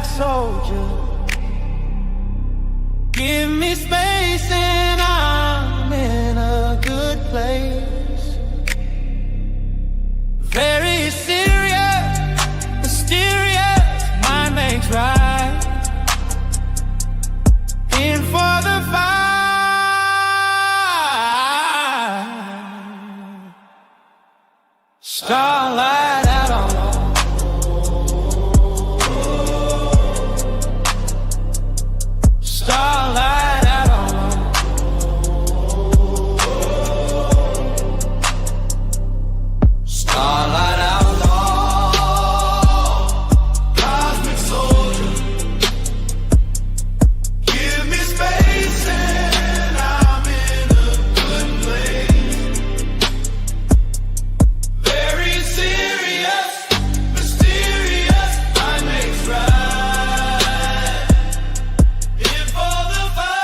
soldier. Give me space and I'm in a good place. Very serious, mysterious, mind makes right. In for the fight. Starlight out on starlight out on starlight outlaw, cosmic soldier. Give me space and I'm in a good place. Very serious, mysterious, mind makes right. In for the fight.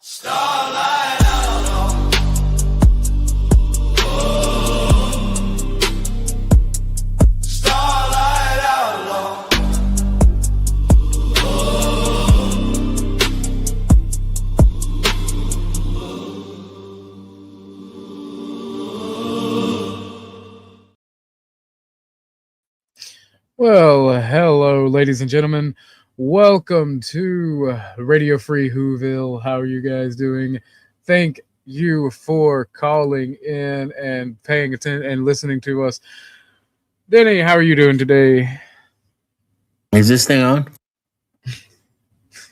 Starlight outlaw. Starlight outlaw. Well, hello, ladies and gentlemen. Welcome to Radio Free Whoville. How are you guys doing? Thank you for calling in and paying attention and listening to us. Denny, how are you doing today? Is this thing on?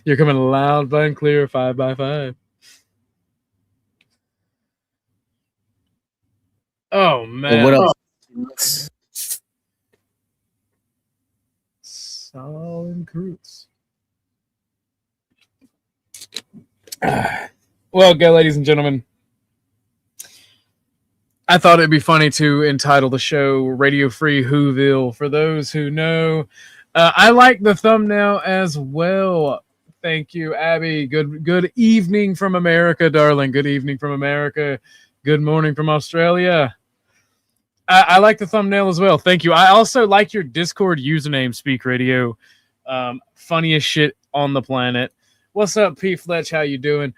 You're coming loud and clear, 5x5. Oh, man. What else? Solid Cruz. Well, okay, ladies and gentlemen, I thought it'd be funny to entitle the show Radio Free Whoville. For those who know, I like the thumbnail as well. Thank you, Abby. Good evening from America, darling. Good evening from America. Good morning from Australia. I like the thumbnail as well. Thank you. I also like your Discord username, Speak Radio. Funniest shit on the planet. What's up, P. Fletch? How you doing?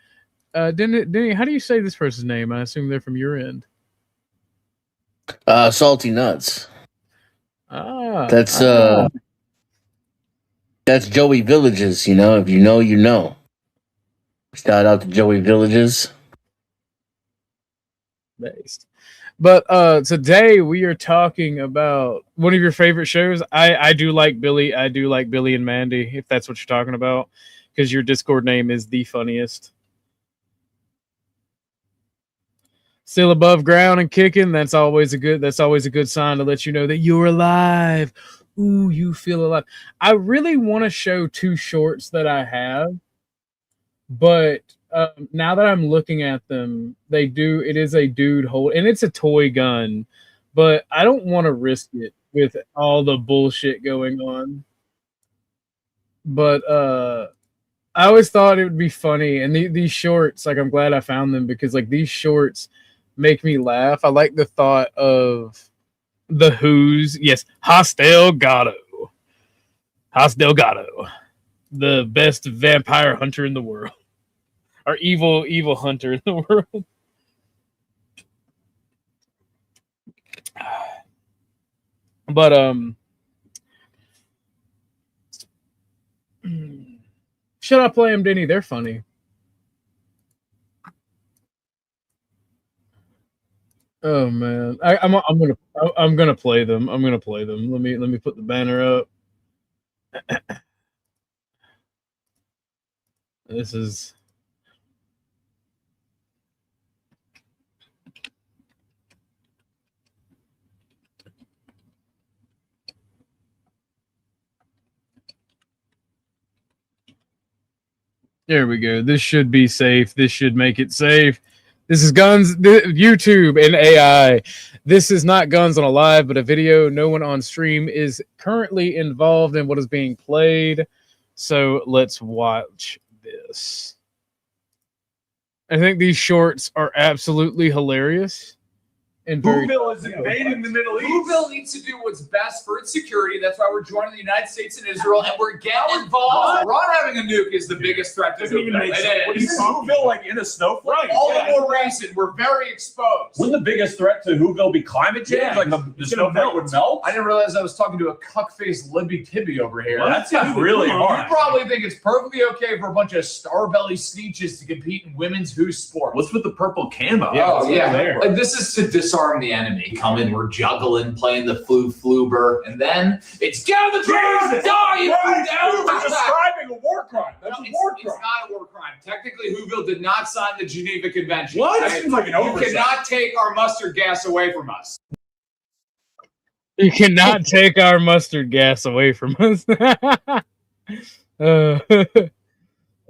Denny, how do you say this person's name? I assume they're from your end. Salty Nuts. That's Joey Villages, you know. If you know, you know. Shout out to Joey Villages. Based. But today we are talking about one of your favorite shows. I do like Billy. I do like Billy and Mandy, if that's what you're talking about, because your Discord name is The Funniest. Still above ground and kicking. That's always a good sign to let you know that you're alive. Ooh, you feel alive. I really want to show two shorts that I have, but now that I'm looking at them, it is a dude hold, and it's a toy gun, but I don't want to risk it with all the bullshit going on. But I always thought it would be funny, and these shorts, like, I'm glad I found them, because like these shorts make me laugh. I like the thought of the Who's, yes, Delgado, the best vampire hunter in the world. Our evil hunter in the world. But should I play them, Denny? They're funny. Oh man, I'm gonna play them. I'm gonna play them. Let me put the banner up. This is. There we go. This should be safe. This should make it safe. This is Guns, YouTube, and AI. This is not Guns on a Live, but a video. No one on stream is currently involved in what is being played. So let's watch this. I think these shorts are absolutely hilarious. and very Whoville is invading the Middle East. Whoville needs to do what's best for its security. That's why we're joining the United States and Israel, and we're getting involved. Iran having a nuke is the biggest threat to Doesn't even make Whoville. sense. What is Whoville like in a snowflake? All the more reason we're very exposed. Wouldn't the biggest threat to Whoville be climate change? Yeah, Like the snowflake would melt? I didn't realize I was talking to a cuck-faced Libby Tibby over here. Well, that sounds really hard. You probably think it's perfectly okay for a bunch of starbelly sneeches to compete in women's who sports. What's with the purple camo? Oh, yeah. Like, this is to disarm the enemy. Come in, we're juggling, playing the fluber, and then it's down the trees, die, you down. We're describing a war crime. That's a war crime. It's not a war crime. Technically, Whoville did not sign the Geneva Convention. What? That seems like an You oversight. cannot take our mustard gas away from us. You cannot take our mustard gas away from us.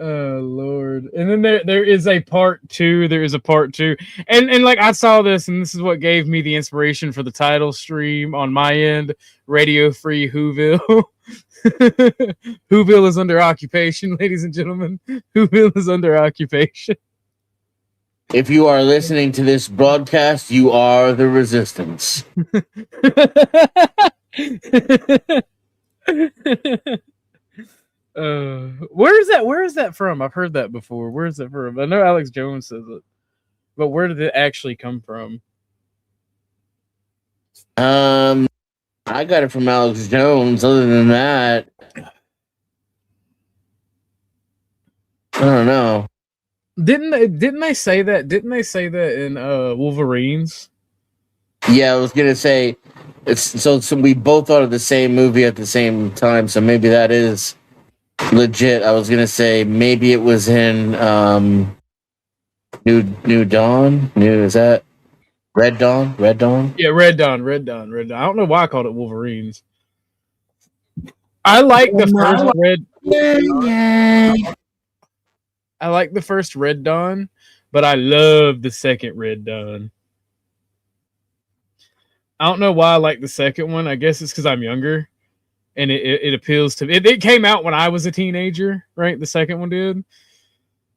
Oh Lord. And then there is a part 2. There is a part 2. And like I saw this, and this is what gave me the inspiration for the title stream on my end. Radio Free Whoville. Whoville is under occupation, ladies and gentlemen. Whoville is under occupation. If you are listening to this broadcast, you are the resistance. Where is that from? I've heard that before. Where is it from? I know Alex Jones says it, but where did it actually come from? I got it from Alex Jones. Other than that, I don't know. Didn't they say that? Didn't they say that in Wolverines? Yeah, I was gonna say it's so we both thought of the same movie at the same time, so maybe that is legit. I was gonna say maybe it was in New Dawn. Is that Red Dawn? Red Dawn? Yeah, Red Dawn. I don't know why I called it Wolverines. I like the first Red. I like the first Red Dawn, but I love the second Red Dawn. I don't know why I like the second one. I guess it's because I'm younger, and it appeals to me. It came out when I was a teenager, right? The second one did,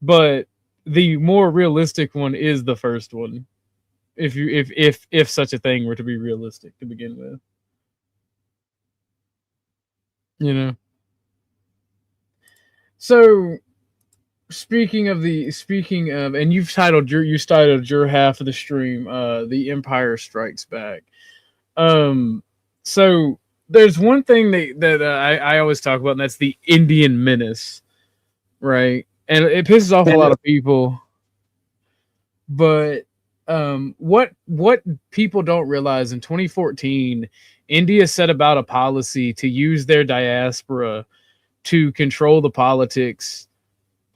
but the more realistic one is the first one. If such a thing were to be realistic to begin with, you know. So. Speaking of, and you titled your half of the stream, The Empire Strikes Back. So there's one thing that I always talk about, and that's the Indian menace, right? And it pisses off a lot of people. But what people don't realize, in 2014, India set about a policy to use their diaspora to control the politics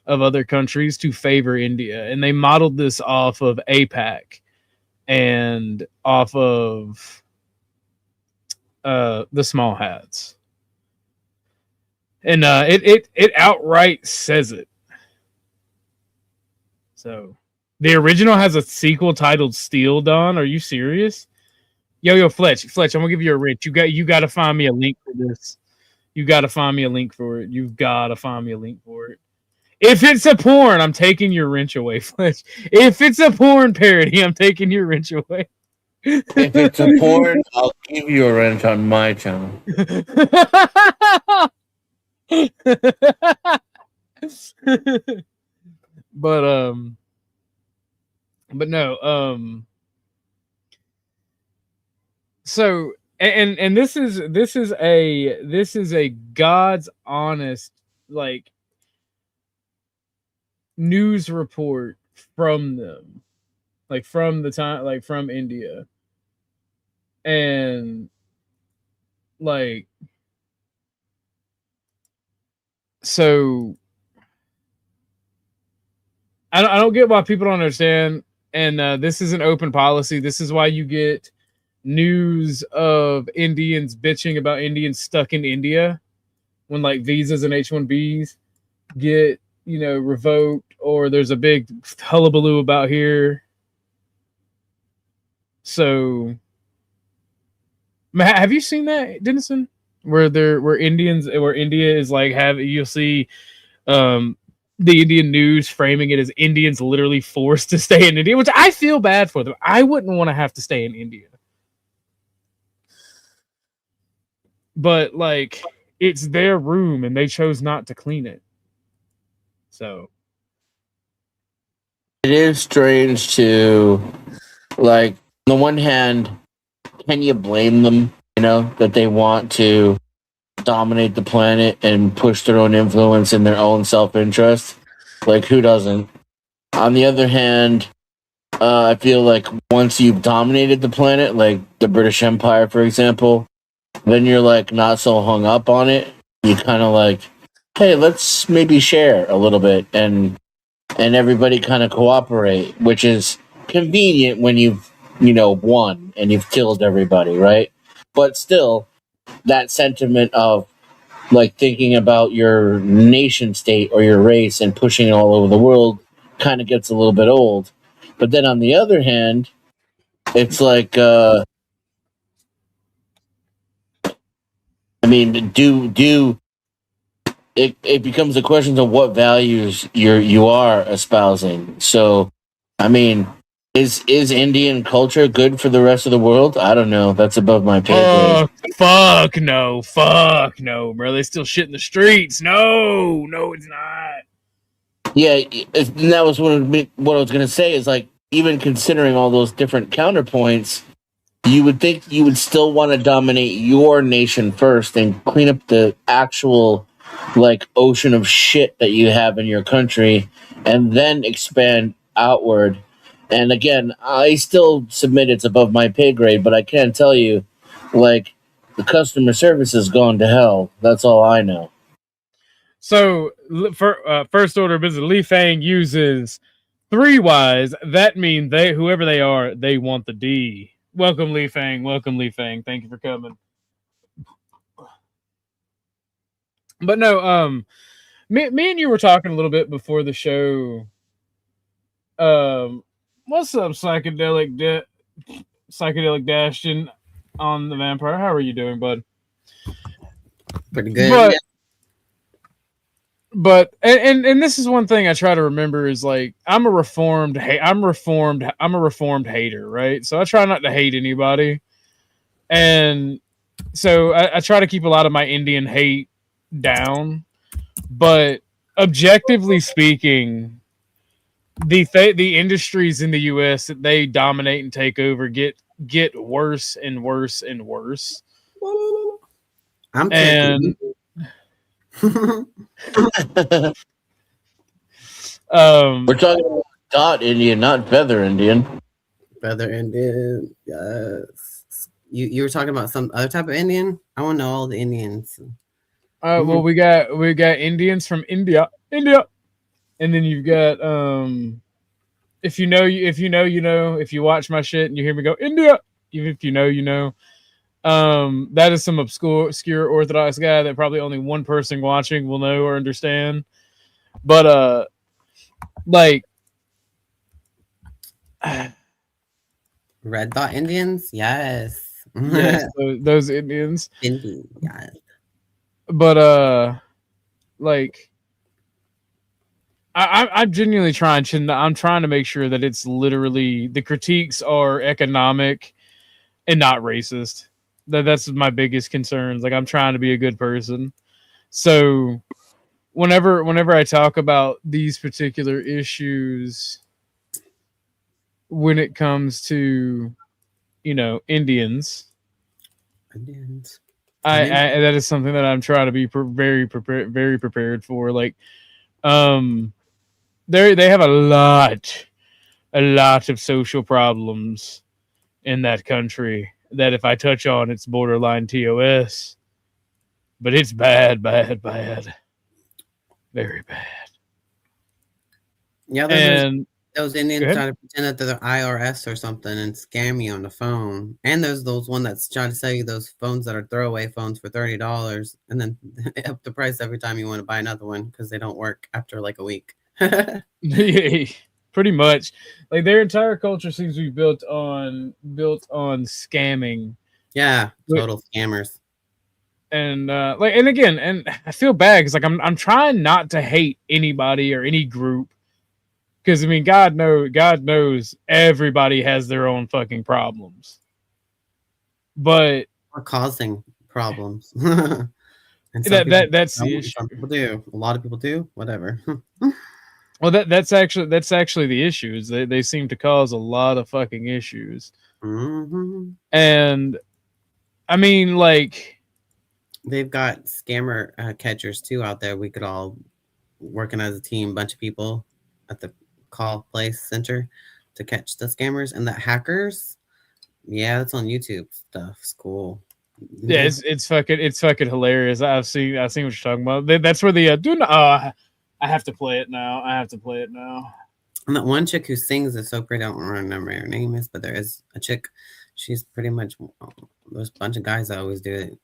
of other countries to favor India, and they modeled this off of APAC and off of the small hats, and it outright says it. So the original has a sequel titled Steel Dawn. Are you serious? Yo, Fletch, I'm gonna give you a wrench. You got to find me a link for this. You got to find me a link for it. You've got to find me a link for it. If it's a porn, I'm taking your wrench away, Fletch. If it's a porn parody, I'm taking your wrench away. If it's a porn, I'll give you a wrench on my channel. But no, so and this is a God's honest, like, news report from them, like from the time, like from India, and like, so I don't get why people don't understand. And this is an open policy. This is why you get news of Indians bitching about Indians stuck in India when, like, visas and H-1Bs get, revoked, or there's a big hullabaloo about here. So, have you seen that, Dennison? Where India is like, you'll see the Indian news framing it as Indians literally forced to stay in India, which I feel bad for them. I wouldn't want to have to stay in India. But like it's their room and they chose not to clean it. So It is strange to, like, on the one hand, can you blame them, that they want to dominate the planet and push their own influence in their own self-interest? Like, who doesn't? On the other hand, I feel like once you've dominated the planet, like the British Empire, for example, then you're like not so hung up on it. You kind of like, hey, let's maybe share a little bit and everybody kind of cooperate, which is convenient when you've won and you've killed everybody, right? But still, that sentiment of like thinking about your nation state or your race and pushing it all over the world kind of gets a little bit old. But then on the other hand, it's like, I mean, it becomes a question of what values you are espousing. So, I mean, is Indian culture good for the rest of the world? I don't know. That's above my pay grade. fuck no, bro. They still shit in the streets. No, it's not. Yeah, and that was what I was going to say is like, even considering all those different counterpoints, you would think you would still want to dominate your nation first and clean up the actual like ocean of shit that you have in your country and then expand outward. And again, I still submit it's above my pay grade, but I can tell you, like, the customer service has gone to hell. That's all I know. So, for first order of business, Li Fang uses 3 Ys. That means whoever they are, they want the D. Welcome, Li Fang. Thank you for coming. But no, me and you were talking a little bit before the show. What's up, psychedelic Dashton on the Vampire? How are you doing, bud? Pretty good. But and this is one thing I try to remember is like I'm a reformed hater, right? So I try not to hate anybody, and so I try to keep a lot of my Indian hate down. But objectively speaking, the industries in the U.S. that they dominate and take over get worse and worse and worse. I'm and We're talking about dot Indian, not feather Indian. Feather Indian, yes. You were talking about some other type of Indian? I want to know all the Indians. Well, we got Indians from India, and then you've got if you know, you know. If you watch my shit and you hear me go India, even if you know, you know. That is some obscure Orthodox guy that probably only one person watching will know or understand. But like Red Dot Indians, yes. yes, those Indians. Indian, yes. But like I'm genuinely trying to make sure that it's literally the critiques are economic and not racist. That's my biggest concerns. Like I'm trying to be a good person. So whenever I talk about these particular issues when it comes to, Indians, I that is something that I'm trying to be very prepared for. Like, they have a lot of social problems in that country that if I touch on, it's borderline TOS, but it's bad, very bad. Yeah, those Indians try to pretend that they're the IRS or something and scam you on the phone. And there's those one that's trying to sell you those phones that are throwaway phones for $30 and then up the price every time you want to buy another one because they don't work after like a week. Yeah, pretty much. Like their entire culture seems to be built on scamming. Yeah, total scammers. And and again, and I feel bad because like I'm trying not to hate anybody or any group, because I mean God knows everybody has their own fucking problems, but Or causing problems. And some people that's the don't, issue. some people do. A lot of people do. Whatever. Well, that's actually the issue, is they seem to cause a lot of fucking issues. Hmm. And I mean, like, They've got scammer catchers too out there. We could all working as a team, bunch of people at the call place center to catch the scammers and the hackers. Yeah, that's on YouTube stuff. It's cool. yeah, it's fucking hilarious. I've seen what you're talking about. That's where the do not. Oh, I have to play it now. And that one chick who sings is so pretty. I don't remember her name is, but there is a chick. She's pretty much there's a bunch of guys that always do it.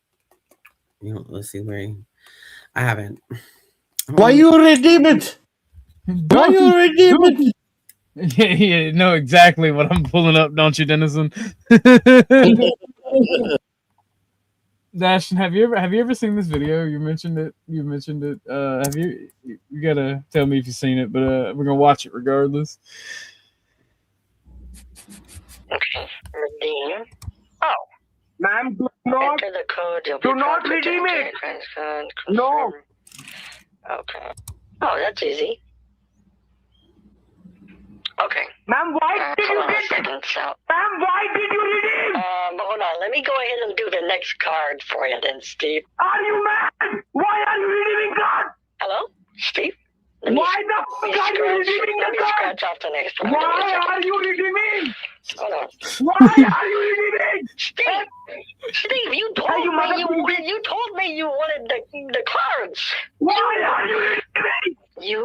You know, let's see where I haven't. Why you redeem it? Why you redeem it? Yeah, know exactly what I'm pulling up, don't you, Dennison? Dash, have you ever seen this video? You mentioned it. Have you gotta tell me if you've seen it, but we're gonna watch it regardless. Okay. Redeem. Oh. Ma'am, do not. Enter the code. You'll Do be not prompted to redeem enter it. your credit card. No. Confirm. Okay. Oh, that's easy. Okay. Ma'am, why did Hold you on a redeem? second. So, Ma'am, why did you redeem? hold on. Let me go ahead and do the next card for you then, Steve. Are you mad? Why are you redeeming card? Hello? Steve? Let me, Why the let me fuck are you scratch, redeeming let the me card? scratch off the next one. Give me a Why second. are you redeeming? Hold on. Why are you redeeming? Steve, you told Hey, you me you motherfucker. wanted, you told me you wanted the cards. Why are you redeeming?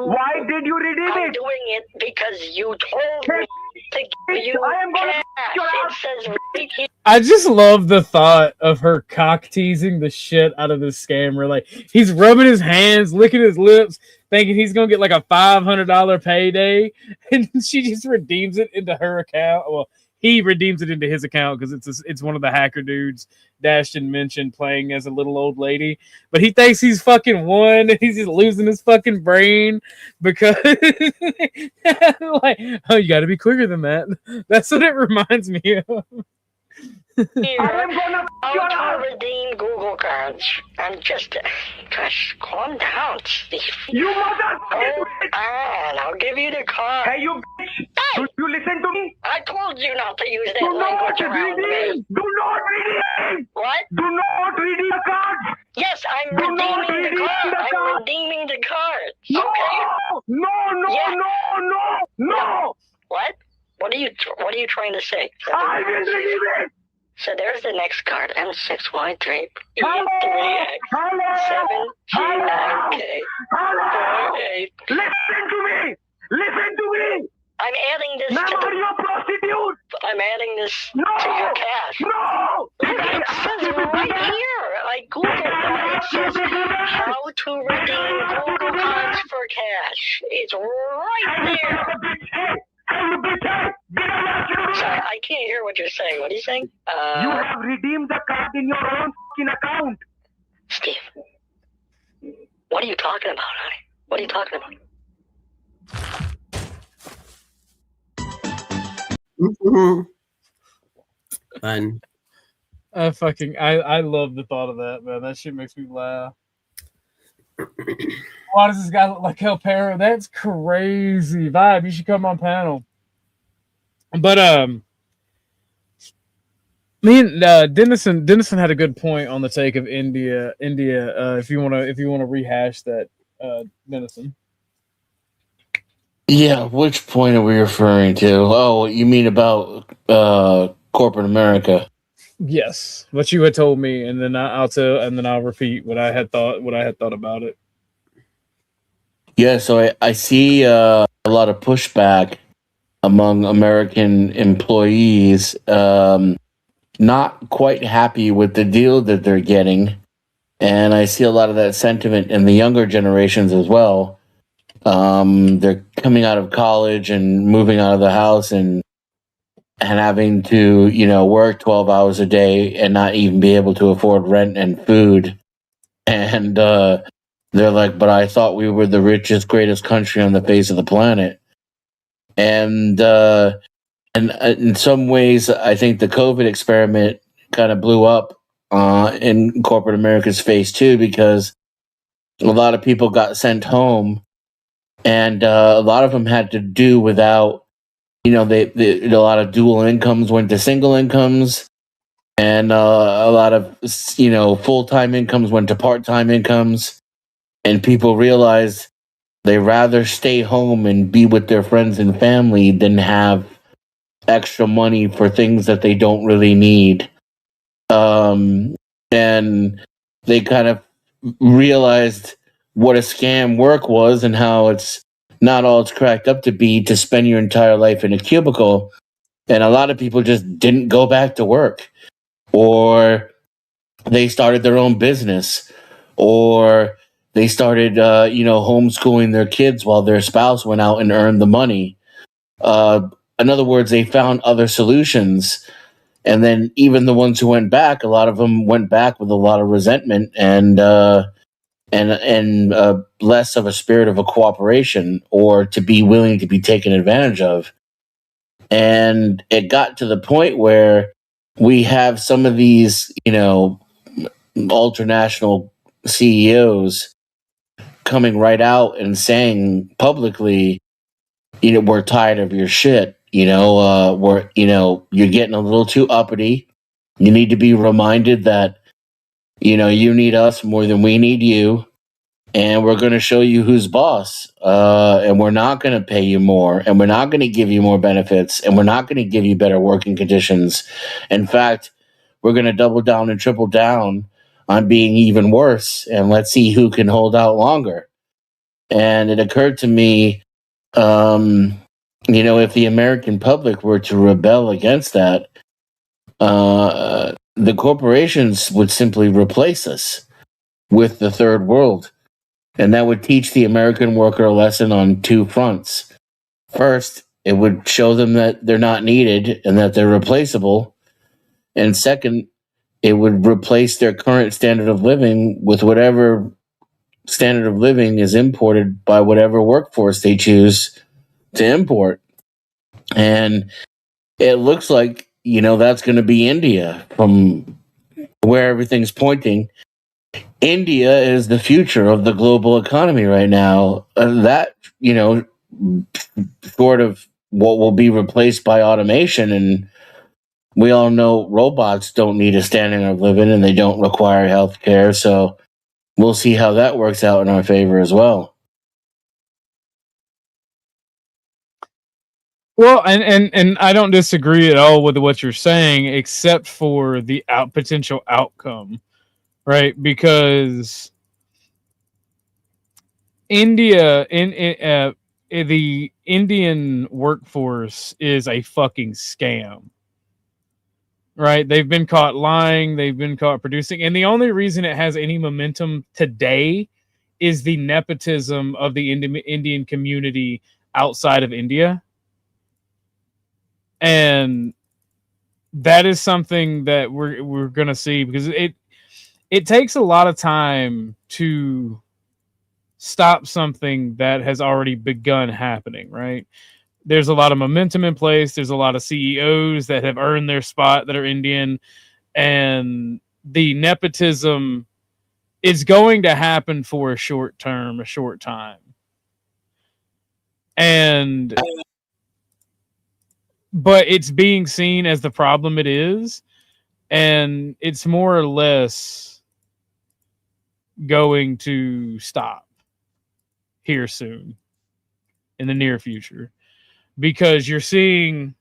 Why did you redeem I'm it? doing it because you told me to give you I am gonna cash. your It ass. says right here. I just love the thought of her cock teasing the shit out of this scammer. Like, he's rubbing his hands, licking his lips, thinking he's gonna get like a $500 payday, and she just redeems it into her account. Well, he redeems it into his account because it's one of the hacker dudes Dashton mentioned playing as a little old lady. But he thinks he's fucking won, and he's just losing his fucking brain because like, oh, you got to be quicker than that. That's what it reminds me of. Here, I am gonna your how ass. to redeem Google cards. I'm just, gosh, calm down, Steve. You Hold motherfucker. on, I'll give you the card. Hey, you bitch. Hey, Do you listen to me? I told you not to use that Do not language around redeem. me. Do not redeem. What? Do not redeem the card. Yes, I'm Do not redeeming the redeem card. the I'm card. redeeming the card. No. Okay. No. Yeah. No. What? What are you trying to say? I will redeem it. So there's the next card. M6Y3 Hello. E3X Hello. 7G9K Hello. 48. Listen to me. Listen to me. I'm adding this Ma'am, to are the. you a prostitute? I'm adding this No. to your cash. No. It says right here. I googled that. It says how to redeem Google cards for cash. It's right there. Sorry, I can't hear what you're saying. What are you saying? You have redeemed the card in your own fucking account. Steve. What are you talking about, honey? What are you talking about? Fun. I love the thought of that, man. That shit makes me laugh. Why does this guy look like El Perro? That's crazy. Vibe, you should come on panel. But me and Dennison had a good point on the take of India. If you wanna rehash that, Dennison. Yeah, which point are we referring to? Oh, you mean about corporate America? Yes, what you had told me, and then I'll repeat what I had thought about it. Yeah, so I see a lot of pushback among American employees, not quite happy with the deal that they're getting. And I see a lot of that sentiment in the younger generations as well. They're coming out of college and moving out of the house and having to, work 12 hours a day and not even be able to afford rent and food. And they're like, but I thought we were the richest, greatest country on the face of the planet. And in some ways, I think the COVID experiment kind of blew up in corporate America's face too, because a lot of people got sent home, and a lot of them had to do without, a lot of dual incomes went to single incomes, and a lot of, full-time incomes went to part-time incomes, and people realized they rather stay home and be with their friends and family than have extra money for things that they don't really need. And they kind of realized what a scam work was and how it's not all it's cracked up to be, to spend your entire life in a cubicle. And a lot of people just didn't go back to work, or they started their own business, or they started, homeschooling their kids while their spouse went out and earned the money. In other words, they found other solutions. And then even the ones who went back, a lot of them went back with a lot of resentment and less of a spirit of a cooperation, or to be willing to be taken advantage of. And it got to the point where we have some of these, ultranational CEOs coming right out and saying publicly, we're tired of your shit. You're getting a little too uppity. You need to be reminded that, you need us more than we need you. And we're going to show you who's boss. And we're not going to pay you more. And we're not going to give you more benefits. And we're not going to give you better working conditions. In fact, we're going to double down and triple down on being even worse. And let's see who can hold out longer. And it occurred to me, if the American public were to rebel against that, the corporations would simply replace us with the third world. And that would teach the American worker a lesson on two fronts. First, it would show them that they're not needed and that they're replaceable. And second, it would replace their current standard of living with whatever standard of living is imported by whatever workforce they choose to import. And it looks like, that's going to be India from where everything's pointing. India is the future of the global economy right now. That, sort of what will be replaced by automation. And we all know robots don't need a standard of living and they don't require health care. So we'll see how that works out in our favor as well. Well, and I don't disagree at all with what you're saying, except for the potential outcome, right? Because the Indian workforce is a fucking scam, right? They've been caught lying, they've been caught producing, and the only reason it has any momentum today is the nepotism of the Indian community outside of India. And that is something that we're gonna see, because it takes a lot of time to stop something that has already begun happening, right? There's a lot of momentum in place. There's a lot of CEOs that have earned their spot that are Indian, and the nepotism is going to happen for a short time. But it's being seen as the problem it is, and it's more or less going to stop here soon in the near future, because you're seeing,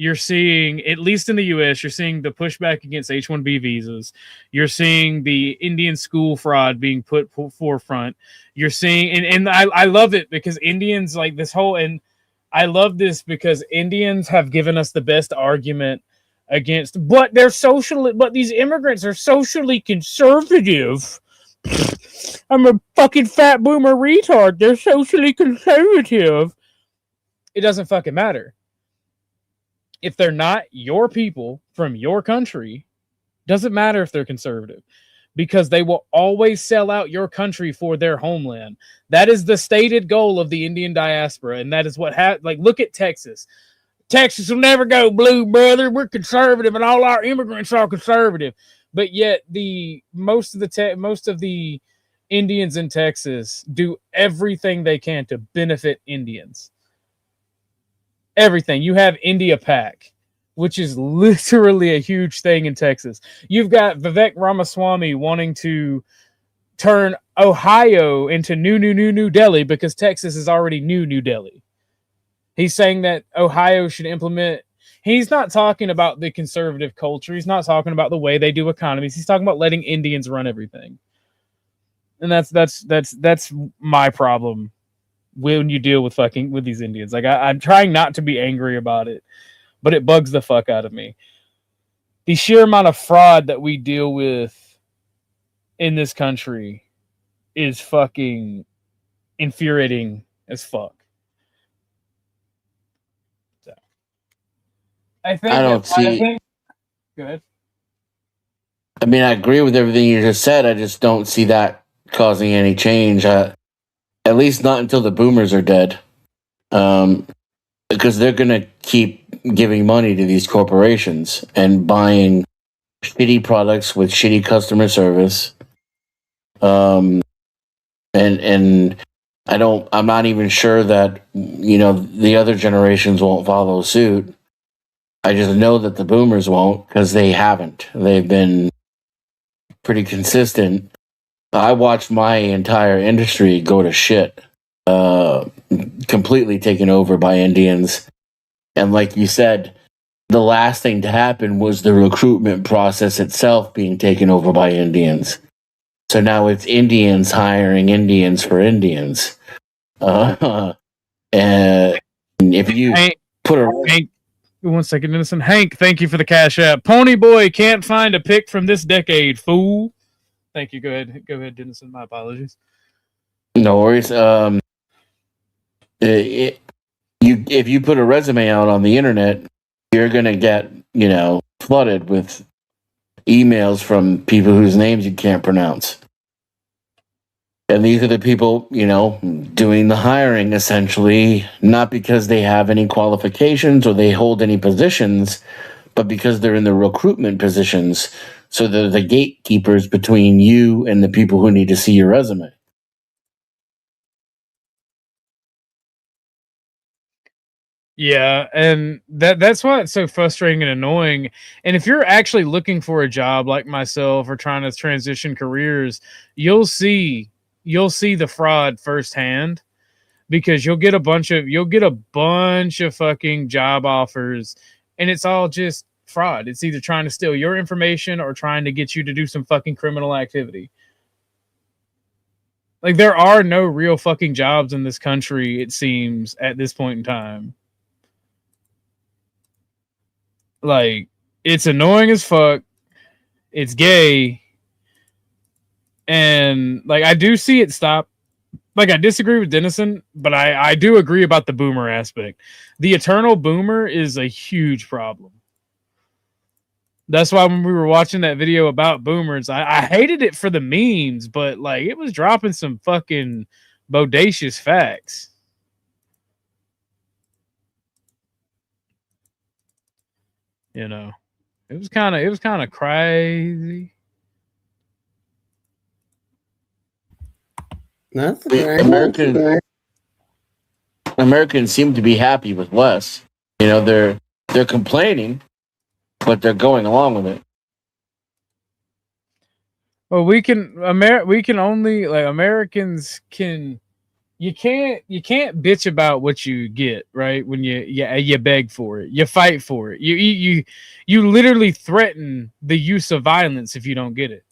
at least in the US, you're seeing the pushback against H-1B visas. You're seeing the Indian school fraud being put forefront. You're seeing, and I love it because Indians like this whole, and I love this because Indians have given us the best argument against, but these immigrants are socially conservative. I'm a fucking fat boomer retard. They're socially conservative. It doesn't fucking matter. If they're not your people from your country, doesn't matter if they're conservative, because they will always sell out your country for their homeland. That is the stated goal of the Indian diaspora, and that is what like look at Texas. Texas will never go blue, brother. We're conservative, and all our immigrants are conservative. But yet, most of the Indians in Texas do everything they can to benefit Indians. Everything. You have India Pac, which is literally a huge thing in Texas. You've got Vivek Ramaswamy wanting to turn Ohio into New Delhi because Texas is already New Delhi. He's saying that Ohio should implement. He's not talking about the conservative culture. He's not talking about the way they do economies. He's talking about letting Indians run everything. And that's my problem when you deal with these Indians. Like I'm trying not to be angry about it, but it bugs the fuck out of me. The sheer amount of fraud that we deal with in this country is fucking infuriating as fuck. So I think go ahead. I mean, I agree with everything you just said. I just don't see that causing any change. At least not until the boomers are dead. Because they're going to keep giving money to these corporations and buying shitty products with shitty customer service. And I'm not even sure that, the other generations won't follow suit. I just know that the boomers won't because they haven't. They've been pretty consistent. I watched my entire industry go to shit, completely taken over by Indians. And like you said, the last thing to happen was the recruitment process itself being taken over by Indians. So now it's Indians hiring Indians for Indians. And if you put a... Hank, 1 second, Innocent. Hank, thank you for the cash app. Pony Boy can't find a pick from this decade, fool. Thank you. Go ahead, Dennison. My apologies. No worries. If you put a resume out on the internet, you're gonna get flooded with emails from people whose names you can't pronounce. And these are the people, doing the hiring, essentially, not because they have any qualifications or they hold any positions, but because they're in the recruitment positions. So they're the gatekeepers between you and the people who need to see your resume. Yeah, and that's why it's so frustrating and annoying. And if you're actually looking for a job like myself or trying to transition careers, you'll see the fraud firsthand, because you'll get a bunch of fucking job offers and it's all just fraud. It's either trying to steal your information or trying to get you to do some fucking criminal activity. Like, there are no real fucking jobs in this country, it seems, at this point in time. Like, it's annoying as fuck. It's gay. And, like, I do see it stop. Like, I disagree with Dennison, but I do agree about the boomer aspect. The eternal boomer is a huge problem. That's why when we were watching that video about boomers, I hated it for the memes, but, like, it was dropping some fucking bodacious facts. It was kind of crazy. That's okay. Americans seem to be happy with less. They're complaining, but they're going along with it. Well, Americans can. You can't bitch about what you get, right? When you beg for it, you fight for it, you literally threaten the use of violence if you don't get it.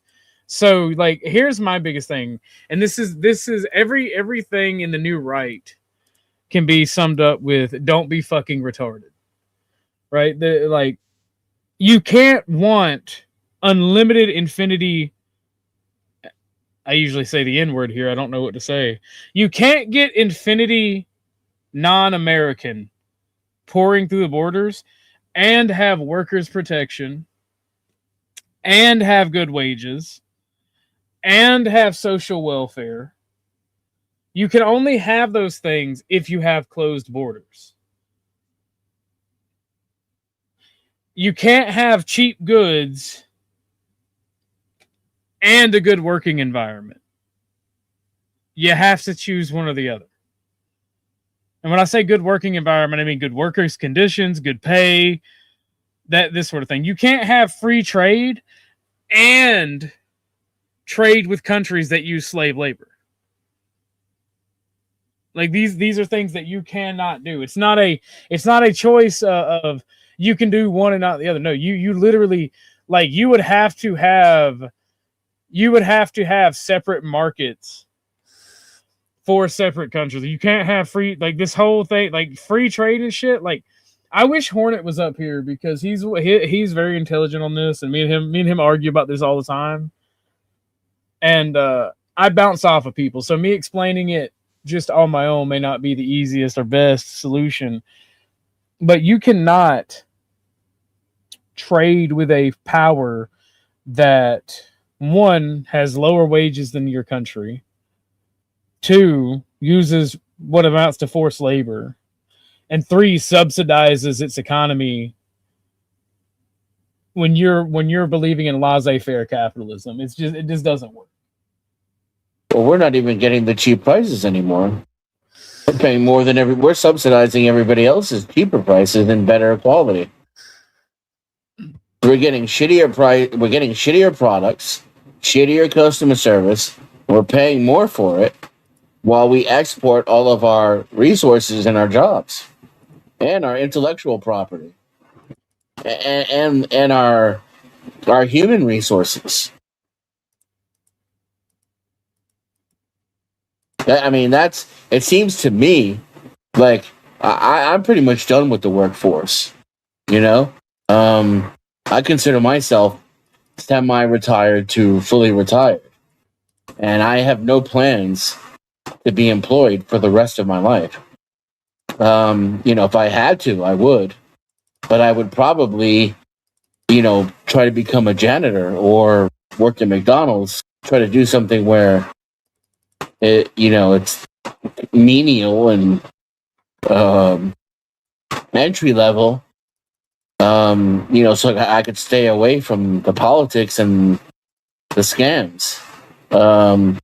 So, like, here's my biggest thing, and this is everything in the new right can be summed up with don't be fucking retarded, right? You can't want unlimited infinity. I usually say the N-word here. I don't know what to say. You can't get infinity non-American pouring through the borders and have workers' protection and have good wages and have social welfare. You can only have those things if you have closed borders. You can't have cheap goods and a good working environment. You have to choose one or the other. And when I say good working environment, I mean good workers' conditions, good pay, this sort of thing. You can't have free trade and trade with countries that use slave labor. Like these are things that you cannot do. It's not a choice of you can do one and not the other. No, you literally, like, you would have to have separate markets for separate countries. You can't have free, like, this whole thing, like free trade and shit. Like, I wish Hornet was up here because he's very intelligent on this, and me and him argue about this all the time. And I bounce off of people, so me explaining it just on my own may not be the easiest or best solution. But you cannot trade with a power that, one, has lower wages than your country, two, uses what amounts to forced labor, and three, subsidizes its economy when you're believing in laissez-faire capitalism. It just doesn't work. Well, we're not even getting the cheap prices anymore. We're paying more than we're subsidizing everybody else's cheaper prices and better quality. We're getting shittier products, shittier customer service. We're paying more for it while we export all of our resources and our jobs and our intellectual property and our human resources. I mean, it seems to me like I'm pretty much done with the workforce. You know, I consider myself semi-retired to fully retired, and I have no plans to be employed for the rest of my life. You know, if I had to, I would, but I would probably, you know, try to become a janitor or work at McDonald's, try to do something where it's menial and entry level, so I could stay away from the politics and the scams. But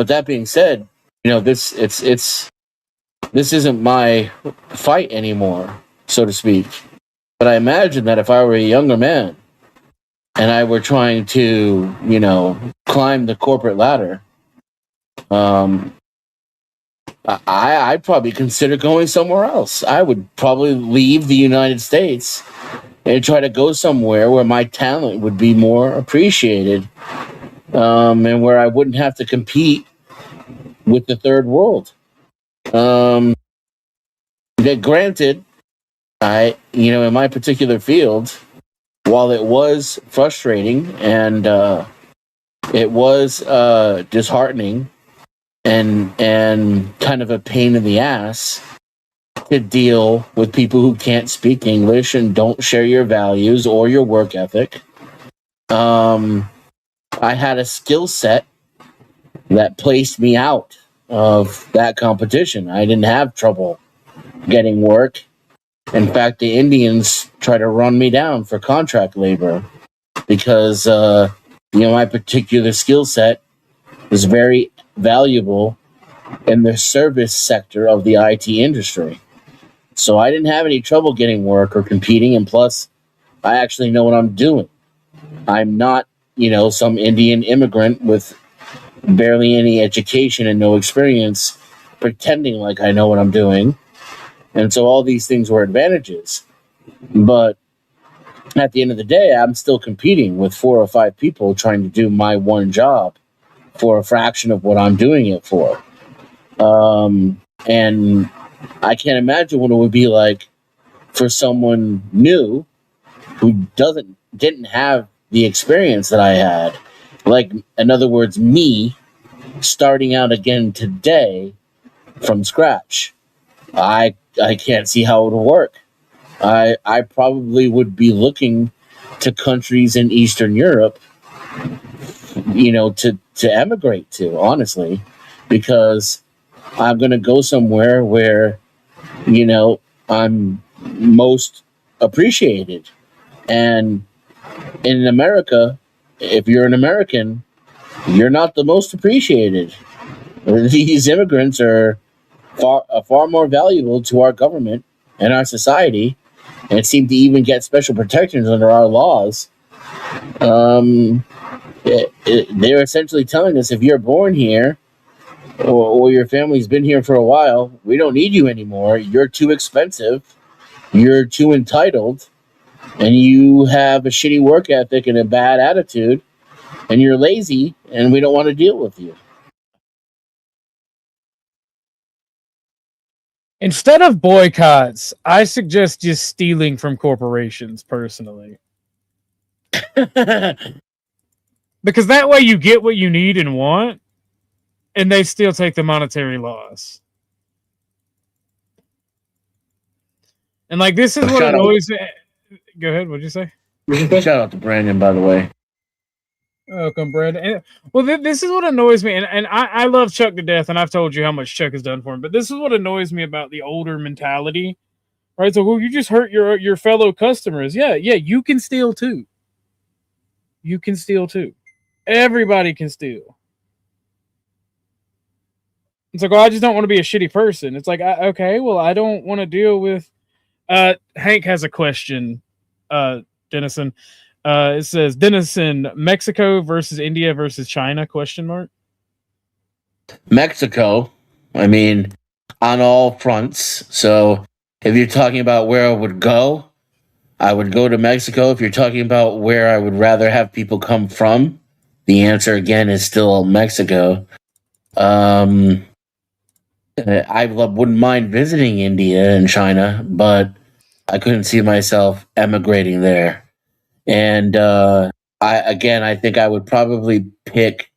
that being said, you know, this isn't my fight anymore, so to speak. But I imagine that if I were a younger man and I were trying to, you know, climb the corporate ladder, I'd probably consider going somewhere else. I would probably leave the United States and try to go somewhere where my talent would be more appreciated, and where I wouldn't have to compete with the third world. Granted, in my particular field, while it was frustrating and it was disheartening and kind of a pain in the ass to deal with people who can't speak English and don't share your values or your work ethic, I had a skill set that placed me out of that competition. I didn't have trouble getting work. In fact, the Indians try to run me down for contract labor because, my particular skill set was very valuable in the service sector of the IT industry. So I didn't have any trouble getting work or competing, and plus, I actually know what I'm doing. I'm not, some Indian immigrant with barely any education and no experience pretending like I know what I'm doing. And so all these things were advantages. But at the end of the day, I'm still competing with 4 or 5 people trying to do my one job for a fraction of what I'm doing it for. And I can't imagine what it would be like for someone new who didn't have the experience that I had. Like, in other words, me starting out again today from scratch. I can't see how it would work. I probably would be looking to countries in Eastern Europe to emigrate to, honestly, because I'm going to go somewhere where, I'm most appreciated. And in America, if you're an American, you're not the most appreciated. These immigrants are far more valuable to our government and our society, and seem to even get special protections under our laws. They're essentially telling us, if you're born here or your family's been here for a while, we don't need you anymore. You're too expensive. You're too entitled. And you have a shitty work ethic and a bad attitude. And you're lazy, and we don't want to deal with you. Instead of boycotts, I suggest just stealing from corporations, personally. Because that way you get what you need and want, and they still take the monetary loss. And like, this is what annoys me. Go ahead, what'd you say? Shout out to Brandon, by the way. Welcome, Brandon. Well, this is what annoys me, and I love Chuck to death, and I've told you how much Chuck has done for him, but this is what annoys me about the older mentality, right? So, well, you just hurt your fellow customers. Yeah, you can steal too. You can steal too. Everybody can steal. It's like, well, I just don't want to be a shitty person. It's like, okay, well, I don't want to deal with... Hank has a question, Dennison. It says, Dennison, Mexico versus India versus China, question mark? Mexico, I mean, on all fronts. So if you're talking about where I would go to Mexico. If you're talking about where I would rather have people come from, the answer again is still Mexico. I wouldn't mind visiting India and China, but I couldn't see myself emigrating there. And I think I would probably pick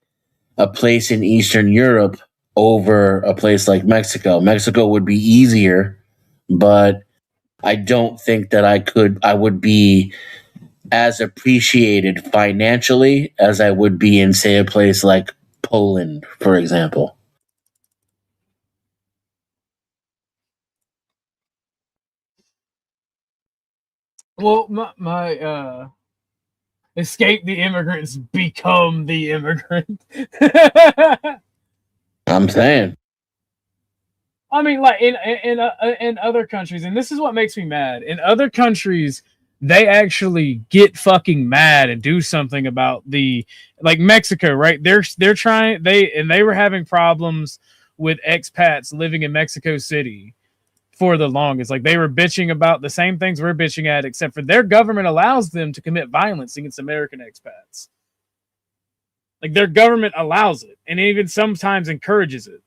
a place in Eastern Europe over a place like Mexico. Mexico would be easier, but I don't think that I would be as appreciated financially as I would be in, say, a place like Poland, for example. Well, my escape the immigrants, become the immigrant. I'm saying. I mean, like in other countries, and this is what makes me mad. In other countries, they actually get fucking mad and do something about like Mexico, right? They're trying they were having problems with expats living in Mexico City for the longest. Like, they were bitching about the same things we're bitching at, except for their government allows them to commit violence against American expats. Like, their government allows it, and even sometimes encourages it.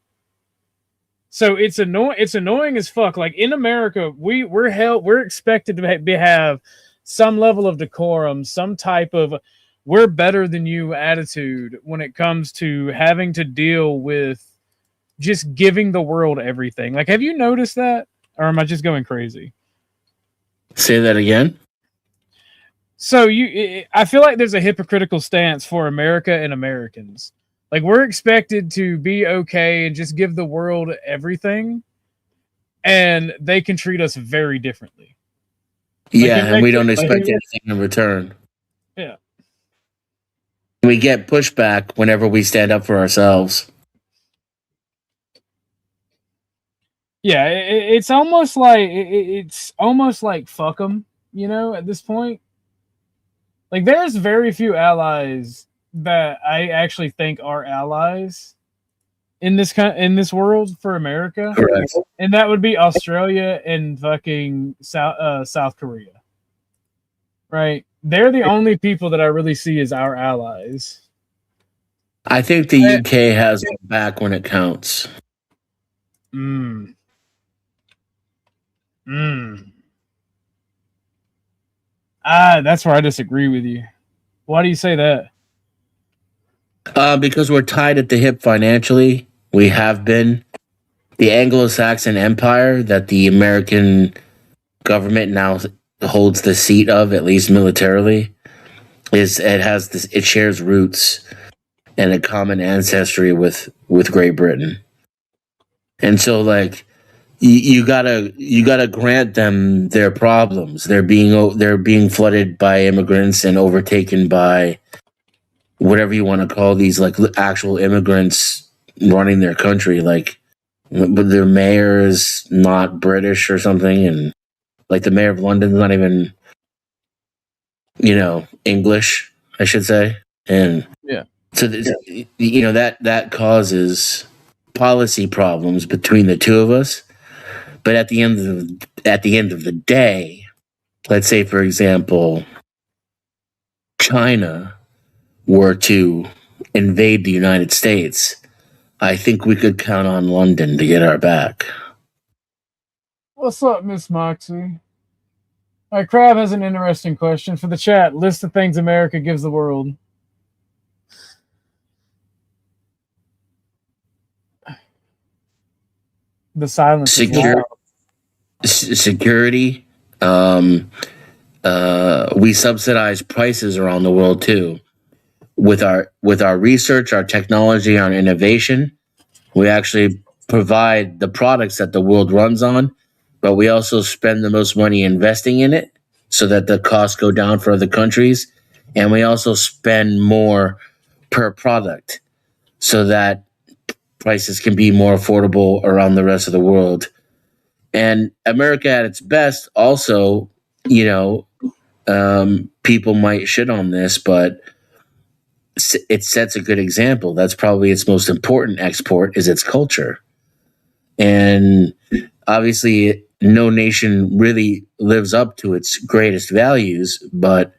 So it's annoying as fuck. Like, in America, we're expected to have some level of decorum, some type of we're better than you attitude when it comes to having to deal with just giving the world everything. Like, have you noticed that? Or am I just going crazy? Say that again. So I feel like there's a hypocritical stance for America and Americans. Like, we're expected to be okay and just give the world everything, and they can treat us very differently. Yeah, and we don't expect anything in return. Yeah. We get pushback whenever we stand up for ourselves. Yeah, it's almost like fuck them, at this point. Like, there's very few allies that I actually think are allies in this world for America. Correct. And that would be Australia and fucking South Korea. Right? They're the only people that I really see as our allies. I think the UK has it back when it counts. That's where I disagree with you. Why do you say that? Because we're tied at the hip financially. We have been. The Anglo-Saxon Empire that the American government now holds the seat of, at least militarily, it shares roots and a common ancestry with Great Britain. And so, like, you gotta grant them their problems. They're being flooded by immigrants and overtaken by whatever you want to call these, like, actual immigrants running their country. Like, but their mayor is not British or something, and like the mayor of London's not even, English, I should say. And Yeah. so that causes policy problems between the two of us. But at the end of the day, let's say, for example, China were to invade the United States, I think we could count on London to get our back. What's up, Miss Moxie? All right, Crab has an interesting question for the chat. List of things America gives the world. The silence. Security. We subsidize prices around the world too. With our research, our technology, our innovation, we actually provide the products that the world runs on, but we also spend the most money investing in it so that the costs go down for other countries, and we also spend more per product so that prices can be more affordable around the rest of the world. And America at its best also, people might shit on this, but it sets a good example. That's probably its most important export, is its culture. And obviously no nation really lives up to its greatest values, but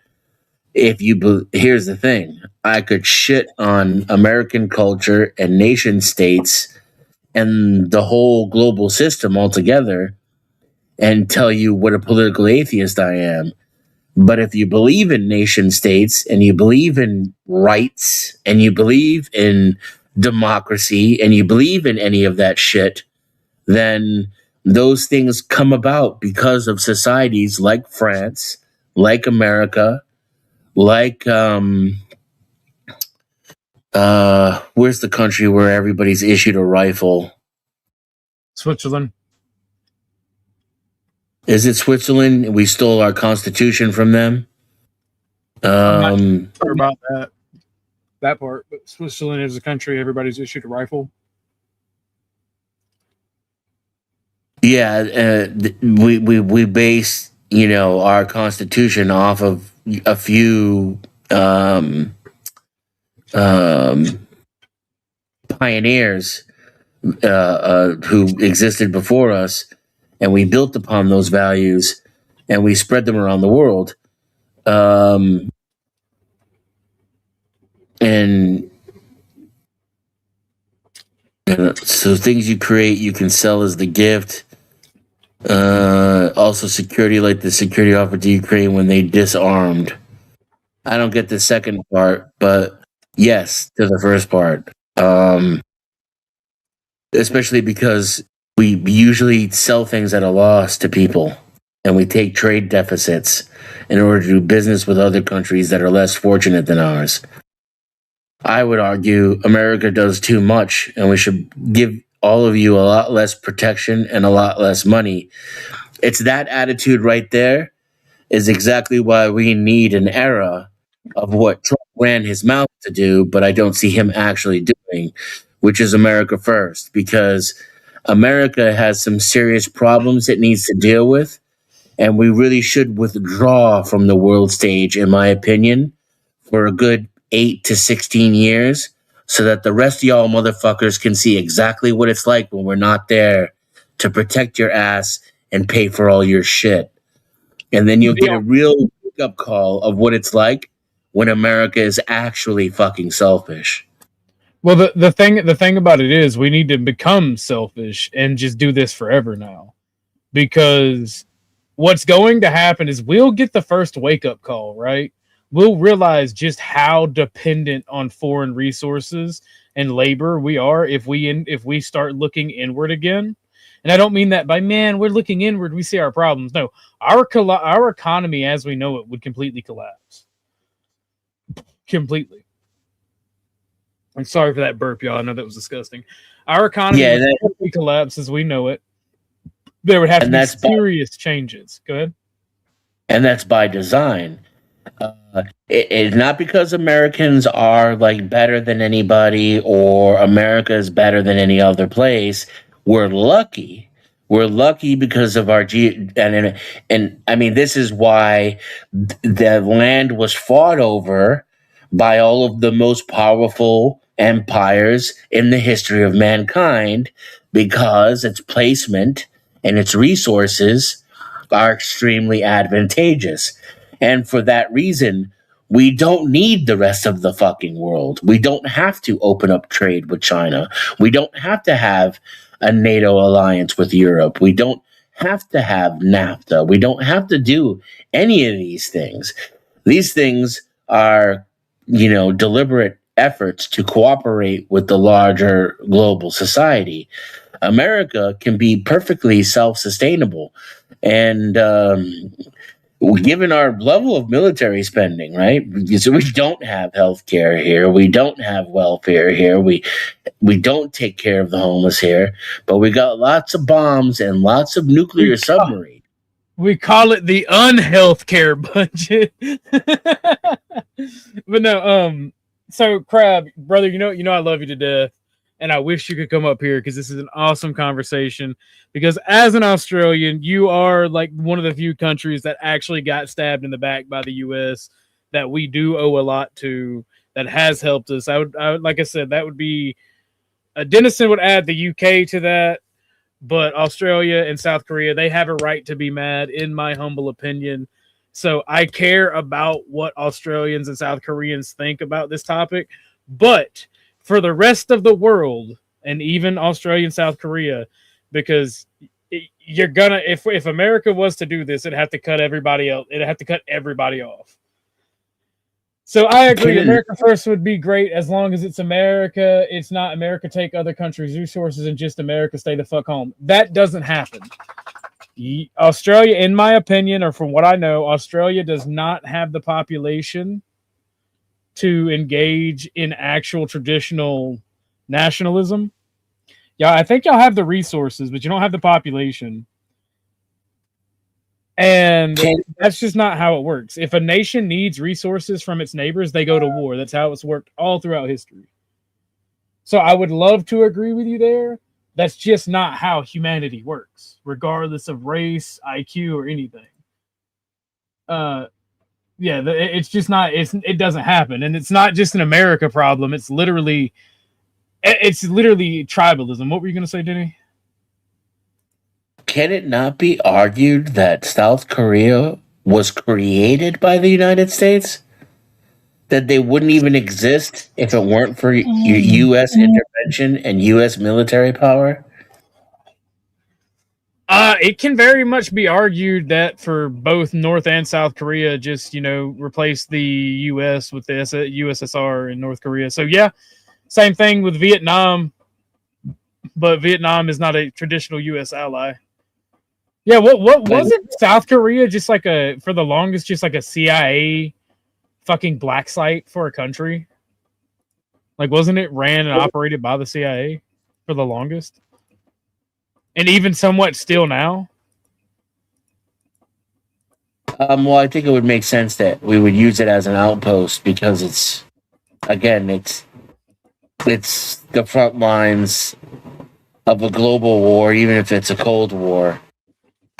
here's the thing. I could shit on American culture and nation states and the whole global system altogether and tell you what a political atheist I am. But if you believe in nation states and you believe in rights and you believe in democracy and you believe in any of that shit, then those things come about because of societies like France, like America, like where's the country where everybody's issued a rifle? Switzerland. Is it Switzerland? We stole our constitution from them. I'm not sure about that part, but Switzerland is a country everybody's issued a rifle. Yeah, we base our constitution off of a few pioneers who existed before us, and we built upon those values and we spread them around the world. And so things you create, you can sell as the gift. Also security, like the security offered to Ukraine when they disarmed. I don't get the second part, but yes to the first part. Especially because we usually sell things at a loss to people, and we take trade deficits in order to do business with other countries that are less fortunate than ours. I would argue America does too much, and we should give all of you a lot less protection and a lot less money. It's that attitude right there is exactly why we need an era of what Trump ran his mouth to do, but I don't see him actually doing, which is America first, because America has some serious problems it needs to deal with, and we really should withdraw from the world stage, in my opinion, for a good 8 to 16 years, so that the rest of y'all motherfuckers can see exactly what it's like when we're not there to protect your ass and pay for all your shit. And then you'll get a real wake-up call of what it's like when America is actually fucking selfish. Well, the thing about it is we need to become selfish and just do this forever now, because what's going to happen is we'll get the first wake-up call, right? We'll realize just how dependent on foreign resources and labor we are if we start looking inward again. And I don't mean that by, man, we're looking inward, we see our problems. No, our economy as we know it would completely collapse. Completely. I'm sorry for that burp, y'all. I know that was disgusting. Our economy Yeah, would quickly collapse as we know it. There would have to and be that's by, serious changes. Go ahead. and that's by design. It's not because Americans are like better than anybody or America is better than any other place. We're lucky. We're lucky because of our and I mean this is why the land was fought over by all of the most powerful empires in the history of mankind because its placement and its resources are extremely advantageous. And for that reason, we don't need the rest of the fucking world. We don't have to open up trade with China. We don't have to have a NATO alliance with Europe. We don't have to have NAFTA. We don't have to do any of these things. These things are, deliberate efforts to cooperate with the larger global society. America can be perfectly self sustainable. And, given our level of military spending, right? So we don't have health care here. We don't have welfare here. We don't take care of the homeless here. But we got lots of bombs and lots of nuclear submarines. We call it the unhealth care budget. But no, so Crab, brother, you know I love you to death. And I wish you could come up here because this is an awesome conversation. Because as an Australian, you are like one of the few countries that actually got stabbed in the back by the U.S. that we do owe a lot to. That has helped us. I would like I said, that would be Dennison would add the UK to that, but Australia and South Korea, they have a right to be mad, in my humble opinion. So I care about what Australians and South Koreans think about this topic, but for the rest of the world, and even Australia and South Korea, because you're gonna, if America was to do this, it'd have to cut everybody else. It'd have to cut everybody off. So I agree. America first would be great as long as it's America. It's not America take other countries' resources and just America stay the fuck home. That doesn't happen. Australia, in my opinion, or from what I know, Australia does not have the population to engage in actual traditional nationalism. Yeah, I think y'all have the resources, but you don't have the population. And that's just not how it works. If a nation needs resources from its neighbors, they go to war. That's how it's worked all throughout history. So I would love to agree with you there. That's just not how humanity works, regardless of race, IQ, or anything. It's just not. It doesn't happen, and it's not just an America problem. It's literally tribalism. What were you going to say, Denny? Can it not be argued that South Korea was created by the United States? That they wouldn't even exist if it weren't for U.S. intervention and U.S. military power? It can very much be argued that for both North and South Korea, just, replace the U.S. with the USSR in North Korea. So, yeah, same thing with Vietnam, but Vietnam is not a traditional U.S. ally. Yeah, what wasn't South Korea just like for the longest, just like a CIA fucking black site for a country? Like, wasn't it ran and operated by the CIA for the longest? And even somewhat still now? Well, I think it would make sense that we would use it as an outpost because it's the front lines of a global war, even if it's a Cold War.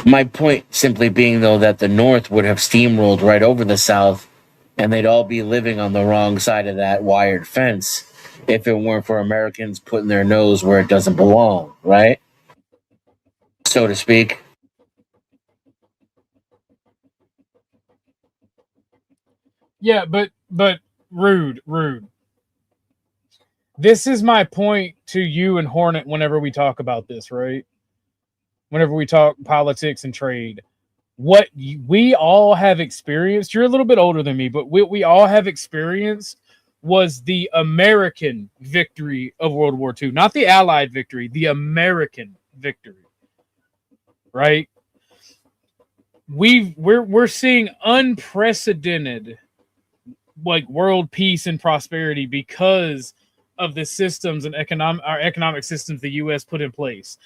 My point simply being, though, that the North would have steamrolled right over the South and they'd all be living on the wrong side of that wired fence if it weren't for Americans putting their nose where it doesn't belong, right? So to speak. Yeah, but rude. This is my point to you and Hornet whenever we talk about this, right? Whenever we talk politics and trade. What we all have experienced, you're a little bit older than me, but what we all have experienced was the American victory of World War II. Not the Allied victory, the American victory. Right? We're seeing unprecedented like world peace and prosperity because of the systems and our economic systems the U.S. put in place.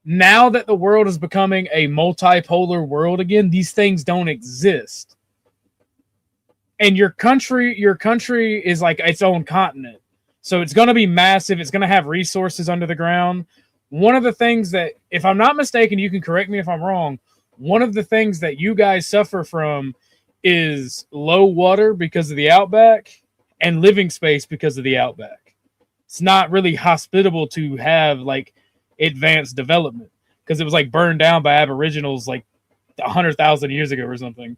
Now that the world is becoming a multipolar world again, these things don't exist. And your country is like its own continent. So it's going to be massive. It's going to have resources under the ground. One of the things that, if I'm not mistaken, you can correct me if I'm wrong, one of the things that you guys suffer from is low water because of the outback and living space because of the outback. It's not really hospitable to have like advanced development because it was like burned down by aboriginals like 100,000 years ago or something.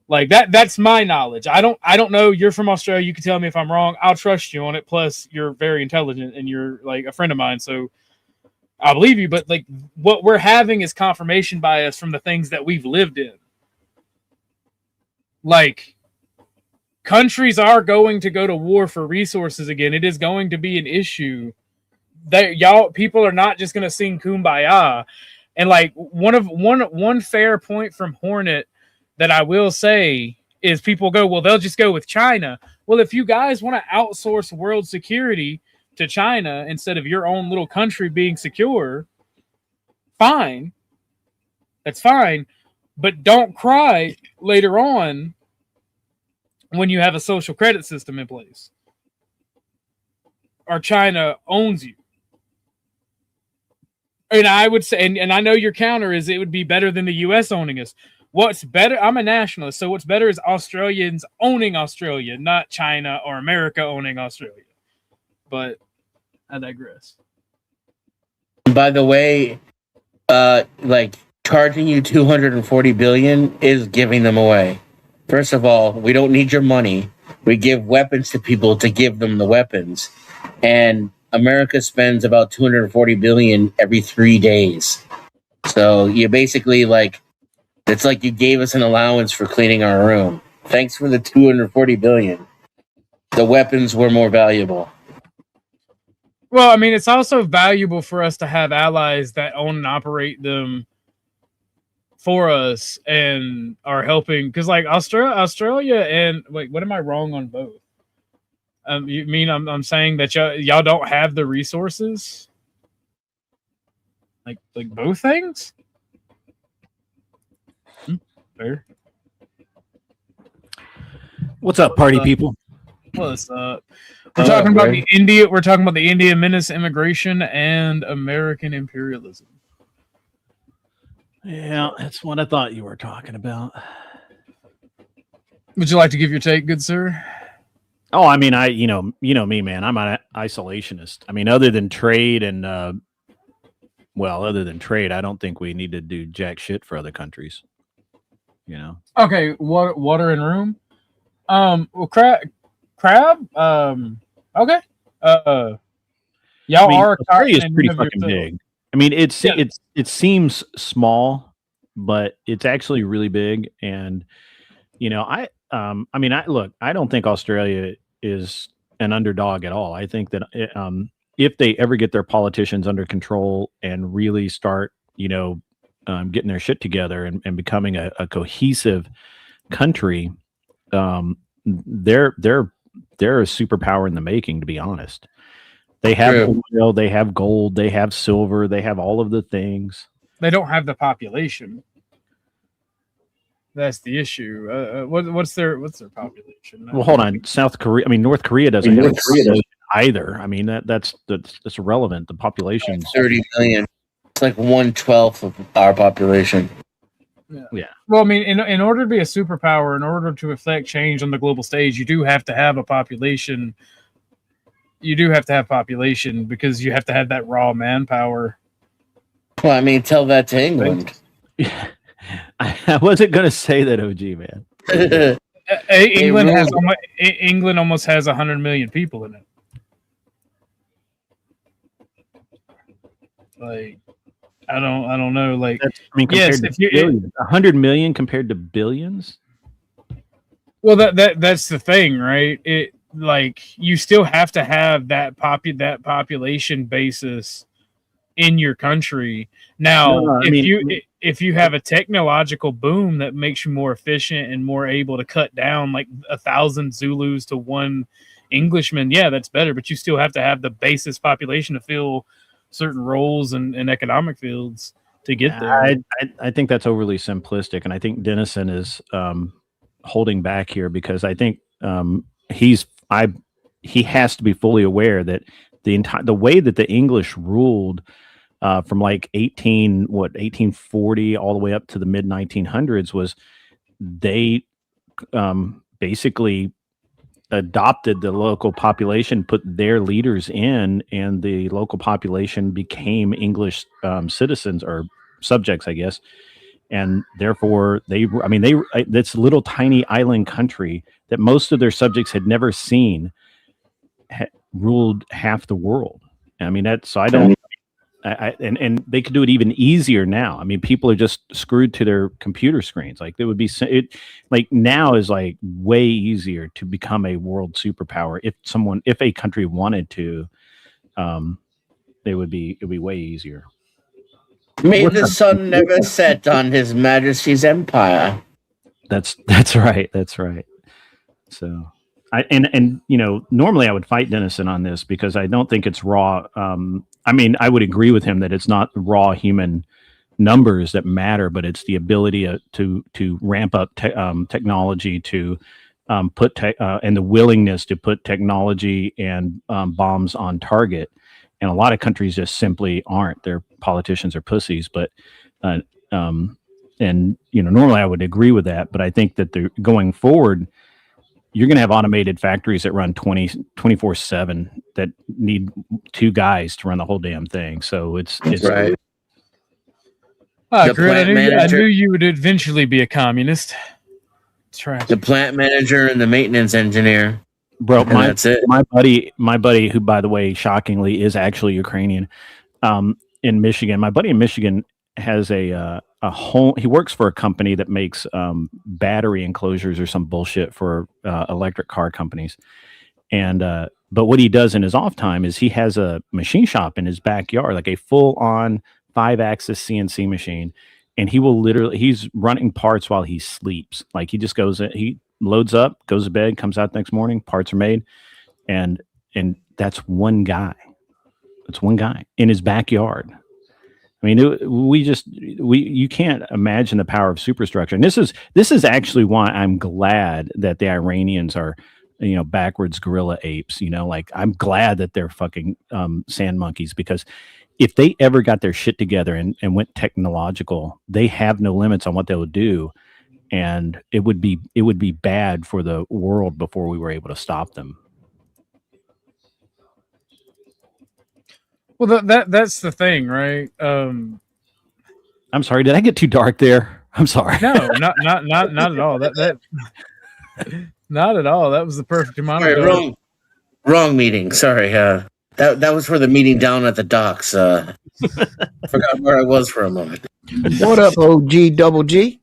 Like that's my knowledge. I don't know. You're from Australia. You can tell me if I'm wrong. I'll trust you on it. Plus, you're very intelligent and you're like a friend of mine, so I believe you. But like, what we're having is confirmation bias from the things that we've lived in. Like, countries are going to go to war for resources again. It is going to be an issue. That people are not just going to sing "Kumbaya." And like one fair point from Hornet that I will say is people go, well, they'll just go with China. Well, if you guys want to outsource world security to China instead of your own little country being secure, fine. That's fine. But don't cry later on when you have a social credit system in place. Or China owns you. And I would say, and I know your counter is it would be better than the U.S. owning us. What's better? I'm a nationalist, so what's better is Australians owning Australia, not China or America owning Australia. But I digress. By the way, like charging you $240 billion is giving them away. First of all, we don't need your money. We give weapons to people to give them the weapons, and America spends about $240 billion every 3 days. So you basically like. It's like you gave us an allowance for cleaning our room. Thanks for the $240 billion. The weapons were more valuable. Well, I mean, it's also valuable for us to have allies that own and operate them for us and are helping. Because, like, Australia and wait, what am I wrong on both? You mean I'm saying that y'all don't have the resources, like both things? Fair. What's up, party people? What's up? We're talking about the India. We're talking about the Indian menace, immigration, and American imperialism. Yeah, that's what I thought you were talking about. Would you like to give your take, good sir? Oh, I mean, you know me, man. I'm an isolationist. I mean, other than trade and other than trade, I don't think we need to do jack shit for other countries. You know. Okay, water and room. Well, crab. Okay. Y'all are. Australia is pretty fucking big. I mean, it seems small, but it's actually really big. And you know, I don't think Australia is an underdog at all. I think that if they ever get their politicians under control and really start, getting their shit together and becoming a cohesive country, they're a superpower in the making, to be honest. They have oil, they have gold, they have silver, they have all of the things. They don't have the population. That's the issue. What's their population? Well, hold on. North Korea doesn't have either. I mean, that's irrelevant. The population 30 million. It's like 1/12 of our population. Yeah. Well, I mean, in order to be a superpower, in order to affect change on the global stage, you do have to have a population. You do have to have population because you have to have that raw manpower. Well, I mean, tell that to England. I wasn't going to say that, OG, man. England almost has 100 million people in it. Like, I don't know. Like, yes, if you 100 million compared to billions. Well, that's the thing, right? It like you still have to have that population basis in your country. Now, if you have a technological boom that makes you more efficient and more able to cut down like 1,000 Zulus to one Englishmen, yeah, that's better, but you still have to have the basis population to fill certain roles in economic fields to get there. I think that's overly simplistic, and I think Dennison is holding back here because I think he has to be fully aware that the way that the English ruled from like 1840 all the way up to the mid 1900s was they basically adopted the local population, put their leaders in, and the local population became English citizens or subjects, I guess. And therefore, this little tiny island country that most of their subjects had never seen ruled half the world. I mean, and they could do it even easier now. I mean, people are just screwed to their computer screens. Like like now is like way easier to become a world superpower. If a country wanted to, it'd be way easier. May the sun never set on His Majesty's empire. That's right. That's right. So, normally I would fight Dennison on this because I don't think it's raw. I mean, I would agree with him that it's not raw human numbers that matter, but it's the ability to ramp up technology, to put and the willingness to put technology and bombs on target. And a lot of countries just simply aren't. Their politicians are pussies. But normally I would agree with that. But I think that going forward, you're going to have automated factories that run 24/7 that need 2 guys to run the whole damn thing. So it's right. Grit, I knew you would eventually be a communist. Tragic. The plant manager and the maintenance engineer. Bro, that's it. My buddy, who by the way, shockingly, is actually Ukrainian, in Michigan. My buddy in Michigan has a home. He works for a company that makes battery enclosures or some bullshit for electric car companies. And but what he does in his off time is he has a machine shop in his backyard, like a full-on 5-axis CNC machine, and he's running parts while he sleeps. Like he just goes in, he loads up, goes to bed, comes out the next morning, parts are made, and that's one guy. That's one guy in his backyard. I mean, you can't imagine the power of superstructure. And this is actually why I'm glad that the Iranians are, backwards gorilla apes. Like I'm glad that they're fucking sand monkeys, because if they ever got their shit together and went technological, they have no limits on what they would do, and it would be bad for the world before we were able to stop them. Well, that's the thing, right? I'm sorry, did I get too dark there? I'm sorry. No, not at all. That not at all. That was the perfect amount of dark. Wrong meeting. Sorry. That was for the meeting down at the docks. Forgot where I was for a moment. What up, OG Double G?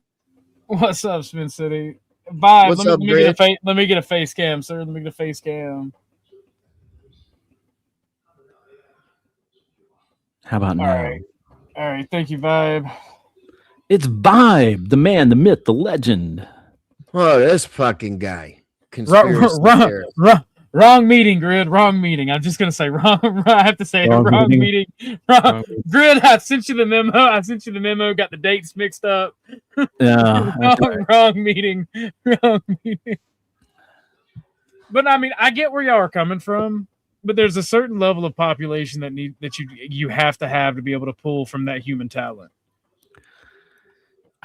What's up, Spin City? Bye. What's let up, me get a face cam, sir. Let me get a face cam. How about now? All right. Thank you, Vibe. It's Vibe, the man, the myth, the legend. Oh, this fucking guy. Wrong meeting, Grid. Wrong meeting. I'm just gonna say wrong. I have to say wrong meeting. Wrong. Grid. I sent you the memo. Got the dates mixed up. Yeah. Wrong meeting. Wrong meeting. But I mean, I get where y'all are coming from. But there's a certain level of population that you have to be able to pull from that human talent.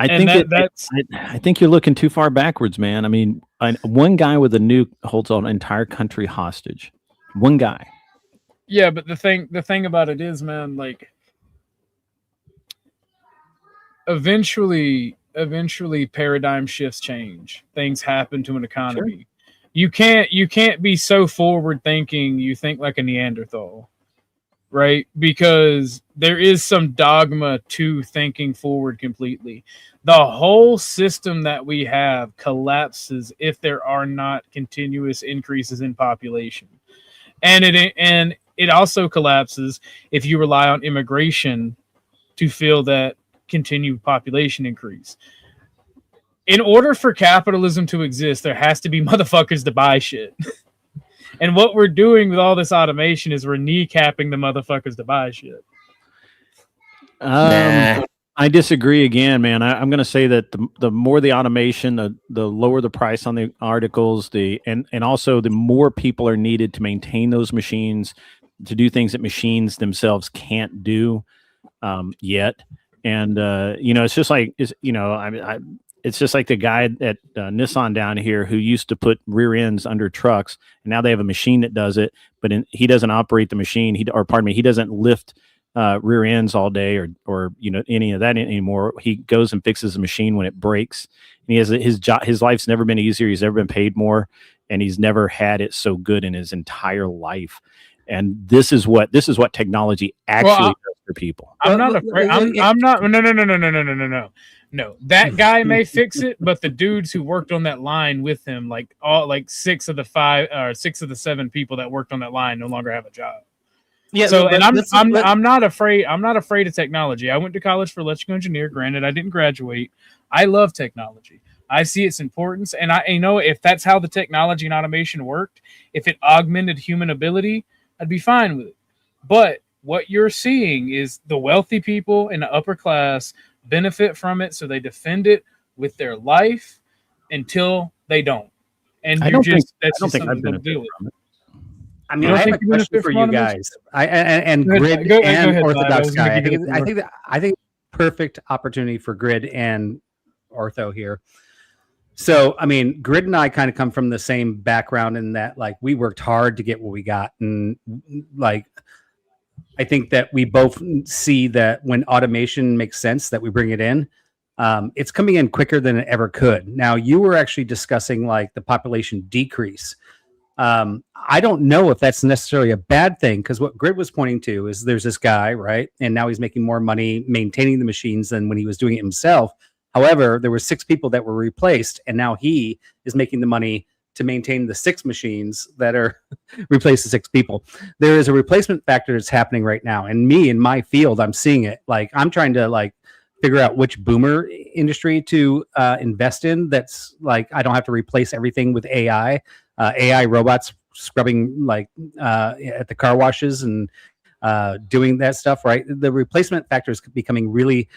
I think you're looking too far backwards, man. I mean, one guy with a nuke holds an entire country hostage. One guy. Yeah, but the thing about it is, man, like eventually paradigm shifts change. Things happen to an economy. Sure. You can't be so forward thinking you think like a Neanderthal, right? Because there is some dogma to thinking forward completely. The whole system that we have collapses if there are not continuous increases in population. And it also collapses if you rely on immigration to fill that continued population increase. In order for capitalism to exist, there has to be motherfuckers to buy shit. And what we're doing with all this automation is we're kneecapping the motherfuckers to buy shit. Nah. I disagree again, man. I'm going to say that the more the automation, the lower the price on the articles, and also the more people are needed to maintain those machines, to do things that machines themselves can't do yet. And it's just like it's just like the guy at Nissan down here who used to put rear ends under trucks, and now they have a machine that does it, but he doesn't operate the machine. He doesn't lift rear ends all day or any of that anymore. He goes and fixes the machine when it breaks. And he has his life's never been easier. He's never been paid more, and he's never had it so good in his entire life. And this is what technology actually does for people. I'm not afraid. I'm not. No. That guy may fix it, but the dudes who worked on that line with him, like 6 of the 7 people that worked on that line, no longer have a job. Yeah. So, and I'm not afraid. I'm not afraid of technology. I went to college for electrical engineer. Granted, I didn't graduate. I love technology. I see its importance, and if that's how the technology and automation worked, if it augmented human ability, I'd be fine with it. But what you're seeing is the wealthy people in the upper class benefit from it, so they defend it with their life until they don't. And I don't think I've benefited from it. I mean, I have a question for you guys. Grid and Orthodox guy. I think perfect opportunity for Grid and Ortho here. So, I mean, Grid and I kind of come from the same background in that, like, we worked hard to get what we got. And, like, I think that we both see that when automation makes sense, that we bring it in. It's coming in quicker than it ever could. Now, you were actually discussing, like, the population decrease. I don't know if that's necessarily a bad thing, because what Grid was pointing to is there's this guy, right? And now he's making more money maintaining the machines than when he was doing it himself. However, there were 6 people that were replaced, and now he is making the money to maintain the 6 machines that are replace the 6 people. There is a replacement factor that's happening right now. And me, in my field, I'm seeing it. Like, I'm trying to, like, figure out which boomer industry to invest in. That's like, I don't have to replace everything with AI. AI robots scrubbing, like, at the car washes and doing that stuff, right? The replacement factor is becoming really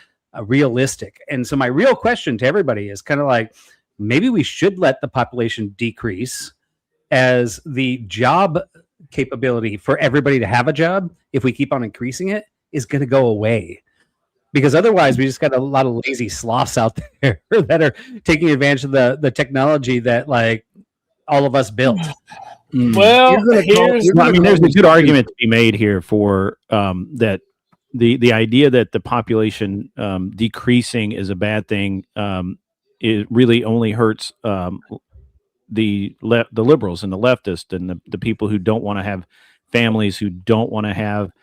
realistic. And so my real question to everybody is kind of like, maybe we should let the population decrease as the job capability for everybody to have a job, if we keep on increasing it, is going to go away. Because otherwise, we just got a lot of lazy sloths out there that are taking advantage of the technology that, like, all of us built. Well, there's a good argument to be made here for that. The idea that the population decreasing is a bad thing, it really only hurts the liberals and the leftists and the people who don't want to have families, who don't want to have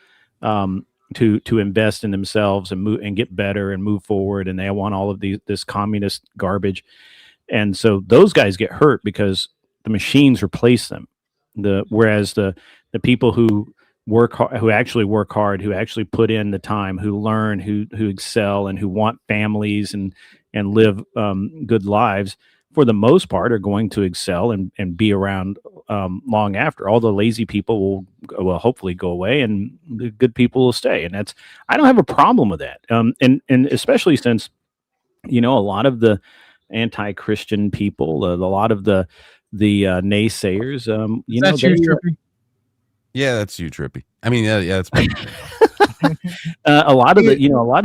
to invest in themselves and move and get better and move forward, and they want all of this communist garbage. And so those guys get hurt because the machines replace them. Whereas the people who work hard, who actually work hard, who actually put in the time, who learn, who excel, and who want families and live good lives, for the most part, are going to excel and be around long after. All the lazy people will hopefully go away, and the good people will stay. And I don't have a problem with that. And especially since, a lot of the anti-Christian people, a lot of the naysayers, Yeah, that's you, Trippy. I mean, yeah, that's me. a lot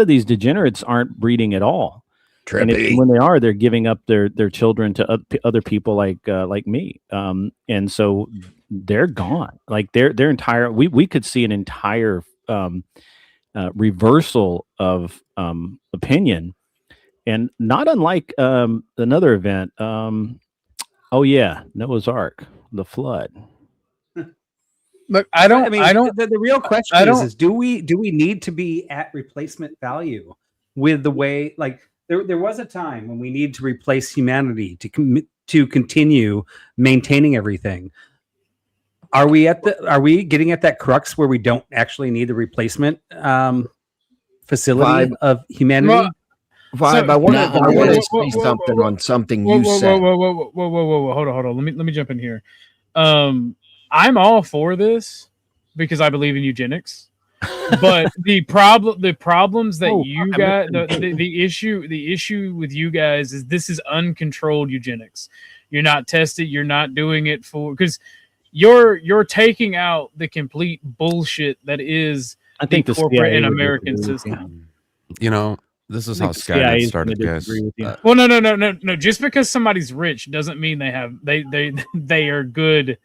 of these degenerates aren't breeding at all. And when they are, they're giving up their children to other people like me. And so they're gone. Like their entire, we could see an entire reversal of opinion, and not unlike another event. Noah's Ark, the flood. Look, the real question is do we need to be at replacement value with the way, like, there was a time when we needed to replace humanity to continue maintaining everything. Are we getting at that crux where we don't actually need the replacement facility of humanity? Vibe, I want to say something on something you said. Whoa. Hold on. Let me jump in here. I'm all for this because I believe in eugenics. But the problems that you got, the issue with you guys is this is uncontrolled eugenics. You're not tested. You're not doing it for because you're taking out the complete bullshit that is the corporate and American system. You know, this is how Skynet started, guys. Well, no. Just because somebody's rich doesn't mean they are good.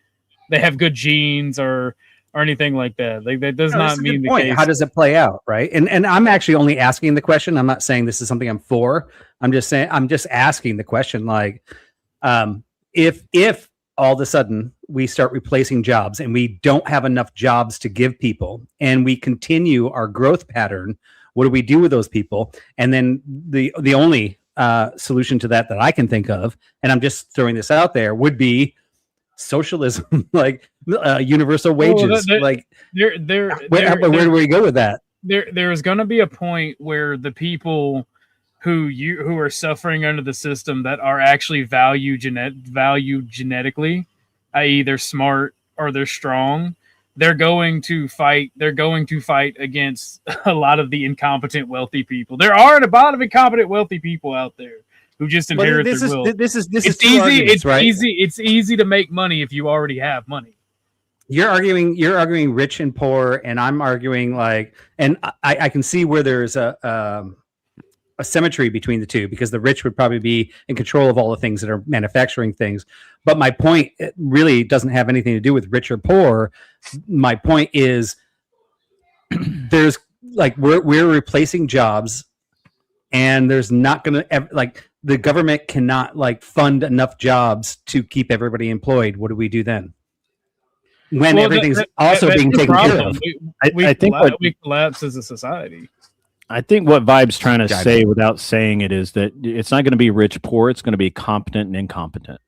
They have good genes or anything like that. Like that does not mean the case. How does it play out, right? And I'm actually only asking the question. I'm not saying this is something I'm for. I'm just asking the question. Like, if all of a sudden we start replacing jobs and we don't have enough jobs to give people, and we continue our growth pattern, what do we do with those people? And then the only solution to that I can think of, and I'm just throwing this out there, would be socialism, like universal wages. Where do we go with that? There's going to be a point where the people who are suffering under the system that are actually valued genetically, i.e., they're smart or they're strong. They're going to fight against a lot of the incompetent wealthy people. There are a lot of incompetent wealthy people out there who just inherit their will. This is easy. It's right? easy. It's easy to make money if you already have money. You're arguing rich and poor, and I'm arguing and I can see where there's a symmetry between the two, because the rich would probably be in control of all the things that are manufacturing things. But my point really doesn't have anything to do with rich or poor. My point is there's we're replacing jobs, and there's not going to the government cannot fund enough jobs to keep everybody employed. What do we do then? When everything's also being taken care of. I think we collapse as a society. I think what Vibe's trying to say without saying it is that it's not going to be rich, poor. It's going to be competent and incompetent.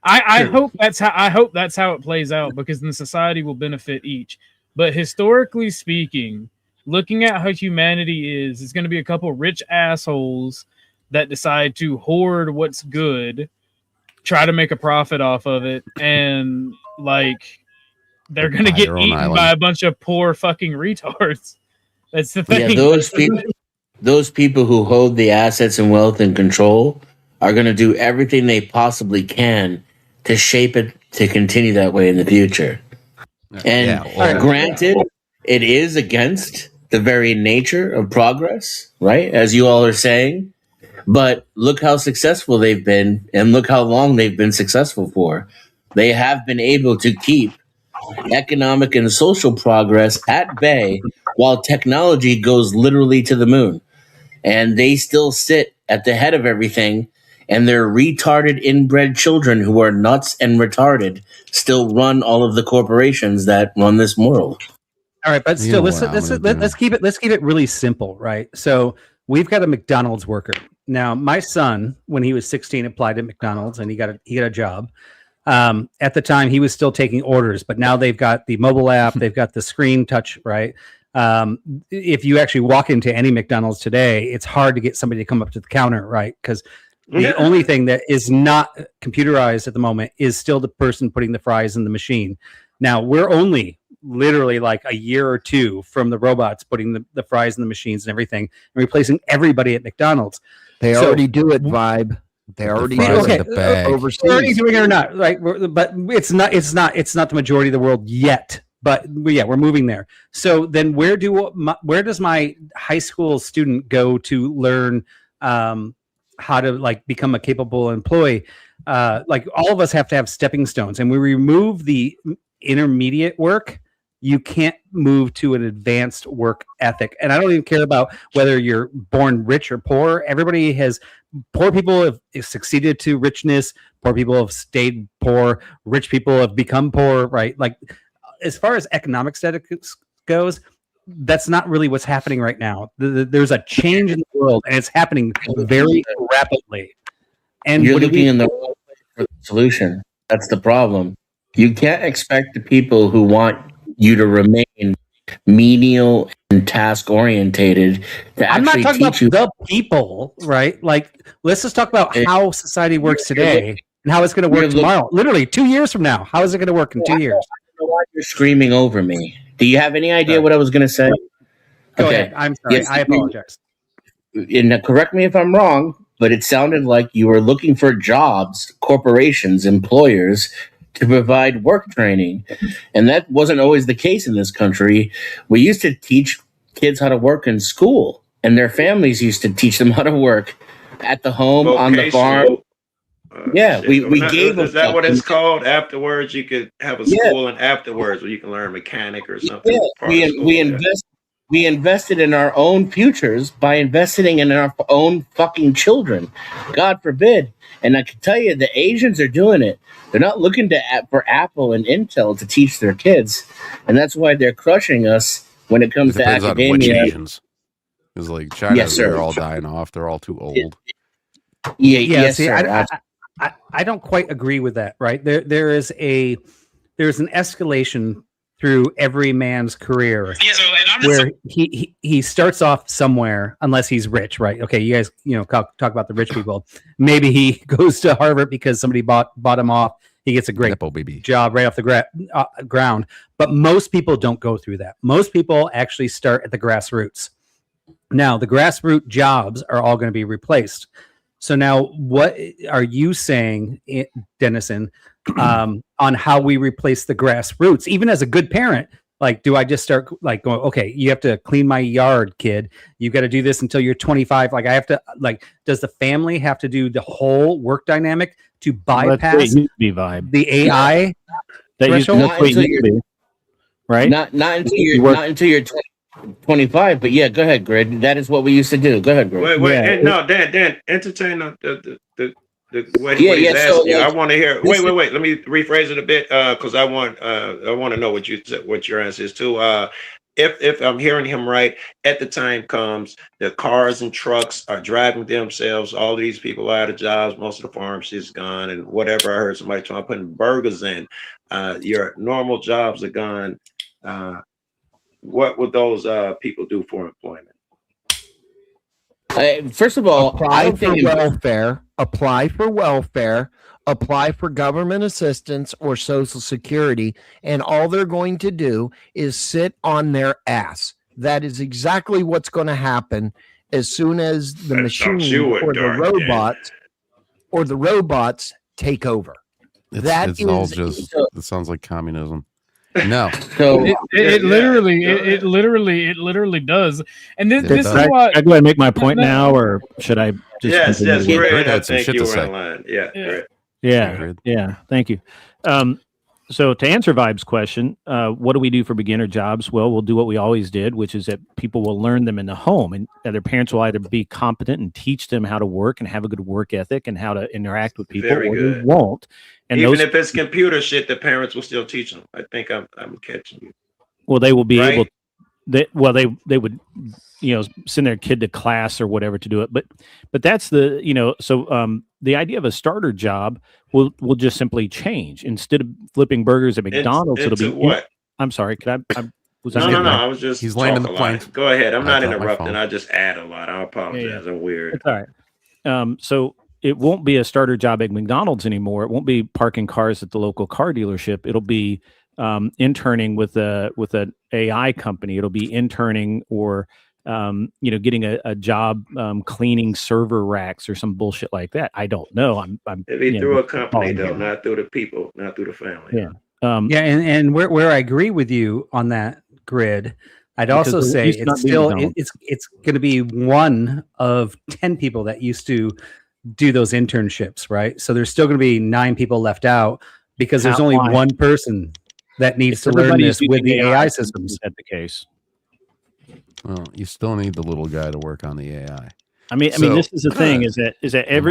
I hope that's how it plays out, because then society will benefit each. But historically speaking, looking at how humanity is, it's going to be a couple rich assholes that decide to hoard what's good, try to make a profit off of it, and they're going to get eaten by a bunch of poor fucking retards. That's the thing. Yeah, those people who hold the assets and wealth in control are going to do everything they possibly can to shape it to continue that way in the future. And granted, it is against the very nature of progress, right? As you all are saying. But look how successful they've been, and look how long they've been successful for. They have been able to keep economic and social progress at bay while technology goes literally to the moon. And they still sit at the head of everything, and their retarded inbred children who are nuts and retarded still run all of the corporations that run this world. All right, but still, let's keep it really simple, right? So we've got a McDonald's worker. Now, my son, when he was 16, applied at McDonald's, and he got a job. At the time, he was still taking orders, but now they've got the mobile app, they've got the screen touch, right? If you actually walk into any McDonald's today, it's hard to get somebody to come up to the counter, right? Because the only thing that is not computerized at the moment is still the person putting the fries in the machine. Now, we're only literally a year or two from the robots putting the fries in the machines and everything, and replacing everybody at McDonald's. They already do it, Vibe. They already do it overseas. We're already doing it or not, right? But it's not the majority of the world yet. But yeah, we're moving there. So then, where does my high school student go to learn how to become a capable employee? All of us have to have stepping stones, and we remove the intermediate work. You can't move to an advanced work ethic. And I don't even care about whether you're born rich or poor. Poor people have succeeded to richness. Poor people have stayed poor. Rich people have become poor, right? As far as economic status goes, that's not really what's happening right now. There's a change in the world, and it's happening very rapidly. And you're looking in the wrong place for the solution. That's the problem. You can't expect the people who want you to remain menial and task orientated to actually not talking teach you about the people, right? Let's just talk about how society works today. and how it's going to work tomorrow. Literally 2 years from now. How is it going to work in 2 years? I don't know why you're screaming over me. Do you have any idea what I was going to say? Go ahead. I'm sorry. Yes, I apologize. And correct me if I'm wrong, but it sounded like you were looking for jobs, corporations, employers to provide work training. And that wasn't always the case in this country. We used to teach kids how to work in school, and their families used to teach them how to work at the home, on the farm. We gave them. Is that what it's called? Afterwards, you could have a school, and afterwards, where you can learn mechanic or something. Yeah, we invested in our own futures by investing in our own fucking children. God forbid. And I can tell you, the Asians are doing it. They're not looking for Apple and Intel to teach their kids, and that's why they're crushing us when it comes to academia. Asians. Because like China, they're all dying off. They're all too old. Yes, see, sir. I don't quite agree with that. Right there's an escalation through every man's career where he starts off somewhere, unless he's rich, right? Okay, you guys, talk about the rich people. Maybe he goes to Harvard because somebody bought him off. He gets a great job right off the ground. But most people don't go through that. Most people actually start at the grassroots. Now, the grassroots jobs are all going to be replaced. So now, what are you saying, Dennison, on how we replace the grassroots? Even as a good parent, like, do I just start like going, okay, you have to clean my yard, kid. You got to do this until you're 25. Like, I have to, like, does the family have to do the whole work dynamic to bypass the AI threshold? Right? Not until you're 25. But yeah, go ahead, Grid. That is what we used to do. Go ahead, Grid. Wait, no, Dan, entertain what he's asking you. I want to hear. Wait. Let me rephrase it a bit, because I want to know what your answer is too. If I'm hearing him right, at the time comes, the cars and trucks are driving themselves. All these people are out of jobs. Most of the farms is gone, and whatever. I heard somebody trying to put burgers in. Your normal jobs are gone. What would those people do for employment? First of all, apply for welfare, apply for government assistance or Social Security, and all they're going to do is sit on their ass. That is exactly what's going to happen as soon as the machine or the robots take over. It sounds like communism. No, so it literally does. And this is why. I go ahead and make my point now, or should I just? Yes, Greg, I think you were in line. Yeah. Thank you. So to answer Vibe's question, what do we do for beginner jobs? Well, we'll do what we always did, which is that people will learn them in the home, and their parents will either be competent and teach them how to work and have a good work ethic and how to interact with people, or they won't. And even if it's computer shit, the parents will still teach them. I think I'm catching you. Well, they will be able. They would send their kid to class or whatever to do it, but that's the the idea of a starter job will just simply change. Instead of flipping burgers at McDonald's, it'll be what? I'm sorry, could I No, I was just he's landing the plane. Go ahead. I'm not interrupting. I just add a lot. I apologize. Yeah. I'm weird. It's all right. So it won't be a starter job at McDonald's anymore. It won't be parking cars at the local car dealership. It'll be interning with an AI company. It'll be interning or getting a job cleaning server racks or some bullshit like that. I don't know. It'll be through a company though, not through the people, not through the family. Yeah. And where I agree with you on that, Grid, I'd also say it's going to be one of 10 people that used to do those internships, right? So there's still going to be 9 people left out because there's only one person that needs to learn this with the AI systems. Is that the case? Well, you still need the little guy to work on the AI. I mean, this is the thing is that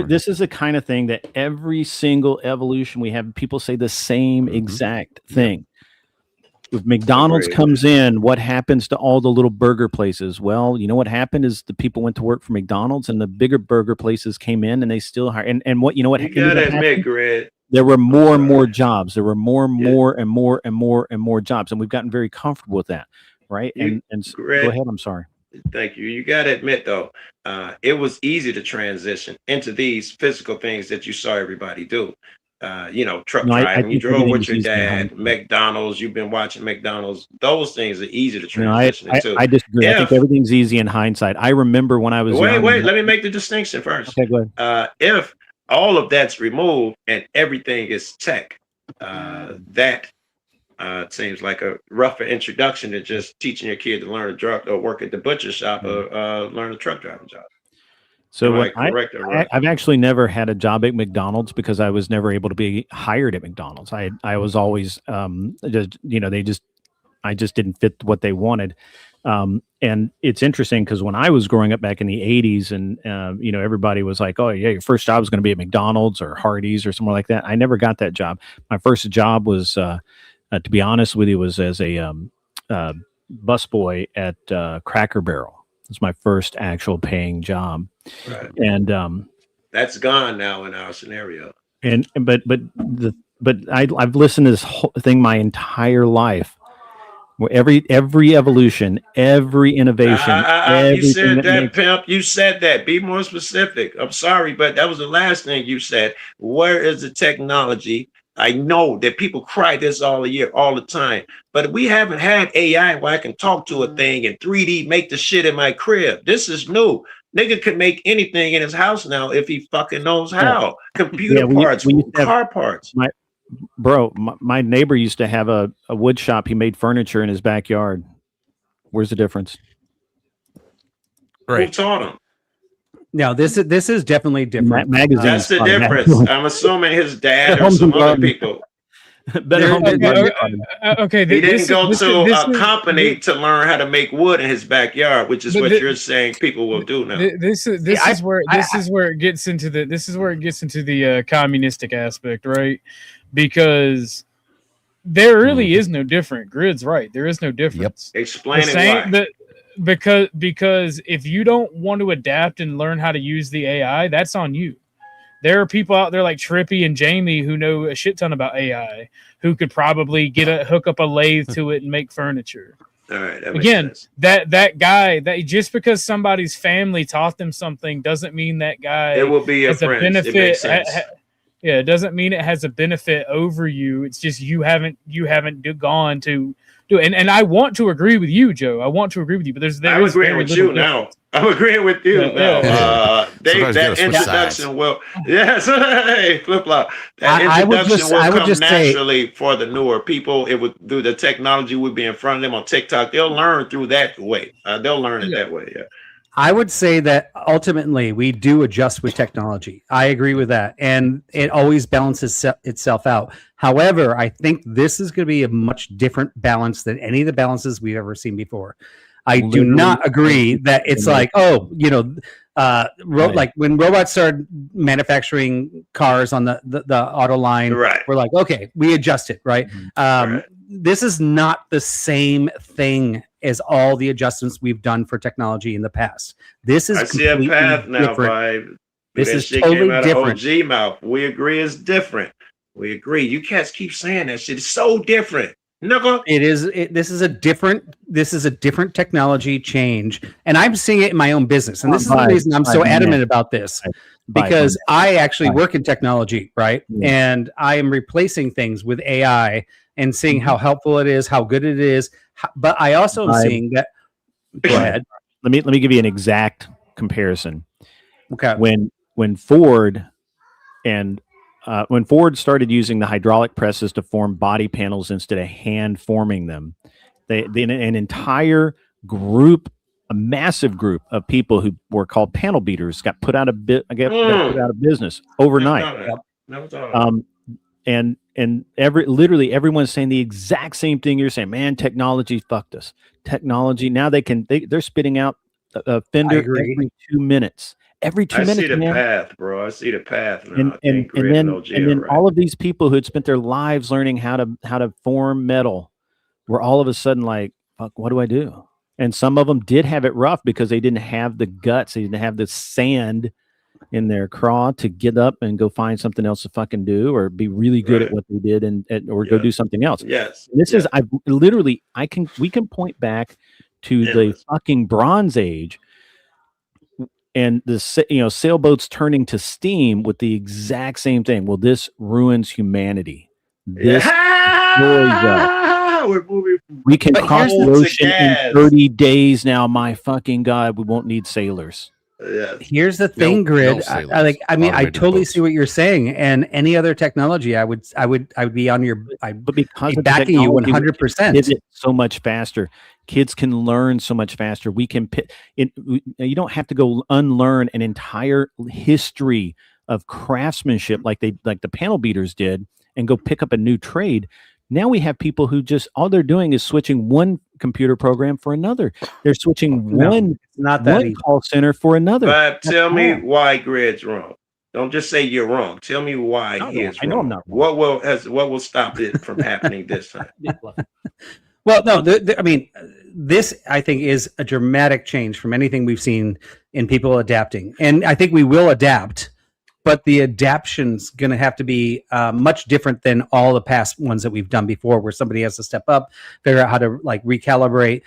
this is the kind of thing that every single evolution we have, people say the same exact thing. If McDonald's comes in, what happens to all the little burger places? Well, you know what happened is the people went to work for McDonald's, and the bigger burger places came in, and they still hire. And what you know what? You gotta admit, Greg, there were more and more jobs. There were more and more jobs, and we've gotten very comfortable with that, right? And Greg, go ahead. I'm sorry. Thank you. You got to admit, though, it was easy to transition into these physical things that you saw everybody do. truck No, I driving. You think drove everything with is your easy in dad. hindsight. McDonald's. You've been watching McDonald's. Those things are easy to No, transition into. I disagree. I think If everything's easy in hindsight. I remember when I was young. wait, let me make the distinction first. Okay, go ahead. If all of that's removed and everything is tech, that seems like a rougher introduction to just teaching your kid to learn to drug or work at the butcher shop or learn a truck driving job. So Am I what correct or right? I've actually never had a job at McDonald's because I was never able to be hired at McDonald's. I was always I just didn't fit what they wanted. And it's interesting because when I was growing up back in the 80s and everybody was like, oh yeah, your first job is going to be at McDonald's or Hardee's or somewhere like that. I never got that job. My first job was to be honest with you, was as a busboy at Cracker Barrel. It was my first actual paying job. Right. And that's gone now in our scenario. But I've listened to this whole thing my entire life. Where every evolution, every innovation, you said that, pimp. You said that. Be more specific. I'm sorry, but that was the last thing you said. Where is the technology? I know that people cry this all the time, but we haven't had AI where I can talk to a thing and 3D make the shit in my crib. This is new. Nigga can make anything in his house now if he fucking knows how. Computer parts, car parts. My neighbor used to have a wood shop. He made furniture in his backyard. Where's the difference? Who taught him? No, this is definitely different. That's the difference. I'm assuming his dad or some other people. Okay, he didn't go to a company to learn how to make wood in his backyard, which is what you're saying people will do now. This is where it gets into the communistic aspect, right? Because there really is no different. Grid's right. There is no difference. Yep. Explain it why. Because if you don't want to adapt and learn how to use the AI, that's on you. There are people out there like Trippy and Jamie who know a shit ton about AI, who could probably hook up a lathe to it and make furniture. All right. Again, that guy, that just because somebody's family taught them something doesn't mean that guy it will be a benefit. It doesn't mean it has a benefit over you. It's just you haven't gone to do it. And I want to agree with you, Joe. I want to agree with you, but I'm agreeing with you now. I'm agreeing with you now. That introduction will, yes, hey, flip flop. That introduction will come naturally for the newer people. It would do the technology would be in front of them on TikTok. They'll learn through that way. They'll learn it that way. Yeah. I would say that ultimately we do adjust with technology. I agree with that. And it always balances itself out. However, I think this is going to be a much different balance than any of the balances we've ever seen before. I do not agree that it's like, like when robots started manufacturing cars on the auto line, right. We're like, okay, we adjust it, right? This is not the same thing as all the adjustments we've done for technology in the past. This is I see a path now, different. This is totally different. OG mouth. We agree it's different. We agree. You cats keep saying that shit. It's so different. Nigga. This is a different technology change, and I'm seeing it in my own business. And this is the reason I'm so adamant about this, because I actually work in technology, right? And I am replacing things with AI and seeing how helpful it is, how good it is. But I also am seeing that. Go ahead. Let me give you an exact comparison. Okay. When Ford started using the hydraulic presses to form body panels instead of hand forming them, an entire group, a massive group of people who were called panel beaters got put out of business overnight. And literally everyone's saying the exact same thing you're saying. Man, technology fucked us. Technology now they're spitting out a fender every 2 minutes. Every 2 minutes, I see the path, bro. I see the path now. And then all of these people who had spent their lives learning how to form metal were all of a sudden like, fuck, what do I do? And some of them did have it rough because they didn't have the guts. They didn't have the sand in their craw to get up and go find something else to fucking do or be really good at what they did or go do something else. Yes. Is we can point back to the fucking Bronze Age. and the sailboats turning to steam with the exact same thing. Well, this ruins humanity. This destroys us. We can cross the ocean in 30 days now. My fucking God, we won't need sailors. Here's the thing, Grid. I totally see what you're saying. And any other technology, I would be on your. But because be backing you 100%. So much faster. Kids can learn so much faster. We can. You don't have to go unlearn an entire history of craftsmanship like the panel beaters did, and go pick up a new trade. Now we have people who just all they're doing is switching one computer program for another. They're switching one call center for another. But tell me why Grid's wrong. Don't just say you're wrong. Tell me why he is wrong. I know I'm not wrong. What will stop it from happening this time? Well, no, I mean, this I think is a dramatic change from anything we've seen in people adapting, and I think we will adapt. But the adaption's going to have to be much different than all the past ones that we've done before, where somebody has to step up, figure out how to recalibrate.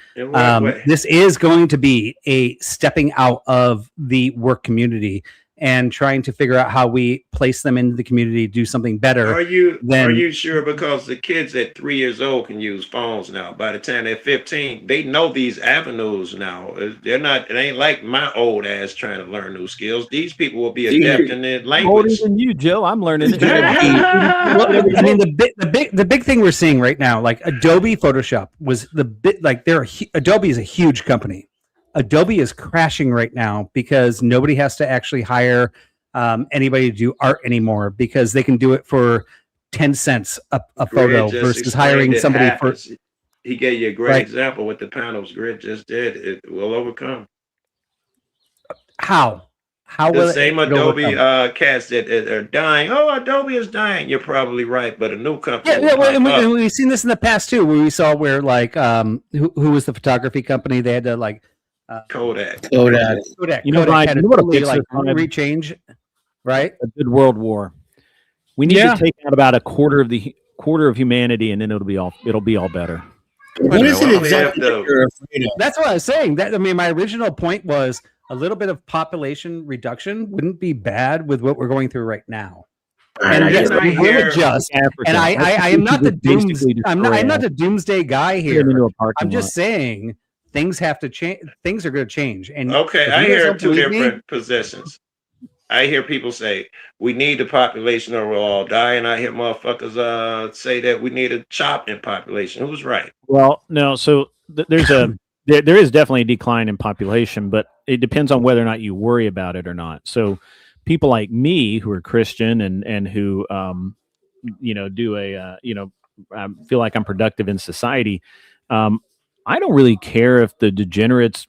This is going to be a stepping out of the work community and trying to figure out how we place them into the community, do something better. Are you sure? Because the kids at 3 years old can use phones now. By the time they're 15, they know these avenues now. They're not. It ain't like my old ass trying to learn new skills. These people will be adept in their language. Older than you, Joe. I'm learning it. Well, I mean, the big thing we're seeing right now, like Adobe Photoshop was Adobe is a huge company. Adobe is crashing right now because nobody has to actually hire anybody to do art anymore because they can do it for 10 cents a photo versus hiring somebody for. He gave you a great example with the panels Grid just did. It will overcome. How the will same Adobe cats that are dying? Oh, Adobe is dying. You're probably right, but a new company. And we've seen this in the past too, where we saw where who was the photography company? They had to Kodak. You know, Brian, had you to know what totally, fix this time? rechange, right? A good world war. We need to take out about a quarter of humanity, and then it'll be all better. What is it exactly that you're afraid of? That's what I was saying. My original point was a little bit of population reduction wouldn't be bad with what we're going through right now. And yes, we will adjust. And I am not the I'm not the doomsday guy here. I'm just saying things have to change. Things are going to change. And okay, I hear two different positions. I hear people say we need the population or we'll all die, and I hear motherfuckers say that we need a chop in population. Who's right? Well, no. So there's there is definitely a decline in population, but it depends on whether or not you worry about it or not. So people like me who are Christian and who do feel like I'm productive in society. I don't really care if the degenerates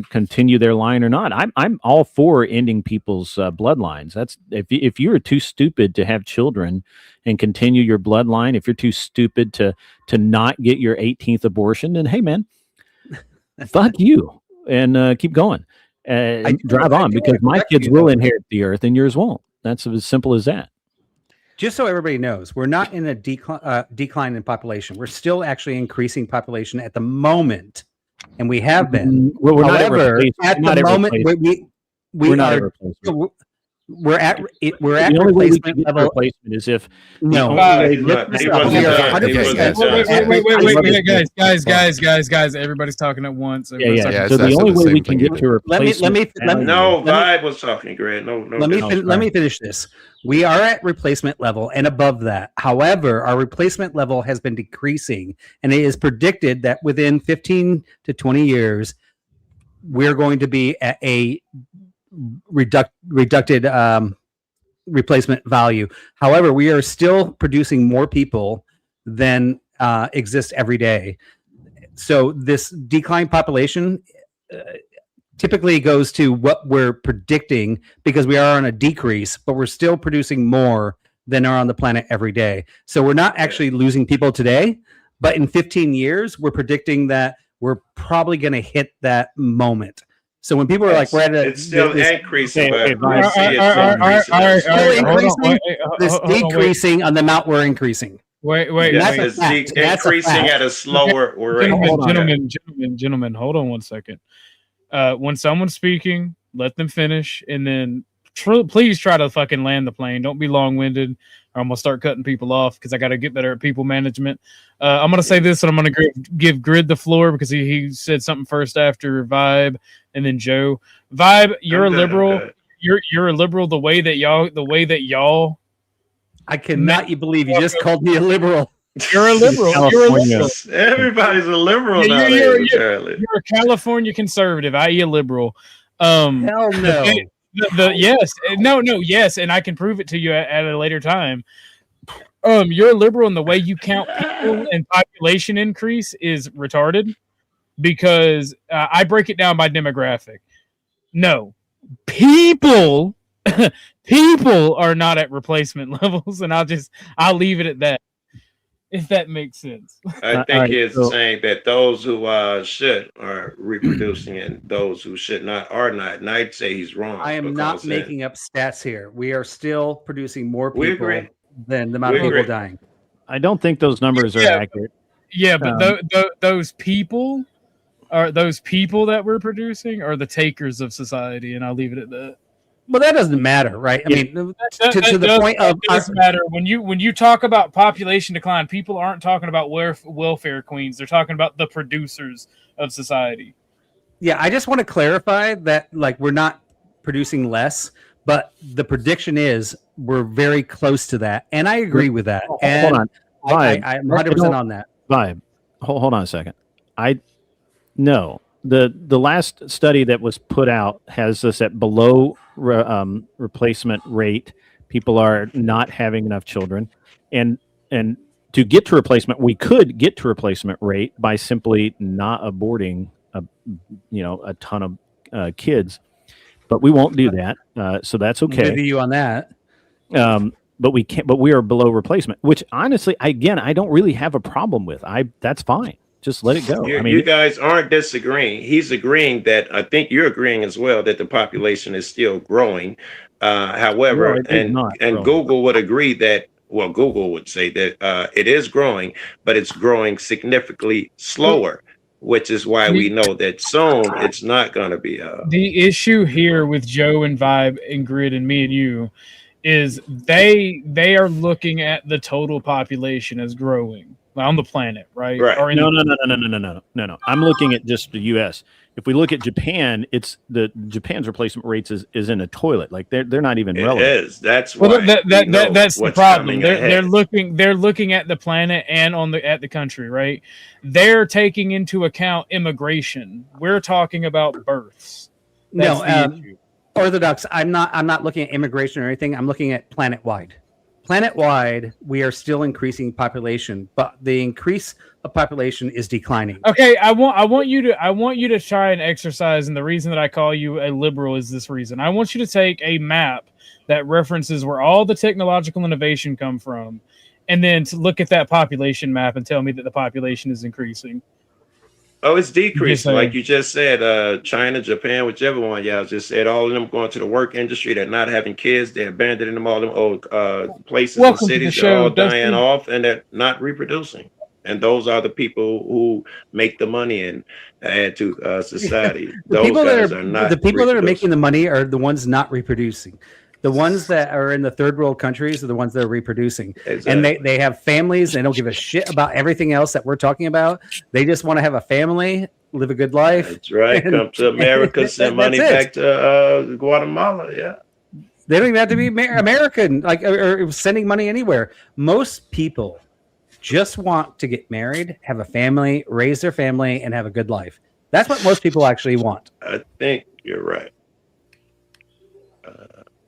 continue their line or not. I'm all for ending people's bloodlines. That's if you're too stupid to have children and continue your bloodline, if you're too stupid to not get your 18th abortion, then hey man, fuck you and keep going. Drive on, because my kids will inherit the earth and yours won't. That's as simple as that. Just so everybody knows, we're not in a decline in population. We're still actually increasing population at the moment, and we have been. We're However, not at the moment, we're at replacement level. Replacement is if wait, guys, everybody's talking at once. So the only way we can get to replacement. Vibe was talking, Grant. Let me finish this. We are at replacement level and above that. However, our replacement level has been decreasing, and it is predicted that within 15 to 20 years, we're going to be at a reducted replacement value. However, we are still producing more people than exist every day. So this decline population typically goes to what we're predicting, because we are on a decrease, but we're still producing more than are on the planet every day. So we're not actually losing people today, but in 15 years, we're predicting that we're probably going to hit that moment. So when people are like, we're at it's still increasing, it's decreasing on the amount we're increasing. Wait. It's increasing at a slower rate. Gentlemen, hold on one second. When someone's speaking, let them finish, and then please try to fucking land the plane. Don't be long-winded, or I'm gonna start cutting people off because I got to get better at people management. I'm gonna say this, and I'm gonna give Grid the floor because he said something first after Vibe, and then Joe. Vibe, you're a liberal. You're a liberal. The way that y'all. I cannot believe you just called me a liberal. You're a liberal. You're a liberal. Everybody's a liberal Yeah, nowadays. you're a California conservative, i.e. a liberal. Hell no. Yes, and I can prove it to you at a later time. You're a liberal, and the way you count people and population increase is retarded because I break it down by demographic. No, people are not at replacement levels, and I'll leave it at that. If that makes sense. I think it's saying that those who should are reproducing and those who should not are not. And I'd say he's wrong. I am not making up stats here. We are still producing more We people agree. than the amount of people dying. I don't think those numbers are accurate. Yeah, but those people that we're producing are the takers of society, and I'll leave it at that. Well, that doesn't matter, right? I mean, to the point of it doesn't matter when you talk about population decline. People aren't talking about welfare queens; they're talking about the producers of society. Yeah, I just want to clarify that, like, we're not producing less, but the prediction is we're very close to that, and I agree with that. And Hold on, I'm 100% on that. Vibe. Hold on a second. No. The last study that was put out has us at below replacement rate. People are not having enough children, and to get to replacement, we could get to replacement rate by simply not aborting a ton of kids, but we won't do that. So that's okay. With you on that. But we can't. But we are below replacement, which honestly, I don't really have a problem with. That's fine. Just let it go. You guys aren't disagreeing. He's agreeing that I think you're agreeing as well that the population is still growing. However, and Google would agree that. Well, Google would say that it is growing, but it's growing significantly slower, which is why we know that soon it's not going to be. The issue here with Joe and Vibe and Grid and me and you is they are looking at the total population as growing on the planet, right? Right. No. I'm looking at just the U.S. If we look at Japan, Japan's replacement rates is in a toilet. Like they're not even relevant. It is. That's why. That's the problem. They're looking at the planet and at the country, right? They're taking into account immigration. We're talking about births. That's the issue. Orthodox. I'm not looking at immigration or anything. I'm looking at planet-wide. Planet-wide, we are still increasing population, but the increase of population is declining. Okay, I want you to try and exercise, and the reason that I call you a liberal is this reason. I want you to take a map that references where all the technological innovation come from, and then to look at that population map and tell me that the population is increasing. Oh, it's decreasing, like you just said. China, Japan, whichever one y'all just said, all of them going to the work industry. They're not having kids. They're abandoning them. All them old places and cities are all dying off, and they're not reproducing. And those are the people who make the money and add to society. Those guys are not. The people that are making the money are the ones not reproducing. The ones that are in the third world countries are the ones that are reproducing. Exactly. And they have families. They don't give a shit about everything else that we're talking about. They just want to have a family, live a good life. That's right. Come to America, send money back to Guatemala. Yeah. They don't even have to be American, or sending money anywhere. Most people just want to get married, have a family, raise their family, and have a good life. That's what most people actually want. I think you're right.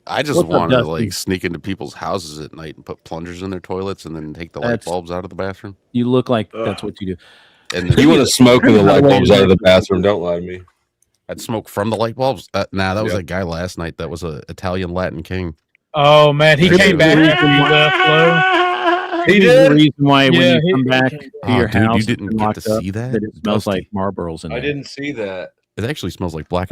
I just want to sneak into people's houses at night and put plungers in their toilets and then take the light bulbs out of the bathroom. You look like that's what you do. And you want to smoke in the light bulbs out of the bathroom? Don't lie to me. I'd smoke from the light bulbs. Nah, that was a guy last night. That was an Italian Latin king. Oh man, he came back after He did. The reason why when you come back to your house, you didn't get to see that. It smells like Marlboros in there. I didn't see that. It actually smells like black.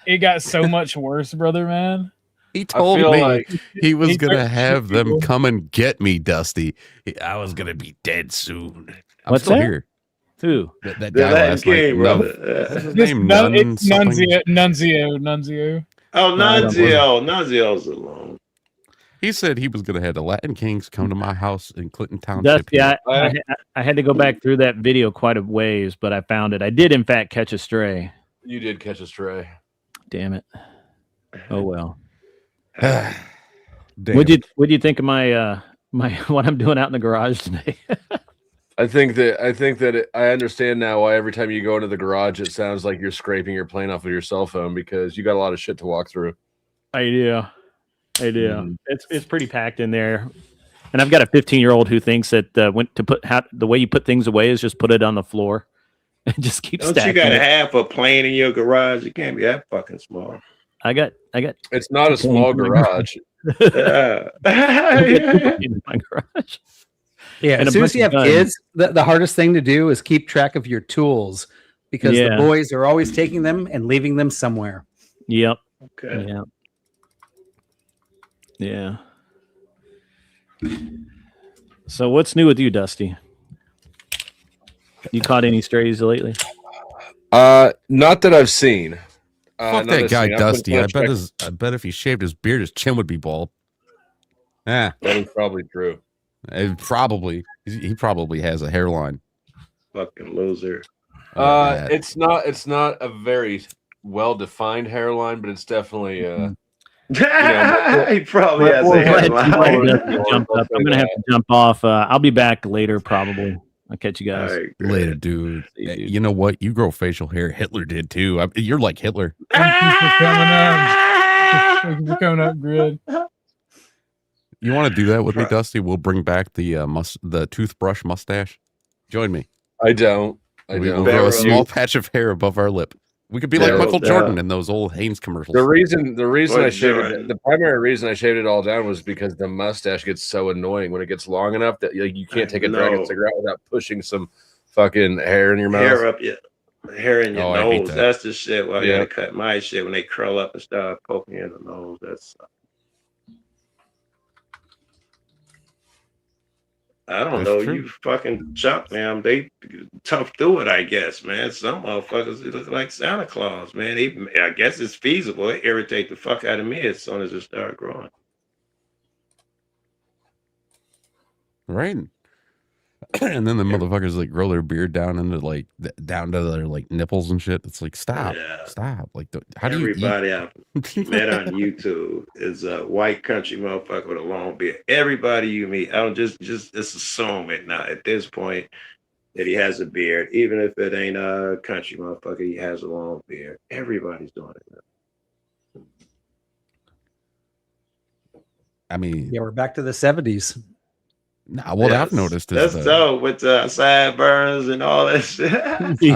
It got so much worse, brother, man. He told me he was going to have them come and get me, Dusty. I was going to be dead soon. I'm still here. Who? That The guy Latin last night. King, brother. What's his This name? it's Nunzio. Oh, No, I don't know. Nunzio's alone. He said he was going to have the Latin Kings come to my house in Clinton Township. Dusty, here. I had to go back through that video quite a ways, but I found it. I did, in fact, catch a stray. You did catch a stray. Damn it. Oh well. Damn. What'd you think of my what I'm doing out in the garage today? I think that I understand now why every time you go into the garage, it sounds like you're scraping your plane off of your cell phone because you got a lot of shit to walk through. I do. It's pretty packed in there, and I've got a 15-year-old who thinks that the way you put things away is just put it on the floor and just keep Don't stacking. you got to it. have a plane in your garage? It can't be that fucking small. I got. It's not a small garage. Yeah. in my garage. Yeah, And as a soon bunch as you of have guns. kids, the hardest thing to do is keep track of your tools because the Yeah. boys are always taking them and leaving them somewhere. Yep. Okay. Yeah. So what's new with you, Dusty? You caught any strays lately? Not that I've seen. Fuck not that guy, I've been Dusty. I trying to bet if he shaved his beard, his chin would be bald. Yeah, that is probably true. He probably has a hairline. Fucking loser. It's not a very well defined hairline, but it's definitely He probably has We'll a go ahead and headline. jump up. I'm gonna have to jump off. I'll be back later, probably. I'll catch you guys. Later, dude. You know what? You grow facial hair. Hitler did too. You're like Hitler. Thank you for coming up. Thank you for coming up, Grid. You want to do that with me, Dusty? We'll bring back the toothbrush mustache. Join me. I don't. We'll grow a small patch of hair above our lip. We could be like Michael Jordan in those old Hanes commercials. The reason I shaved it, the primary reason I shaved it all down was because the mustache gets so annoying when it gets long enough that you can't take a drag of cigarette without pushing some fucking hair in your mouth. Hair in your I hate nose. that. That's the shit. Well, I gotta cut my shit when they curl up and start poking you in the nose. That's I don't know. true. You fucking Chuck, man. They tough through it, I guess, man. Some motherfuckers they look like Santa Claus, man. I guess it's feasible. It irritate the fuck out of me as soon as it start growing. Right. And then the motherfuckers like grow their beard down into down to their like nipples and shit. It's like stop. Like how do you eat? Everybody I've met on YouTube is a white country motherfucker with a long beard. Everybody you meet, I don't just assume it now at this point that he has a beard, even if it ain't a country motherfucker, he has a long beard. Everybody's doing it now. I mean, Yeah, we're back to the 70s. Nah, what I've noticed is that's dope with sideburns and all that shit.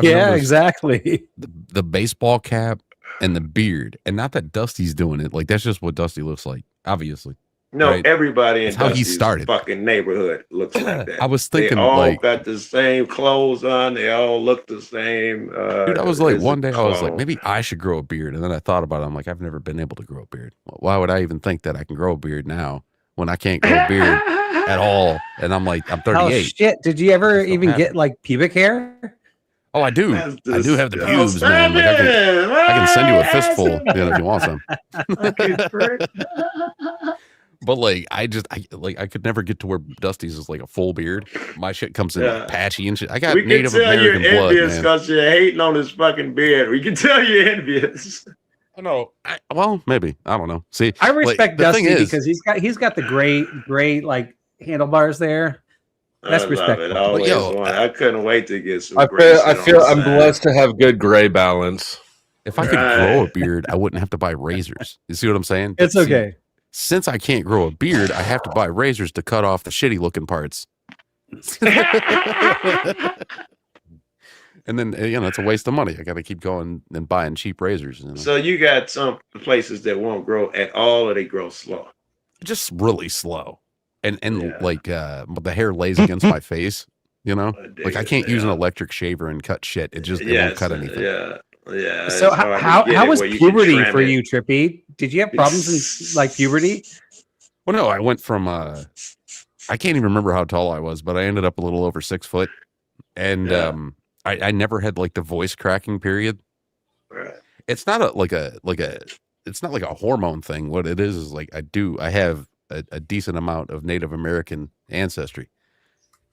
Yeah, exactly. The baseball cap and the beard, and not that Dusty's doing it. Like that's just what Dusty looks like. Obviously, No, right? everybody in That's how he Dusty's started. fucking neighborhood looks like that. I was thinking, they all like- got the same clothes on. They all look the same. Dude, I was like, it's a one day I was like, clone. maybe I should grow a beard, and then I thought about it. I'm like, I've never been able to grow a beard. Why would I even think that I can grow a beard now when I can't grow a beard at all? And I'm like, I'm 38. Oh shit! Did you ever even happen. get like pubic hair? Oh, I do. That's I do have the disgusting. pubes, man. Like, I can send you a fistful if you want some. But like, I could never get to where Dusty's is like a full beard. My shit comes in like patchy and shit. I got We can Native tell American you're blood, envious man. because you're hating on his fucking beard. We can tell you're envious. No, well, maybe I don't know. See, I like, respect the thing Dusty is- because he's got the gray like handlebars there. That's I love respectful. it. Always yo, wanted. I couldn't wait to get some. I gray shit on feel the I'm side. blessed to have good gray balance. If I could grow a beard, I wouldn't have to buy razors. You see what I'm saying? It's See, okay. Since I can't grow a beard, I have to buy razors to cut off the shitty looking parts. And then it's a waste of money. I got to keep going and buying cheap razors. You know? So you got some places that won't grow at all, or they grow slow. Just really slow, and like the hair lays against my face. You know, like I can't use an electric shaver and cut shit. It won't cut anything. Yeah. So it's hard to how get it was where you can puberty trim for it. you, Trippy? Did you have problems in like puberty? Well, no, I went from I can't even remember how tall I was, but I ended up a little over 6 foot, and I never had like the voice cracking period. Right. It's not it's not like a hormone thing. What it is like I have a decent amount of Native American ancestry,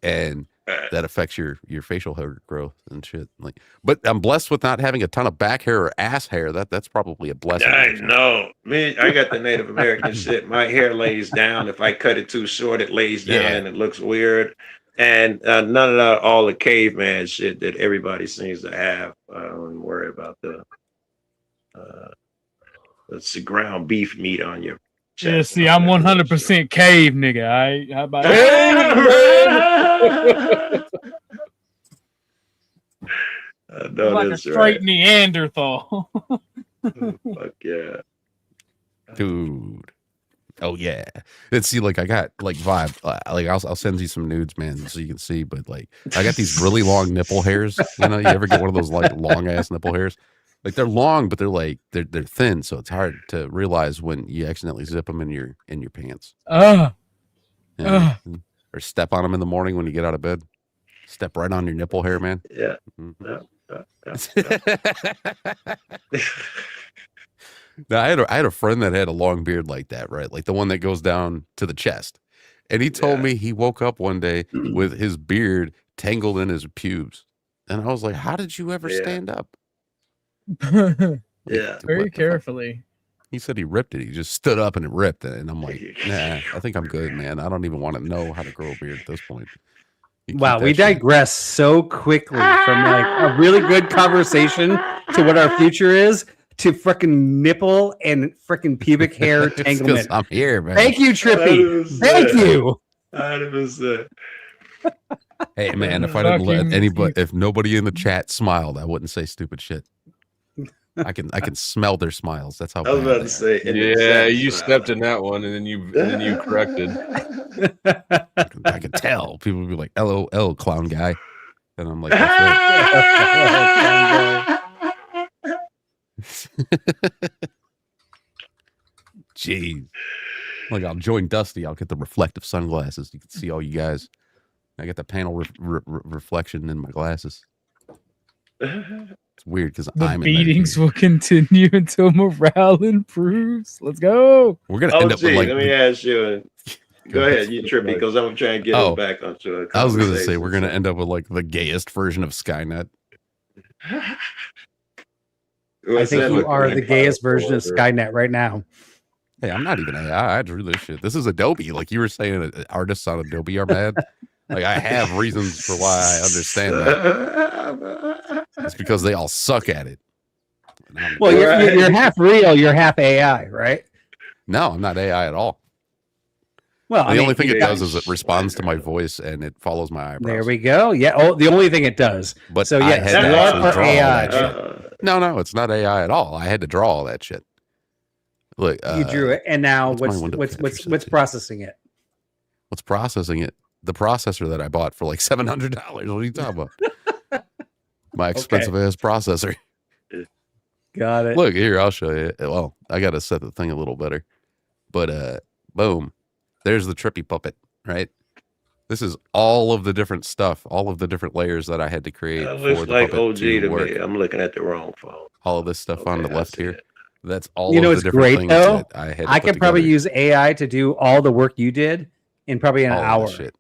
and that affects your facial hair growth and shit. Like, but I'm blessed with not having a ton of back hair or ass hair. That's probably a blessing. I know. I got the Native American shit. My hair lays down. If I cut it too short, it lays down and it looks weird. And none of all the caveman shit that everybody seems to have. I don't worry about that's the ground beef meat on your chest. Yeah, see, I'm 100% cave, nigga. How about I I'm know like a that's straight right. Neanderthal. Fuck yeah. Dude. Oh yeah. Let's see, like I got like vibe. Like I'll send you some nudes, man, so you can see. But like I got these really long nipple hairs. You know, you ever get one of those like long ass nipple hairs? Like they're long, but they're like they're thin, so it's hard to realize when you accidentally zip them in your pants. Or step on them in the morning when you get out of bed. Step right on your nipple hair, man. Yeah. Now, I had a friend that had a long beard like that, right? Like the one that goes down to the chest. And he told me he woke up one day with his beard tangled in his pubes. And I was like, how did you ever stand up? Very carefully. He said he ripped it. He just stood up and it ripped it. And I'm like, nah, I think I'm good, man. I don't even want to know how to grow a beard at this point. Wow, we digress so quickly from like a really good conversation to what our future is to freaking nipple and freaking pubic hair entanglement. I'm here, man. Thank you, Trippy. Thank you. 100%. Hey, man, if I didn't let anybody, if nobody in the chat smiled, I wouldn't say stupid shit. I can smell their smiles. That's how. I was about to say. Yeah, you stepped in that one, and then you corrected. I can tell. People would be like, "LOL, clown guy," and I'm like, "Jeez." Like I'll join Dusty. I'll get the reflective sunglasses. You can see all you guys. I get the panel reflection in my glasses. It's weird because the beatings will continue until morale improves. Let's go. We're gonna end up with like. Let me ask you. Go ahead, you Trippy, because I'm trying to get us back onto a I was gonna say we're gonna end up with like the gayest version of Skynet. I think you are the gayest version of Skynet right now. Hey, I'm not even AI. I drew this shit. This is Adobe. Like you were saying, artists on Adobe are mad. Like I have reasons for why I understand that. It's because they all suck at it. Well, you're half real. You're half AI, right? No, I'm not AI at all. Well, the only thing it does is it responds to my voice and it follows my eyebrows. There we go. Yeah. Oh, the only thing it does. But so I yes, had to you actually are for draw all AI. that shit. No, it's not AI at all. I had to draw all that shit. Look, you drew it, and now what's processing it? What's processing it? The processor that I bought for like $700. What are you talking about? My expensive ass processor. Got it. Look here, I'll show you. Well, I got to set the thing a little better. But boom, there's the Trippy puppet. Right. This is all of the different stuff, all of the different layers that I had to create. That looks like OG to me. I'm looking at the wrong phone. All of this stuff on the left here. That's all. You know, of it's the different great things though. that I could probably use AI to do all the work you did in probably an hour. Shit.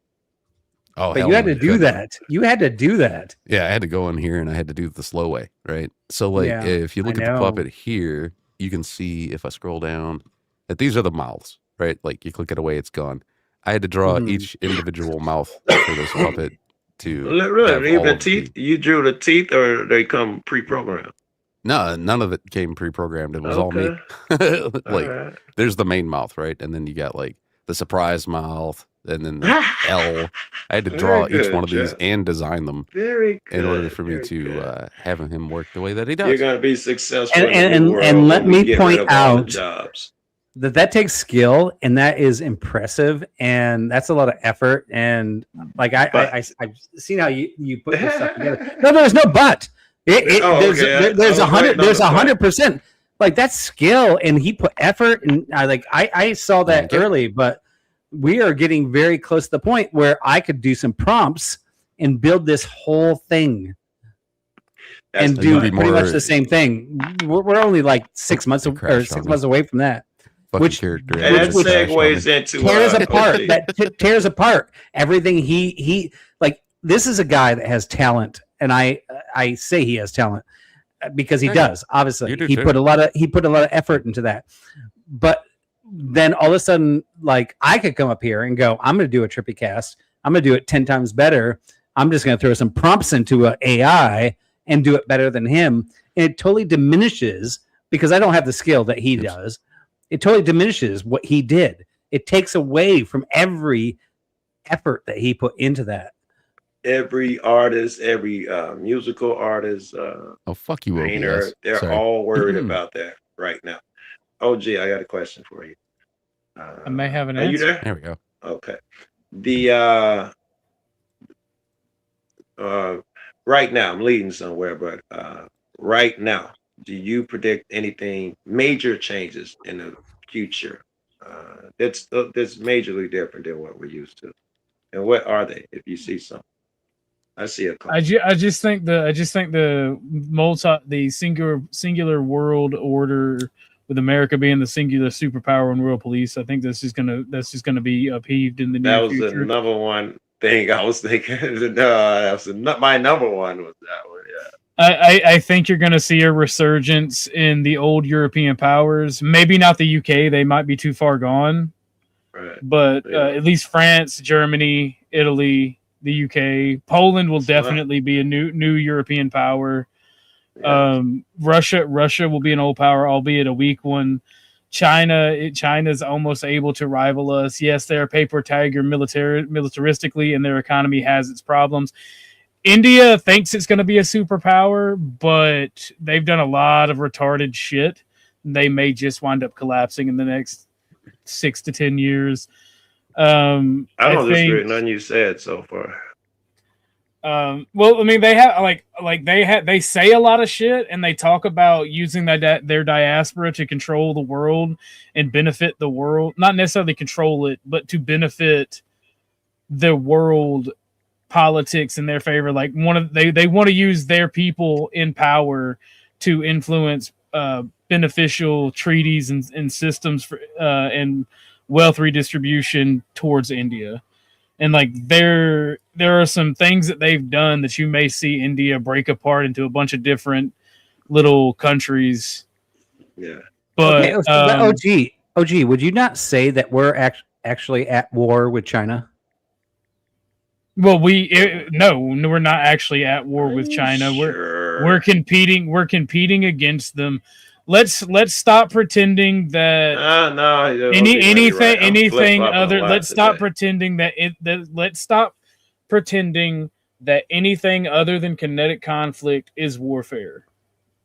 Oh, but you had to do that. You had to do that. Yeah, I had to go in here and I had to do it the slow way, right? So, like, if you look at the puppet here, you can see if I scroll down that these are the mouths, right? Like, you click it away, it's gone. I had to draw each individual mouth for this puppet to. Really, even teeth. You drew the teeth, or they come pre-programmed? No, none of it came pre-programmed. It was all me. Like, there's the main mouth, right? And then you got like the surprise mouth, and then the L. I had to draw each one of these and design them in order for me to have him work the way that he does. You're gonna be successful. And let me point out that takes skill, and that is impressive, and that's a lot of effort. And like I've seen how you put this stuff together. No, there's no but. There's 100%. Like that's skill, and he put effort, and I saw that early, but we are getting very close to the point where I could do some prompts and build this whole thing and do pretty much the same thing. We're only like 6 months or 6 months away from that. Which character, and that segues into tears apart. That tears apart everything. He like this is a guy that has talent, and I say he has talent because he does. Obviously, he put a lot of effort into that. But then all of a sudden, like I could come up here and go, I'm going to do a trippy cast. I'm going to do it 10 times better. I'm just going to throw some prompts into an AI and do it better than him. And it totally diminishes because I don't have the skill that he does. It totally diminishes what he did. It takes away from every effort that he put into that. Every artist, every musical artist, fuck you, painter, they're all worried about that right now. OG, I got a question for you. I may have an Are answer. you there? There we go. Okay. The right now, I'm leading somewhere, but right now, do you predict anything major changes in the future that's majorly different than what we're used to? And what are they? If you see some, I see a couple. I just think the singular world order with America being the singular superpower and world police. I think that's just gonna be upheaved in the near future. That was the number one thing I was thinking. That was my number one was that one. Yeah. I think you're going to see a resurgence in the old European powers. Maybe not the UK; they might be too far gone. Right. But at least France, Germany, Italy, the UK, Poland will definitely be a new European power. Yes. Russia will be an old power, albeit a weak one. China's almost able to rival us. Yes, they're a paper tiger militaristically, and their economy has its problems. India thinks it's going to be a superpower, but they've done a lot of retarded shit. They may just wind up collapsing in the next 6 to 10 years. I don't disagree with nothing you said so far. Well, I mean, they have they say a lot of shit, and they talk about using their diaspora to control the world and benefit the world. Not necessarily control it, but to benefit the world politics in their favor. Like they want to use their people in power to influence beneficial treaties and systems for and wealth redistribution towards India. And like there are some things that they've done that you may see India break apart into a bunch of different little countries. Yeah. But OG, would you not say that we're actually at war with China? Well, no, we're not actually at war with China. We're competing against them. Let's stop pretending that anything other. Let's stop pretending that anything other than kinetic conflict is warfare.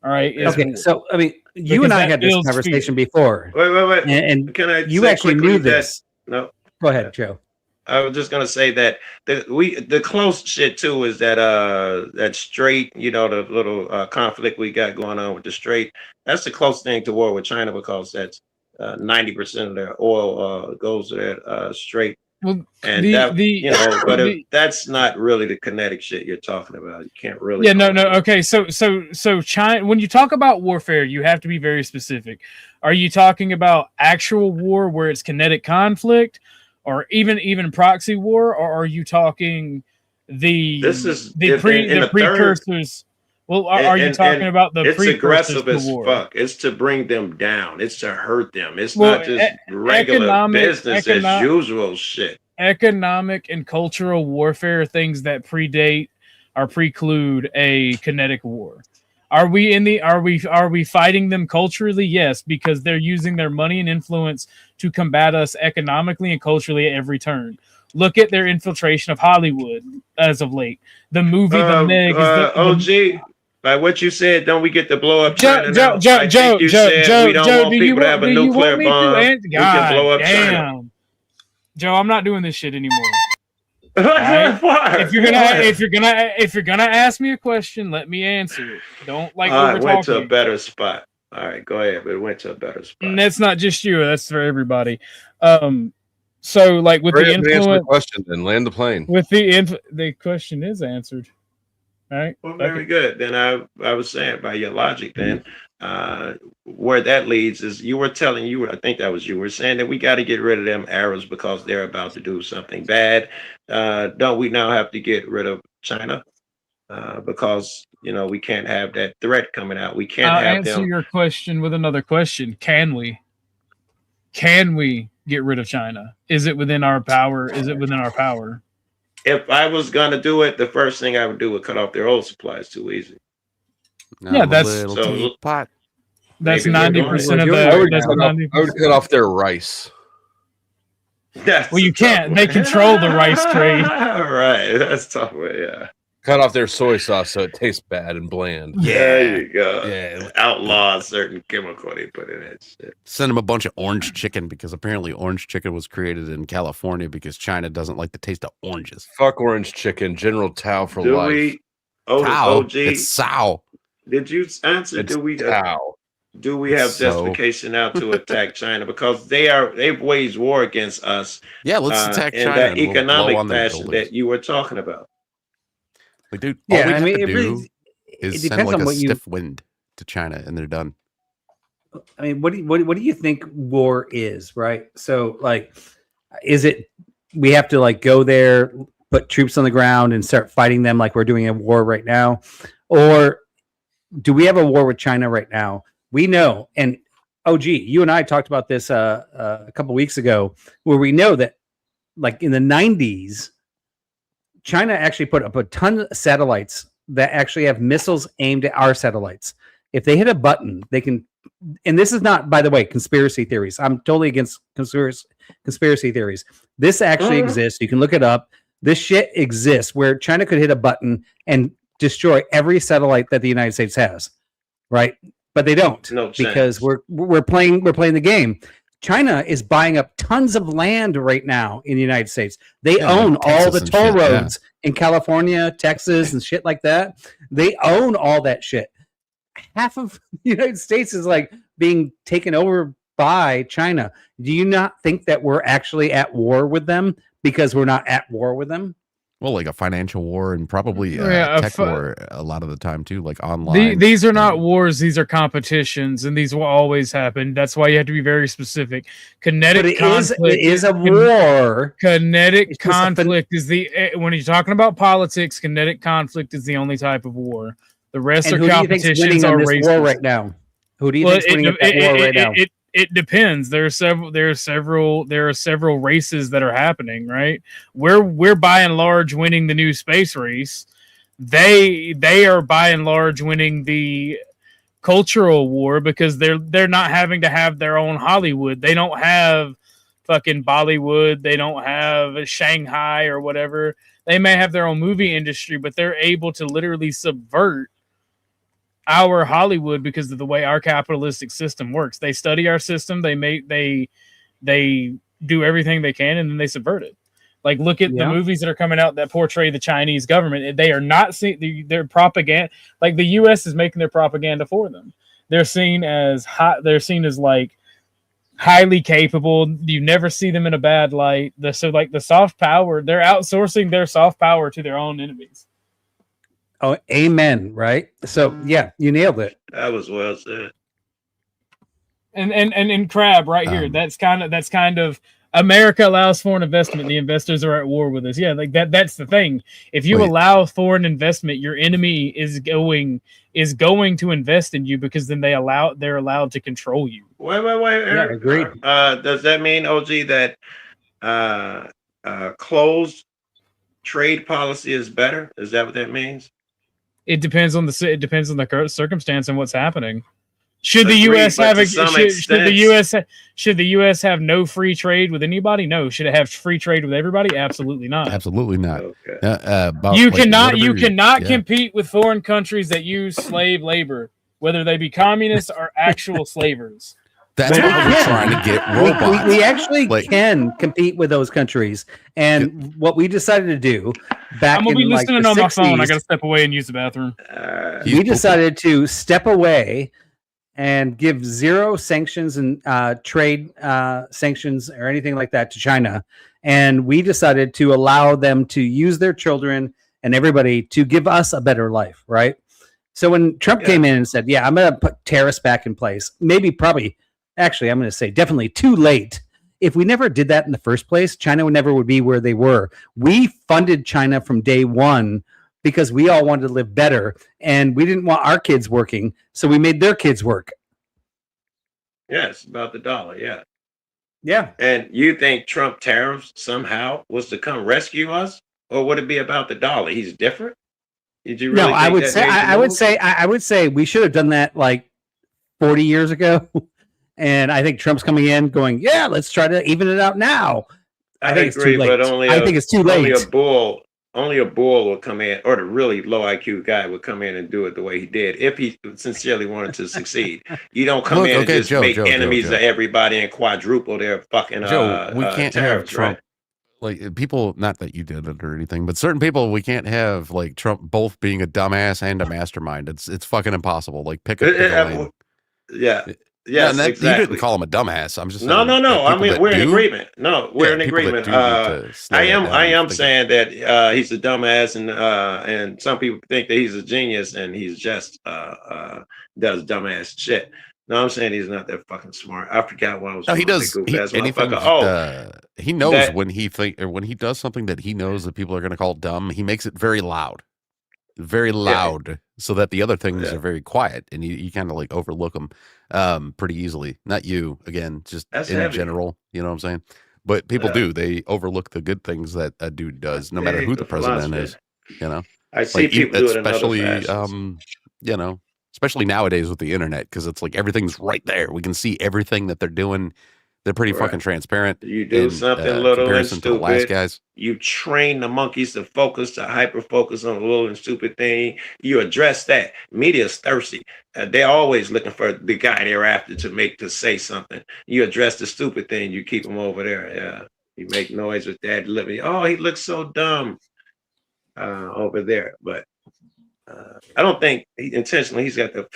All right. Okay. So I mean, you and I had this conversation before. Wait. And can I? You actually knew this. No. Go ahead, Joe. I was just gonna say that the close shit too is that Strait, the little conflict we got going on with the Strait. That's the close thing to war with China because that's 90% of their oil goes to that Strait. Well, and that's not really the kinetic shit you're talking about. You can't really. Yeah, no. Okay, so China. When you talk about warfare, you have to be very specific. Are you talking about actual war where it's kinetic conflict? Or even proxy war, or are you talking the precursors? Well, are you talking about the precursors aggressive as war? fuck? It's to bring them down. It's to hurt them. It's not just regular business as usual shit. Economic and cultural warfare are things that predate or preclude a kinetic war. Are we fighting them culturally? Yes, because they're using their money and influence to combat us economically and culturally at every turn. Look at their infiltration of Hollywood as of late. The movie The Meg is OG. By what you said, don't we get to blow up China now? Joe, we don't want people to have a nuclear bomb. We can blow up China. Joe, I'm not doing this shit anymore. Right? If you're gonna ask me a question, let me answer it. Don't it went to a better spot. All right, go ahead. But it went to a better spot. And that's not just you. That's for everybody. So like with the influence question, then land the plane. With the question is answered. All right. Well, very good. Then I was saying by your logic, then where that leads is you were telling I think that was you were saying that we got to get rid of them Arabs because they're about to do something bad. Don't we now have to get rid of China? Because we can't have that threat coming out. We can't have answer them. your question with another question. Can we? Can we get rid of China? Is it within our power? Is it within our power? If I was gonna do it, the first thing I would do would cut off their oil supplies. Too easy. Yeah, that's pot. That's Maybe 90% of I would, the. I would cut off their rice. Well, you can't. They control the rice trade. Right. That's tough. Yeah. Cut off their soy sauce so it tastes bad and bland. There you go. Yeah. Outlaw a certain chemical they put in that shit. Send them a bunch of orange chicken because apparently orange chicken was created in California because China doesn't like the taste of oranges. Fuck orange chicken. General Tao for Do life. we? Oh, Cow. OG. It's sow. Did you answer? It's Do we? Tao. Do we have justification now to attack China because they've waged war against us? Yeah, let's attack in China that and we'll blow economic on their fashion buildings. that you were talking about. Like, dude, Yeah, all we I have mean, to it do really- is it send depends like on a what you- stiff wind to China and they're done. I mean, what do you think war is, right? So, like, is it we have to like go there, put troops on the ground, and start fighting them like we're doing a war right now, or do we have a war with China right now? We know, and OG, you and I talked about this a couple weeks ago, where we know that, like in the 90s, China actually put up a ton of satellites that actually have missiles aimed at our satellites. If they hit a button, they can. And this is not, by the way, conspiracy theories. I'm totally against conspiracy theories. This actually exists. You can look it up. This shit exists where China could hit a button and destroy every satellite that the United States has, right? But they don't, because we're playing the game. China is buying up tons of land right now in the United States. They own all the toll roads in California, Texas, and shit like that. They own all that shit. Half of the United States is like being taken over by China. Do you not think that we're actually at war with them because we're not at war with them? Well, like a financial war and probably Yeah, tech war a lot of the time too, like online. These are not wars; these are competitions, and these will always happen. That's why you have to be very specific. Kinetic conflict is a war. Kinetic conflict is when you're talking about politics. Kinetic conflict is the only type of war. The rest And are who do you think's competitions. winning Are in this racist. war right now? Who do you think's winning in that war right now? It depends. There are several races that are happening, right? We're by and large winning the new space race. They are by and large winning the cultural war because they're not having to have their own Hollywood. They don't have fucking Bollywood. They don't have Shanghai or whatever. They may have their own movie industry, but they're able to literally subvert our Hollywood because of the way our capitalistic system works. They study our system, they do everything they can, and then they subvert it. Like, look at the movies that are coming out that portray the Chinese government. They are not seen, their propaganda, like the US is making their propaganda for them. They're seen as like highly capable. You never see them in a bad light. So like the soft power, they're outsourcing their soft power to their own enemies. Oh, amen. Right. So yeah, you nailed it. That was well said. And Crab right here. That's kind of America allows foreign investment. The investors are at war with us. Yeah, like that's the thing. If you allow foreign investment, your enemy is going to invest in you because then they're allowed to control you. Wait, Eric. Yeah, agreed. Does that mean, OG, that closed trade policy is better? Is that what that means? It depends on the circumstance and what's happening. Should the U.S. have should the U.S. have no free trade with anybody? No. Should it have free trade with everybody? Absolutely not. Absolutely not. Okay. You cannot compete with foreign countries that use slave labor, whether they be communists or actual slavers. That's why we're trying to get robots. We actually can compete with those countries. And what we decided to do back I'm gonna be in like listening the on 60s, my phone. I gotta step away and use the bathroom. We decided to step away and give zero sanctions and trade sanctions or anything like that to China. And we decided to allow them to use their children and everybody to give us a better life, right? So when Trump came in and said, yeah, I'm going to put tariffs back in place, actually, I'm going to say definitely too late. If we never did that in the first place, China would be where they were. We funded China from day one because we all wanted to live better, and we didn't want our kids working, so we made their kids work. Yes, about the dollar, yeah. Yeah. And you think Trump tariffs somehow was to come rescue us, or would it be about the dollar? He's different. Did you really? No, I would say we should have done that like 40 years ago. And I think Trump's coming in going, yeah, let's try to even it out now. I think agree, it's too late. but I think it's too late. Only a bull will come in, or the really low IQ guy would come in and do it the way he did if he sincerely wanted to succeed. You don't come in and just make enemies of everybody and quadruple their fucking we can't tariffs, have Trump. Like people, not that you did it or anything, but certain people, we can't have like Trump both being a dumbass and a mastermind. It's fucking impossible. Like pick a lane. Yeah. Yes, exactly. You didn't call him a dumbass. I'm just no. I mean, we're in agreement. No, we're in agreement. I am saying that he's a dumbass, and some people think that he's a genius, and he's just does dumbass shit. No, I'm saying he's not that fucking smart. I forgot what I was. No, he does. He knows when he does something that he knows that people are going to call dumb. He makes it very loud, so that the other things are very quiet, and you kind of like overlook them pretty easily. Not you, again, just in general. You know what I'm saying? But people do. They overlook the good things that a dude does, no matter who the president is. You know, I see people do it in especially other fashions. you know, especially nowadays with the internet, because it's like everything's right there. We can see everything that they're doing. They're pretty fucking transparent. You do something little and to the last stupid. guys. You train the monkeys to hyper focus on a little and stupid thing. You address that. Media's thirsty. They're always looking for the guy they're after to say something. You address the stupid thing. You keep them over there. Yeah. You make noise with that. Oh, he looks so dumb over there. But I don't think intentionally he's a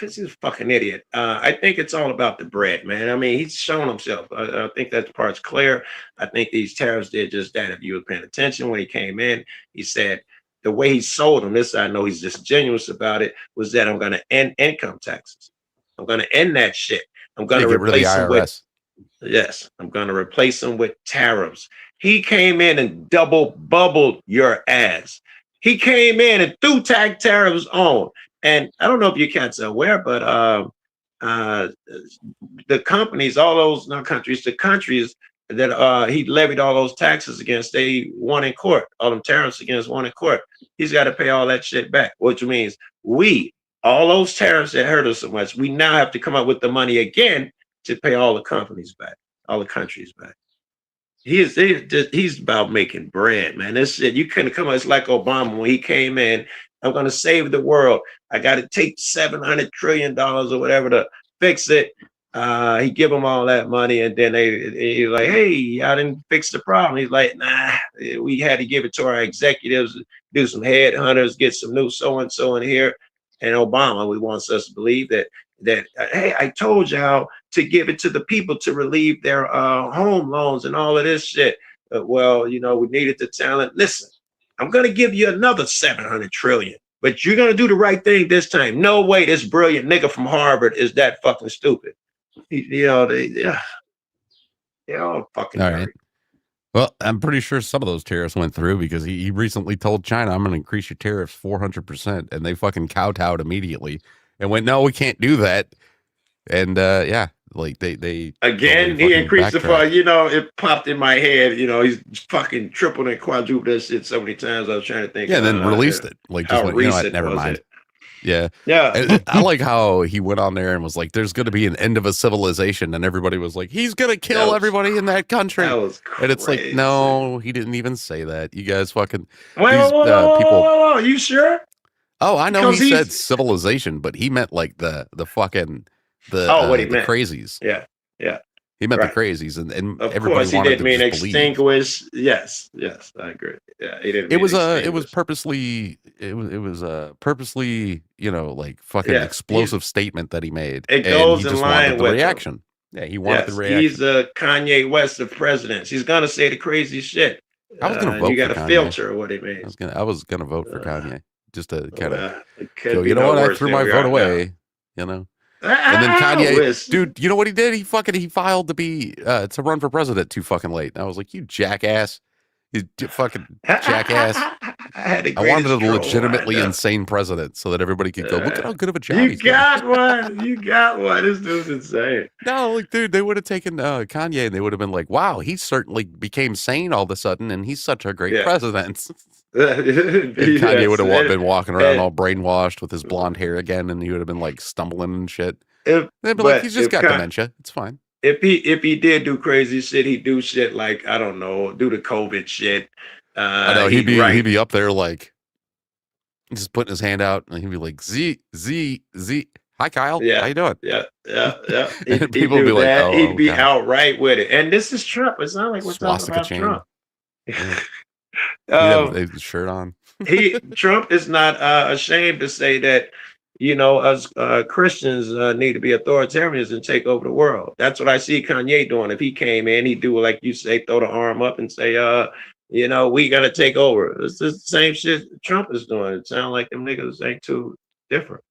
fucking idiot. I think it's all about the bread, man. I mean, he's shown himself. I think that part's clear. I think these tariffs did just that. If you were paying attention when he came in, he said the way he sold them, this I know he's disingenuous about it, was that I'm going to end income taxes. I'm going to end that shit. I'm going to replace them with I'm going to replace them with tariffs. He came in and double bubbled your ass. He came in and threw tariffs on. And I don't know if you cats are aware, but the companies, all those the countries that he levied all those taxes against, they won in court. All them tariffs against won in court. He's got to pay all that shit back, which means all those tariffs that hurt us so much, we now have to come up with the money again to pay all the companies back, all the countries back. He's about making bread, man. This shit, you couldn't come. It's like Obama when he came in. I'm going to save the world. I got to take $700 trillion or whatever to fix it. He give them all that money, and then they like, hey, I didn't fix the problem. He's like, nah, we had to give it to our executives, do some headhunters, get some new so and so in here. And Obama, we wants us to believe that hey, I told y'all to give it to the people to relieve their home loans and all of this shit. Well, we needed the talent. Listen, I'm going to give you another $700 trillion, but you're going to do the right thing this time. No way this brilliant nigga from Harvard is that fucking stupid. They're all fucking all right. Well, I'm pretty sure some of those tariffs went through because he recently told China, I'm going to increase your tariffs 400%. And they fucking kowtowed immediately and went, no, we can't do that. And like they again, he increased the it popped in my head. He's fucking tripled and quadrupled that shit so many times. I was trying to think. Yeah, and then released it. Like, just went, never mind. Yeah. I like how he went on there and was like, there's going to be an end of a civilization. And everybody was like, he's going to kill everybody in that country. That was crazy. And it's like, no, he didn't even say that. You guys fucking. Whoa, you sure? Oh, I know he said civilization, but he meant like the fucking what he the meant. Crazies. Yeah. He meant the crazies, and of everybody course he wanted didn't mean to extinguish. Yes, I agree. Yeah, he didn't. It was purposely. It was purposely, like fucking explosive statement that he made. It goes in line with reaction. Yeah, he wanted the reaction. He's a Kanye West of presidents. He's gonna say the crazy shit. I was gonna You vote got for to Kanye. filter what he means. I was gonna vote for Kanye just to kind of it could go. be You know no what? I worse threw than my we vote are now. away. You know. And then Kanye, dude, you know what he did? He filed to be to run for president too fucking late. And I was like, you jackass, you fucking jackass. I wanted a legitimately insane president so that everybody could go, look at how good of a job he's doing. You got one. This dude's insane. No, like, dude, they would have taken Kanye and they would have been like, wow, he certainly became sane all of a sudden, and he's such a great president. And Kanye would have been walking around all brainwashed with his blonde hair again, and he would have been like stumbling and shit. They'd be like, he's just got dementia. It's fine. If he did do crazy shit, he'd do shit like, I don't know, do the COVID shit. I know he'd be up there like just putting his hand out, and he'd be like, Z. Hi, Kyle. Yeah. How you doing? Yeah. And people would be like, oh, he'd be outright with it. And this is Trump. It's not like we're talking about chain. Trump. He'd have a shirt on. Trump is not ashamed to say that, us Christians need to be authoritarians and take over the world. That's what I see Kanye doing. If he came in, he'd do like you say, throw the arm up and say, we gotta take over. It's the same shit Trump is doing. It sounds like them niggas ain't too different.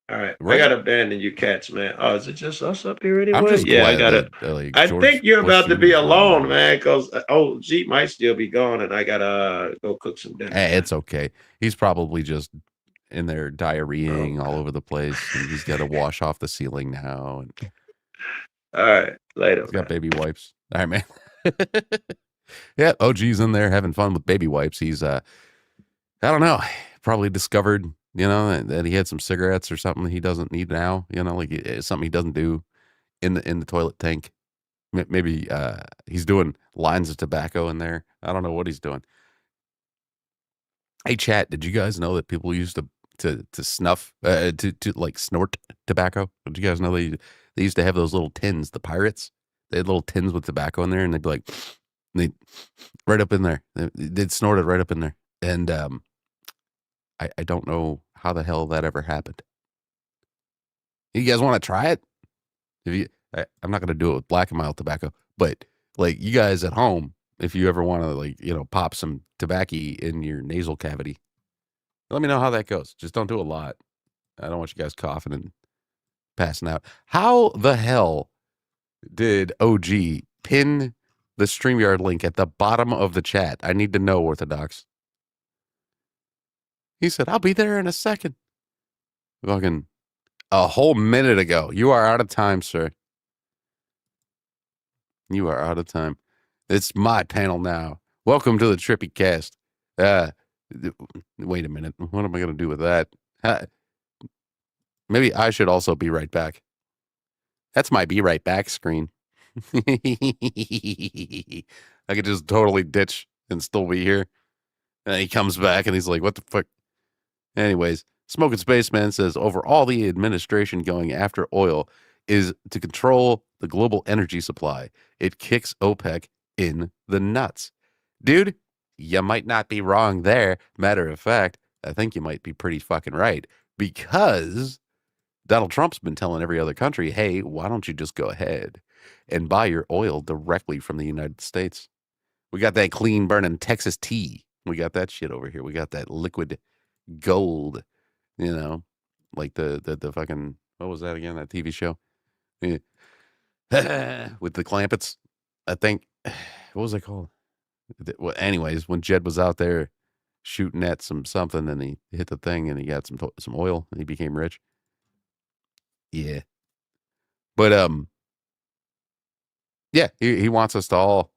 All right, I gotta abandon you cats, man. Oh, is it just us up here anyway? I'm just I glad gotta. that, I George think you're Bush about to be Jr. alone, man, because G might still be gone, and I gotta go cook some dinner. Hey, it's okay. He's probably just in there diarrheaing all over the place, and he's got to wash off the ceiling now. And all right, later. He's got baby wipes. All right, man. Yeah, OG's in there having fun with baby wipes. He's I don't know, probably discovered, that he had some cigarettes or something he doesn't need now. Like it's something he doesn't do in the toilet tank. Maybe he's doing lines of tobacco in there. I don't know what he's doing. Hey, chat, did you guys know that people used to snuff to like snort tobacco? Did you guys know they used to have those little tins, the pirates? They had little tins with tobacco in there, and they'd be like, they right up in there. They'd snort it right up in there. And I don't know how the hell that ever happened. You guys want to try it? I'm not going to do it with black and mild tobacco, but like you guys at home, if you ever want to pop some tobacco in your nasal cavity, let me know how that goes. Just don't do a lot. I don't want you guys coughing and passing out. How the hell did OG pin the StreamYard link at the bottom of the chat? I need to know, Orthodox. He said, I'll be there in a second. Fucking a whole minute ago. You are out of time, sir. You are out of time. It's my panel now. Welcome to the Trippy Cast. Wait a minute. What am I going to do with that? Maybe I should also be right back. That's my be right back screen. I could just totally ditch and still be here. And he comes back and he's like, what the fuck? Anyways, Smoking Spaceman says, overall, the administration going after oil is to control the global energy supply. It kicks OPEC in the nuts. Dude, you might not be wrong there. Matter of fact, I think you might be pretty fucking right, because Donald Trump's been telling every other country, hey, why don't you just go ahead and buy your oil directly from the United States? We got that clean burning Texas tea. We got that shit over here. We got that liquid gold, like the fucking, what was that again? That TV show? Yeah. With the Clampets, I think. What was it called? Well, anyways, when Jed was out there shooting at something and he hit the thing and he got some oil and he became rich. Yeah. But yeah, he wants us to all,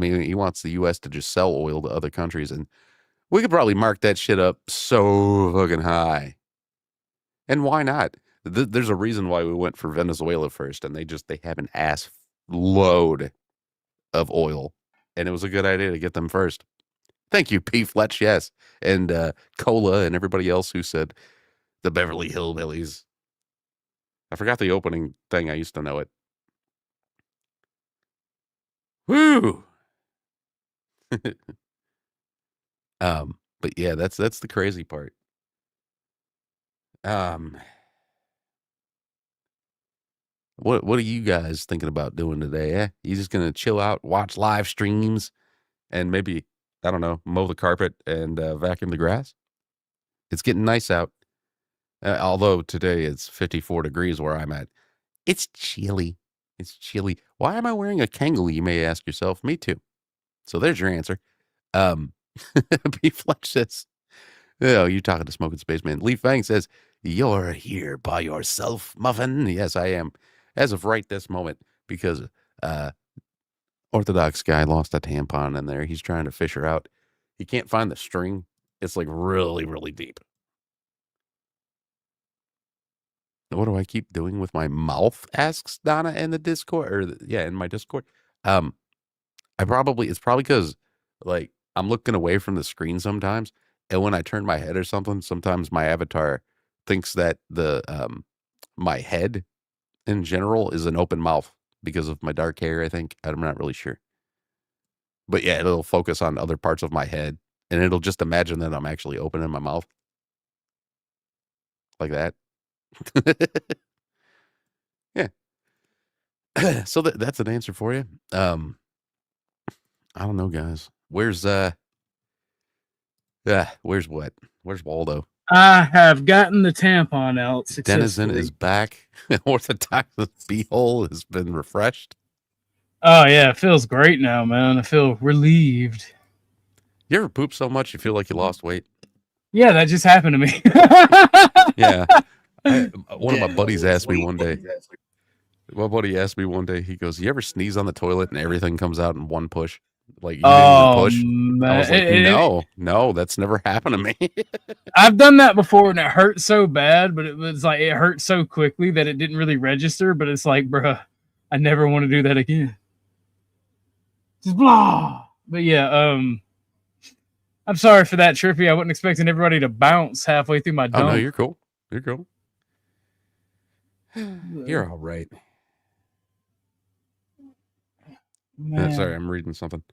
he wants the US to just sell oil to other countries, and we could probably mark that shit up so fucking high. And why not? There's a reason why we went for Venezuela first, and they have an ass load of oil, and it was a good idea to get them first. Thank you, P. Fletch, yes, and Cola and everybody else who said the Beverly Hillbillies. I forgot the opening thing. I used to know it. Woo! But yeah, that's the crazy part. What are you guys thinking about doing today? Eh? You just gonna chill out, watch live streams, and maybe, I don't know, mow the carpet and vacuum the grass? It's getting nice out. Although today it's 54 degrees where I'm at. It's chilly. It's chilly. Why am I wearing a Kangol, you may ask yourself? Me too. So there's your answer. B Fletch says, oh, you talking to Smoking Spaceman. Lee Fang says, you're here by yourself, Muffin. Yes, I am. As of right this moment, because Orthodox guy lost a tampon in there. He's trying to fish her out. He can't find the string. It's like really, really deep. What do I keep doing with my mouth? Asks Donna in the Discord, or in my Discord. It's probably because like I'm looking away from the screen sometimes, and when I turn my head or something, sometimes my avatar thinks that the my head in general is an open mouth because of my dark hair. I think I'm not really sure, but yeah, it'll focus on other parts of my head, and it'll just imagine that I'm actually opening my mouth like that. Yeah. So that's an answer for you. I don't know, guys. Where's what? Where's Waldo? I have gotten the tampon out successfully. Denizen is back. Orthodox beehole has been refreshed. Oh yeah, it feels great now, man. I feel relieved. You ever poop so much you feel like you lost weight? Yeah, that just happened to me. Yeah. One of my buddies asked me one day. My buddy asked me one day, he goes, you ever sneeze on the toilet and everything comes out in one push? Like you didn't even push? Man. I was like, no, that's never happened to me. I've done that before and it hurt so bad, but it was like it hurt so quickly that it didn't really register. But it's like, bruh, I never want to do that again. Just blah. But yeah, I'm sorry for that, Trippy. I wasn't expecting everybody to bounce halfway through my dump. Oh no, you're cool. You're cool. You're all right. Sorry, I'm reading something.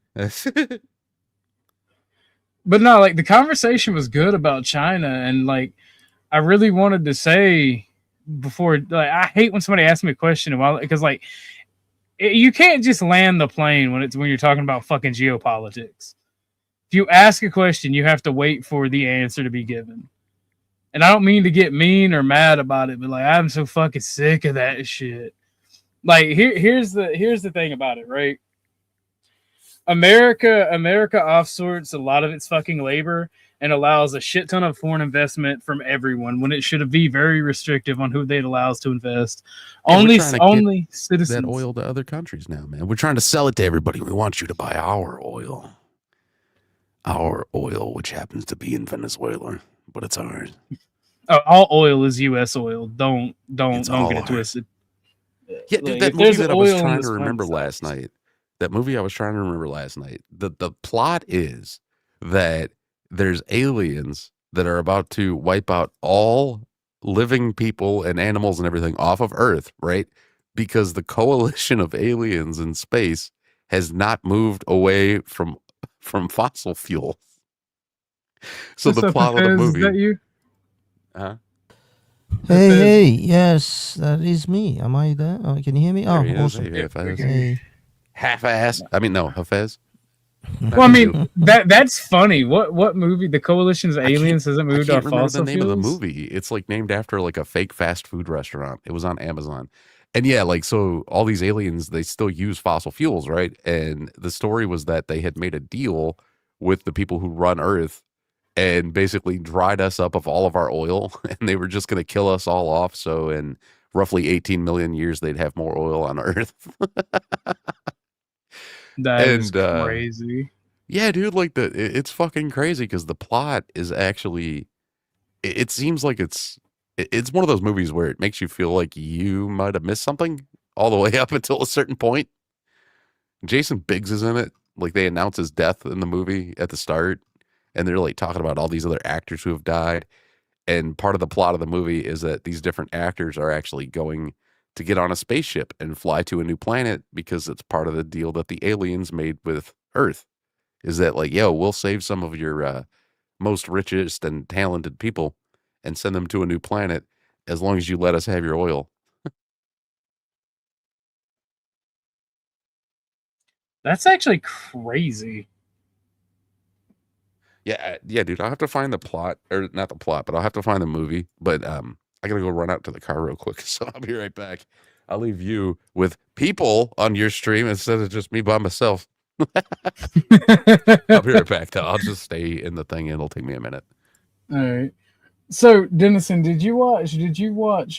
But no, like the conversation was good about China, and like I really wanted to say before, like I hate when somebody asks me a question because like you can't just land the plane when you're talking about fucking geopolitics. If you ask a question, you have to wait for the answer to be given. And I don't mean to get mean or mad about it, but like I'm so fucking sick of that shit. Like here's the thing about it, right? America offsources a lot of its fucking labor and allows a shit ton of foreign investment from everyone when it should be very restrictive on who it allows to invest. Only citizens. That oil to other countries now, man. We're trying to sell it to everybody. We want you to buy our oil. Our oil, which happens to be in Venezuela, but it's ours. Oh, all oil is U.S. oil. Don't get it twisted. Yeah, dude, that movie that I was trying to remember last night. That movie I was trying to remember last night. The plot is that there's aliens that are about to wipe out all living people and animals and everything off of Earth, right? Because the coalition of aliens in space has not moved away from fossil fuel. So the plot of the movie. Is that you? Hey, yes, that is me. Am I there? Oh, can you hear me? Oh, awesome. Hey. Half-ass. I mean, no, Hafez. Well, I mean, that's funny. What movie? The Coalition's Aliens hasn't moved off fossil fuels? The name of the movie. It's like named after like a fake fast food restaurant. It was on Amazon. And yeah, like, so all these aliens, they still use fossil fuels, right? And the story was that they had made a deal with the people who run Earth and basically dried us up of all of our oil, and they were just going to kill us all off. So in roughly 18 million years, they'd have more oil on Earth. That is crazy. Yeah, dude, like it's fucking crazy because the plot is actually, it seems like it's one of those movies where it makes you feel like you might have missed something all the way up until a certain point. Jason Biggs is in it. Like they announce his death in the movie at the start, and they're like talking about all these other actors who have died. And part of the plot of the movie is that these different actors are actually going to get on a spaceship and fly to a new planet because it's part of the deal that the aliens made with Earth. Is that like, yo, we'll save some of your most richest and talented people and send them to a new planet as long as you let us have your oil. That's actually crazy. Yeah, dude. I'll have to find the plot, or not the plot, but I'll have to find the movie. But I gotta go run out to the car real quick, so I'll be right back. I'll leave you with people on your stream instead of just me by myself. I'll be right back, though. I'll just stay in the thing, and it'll take me a minute. All right. So, Dennison, did you watch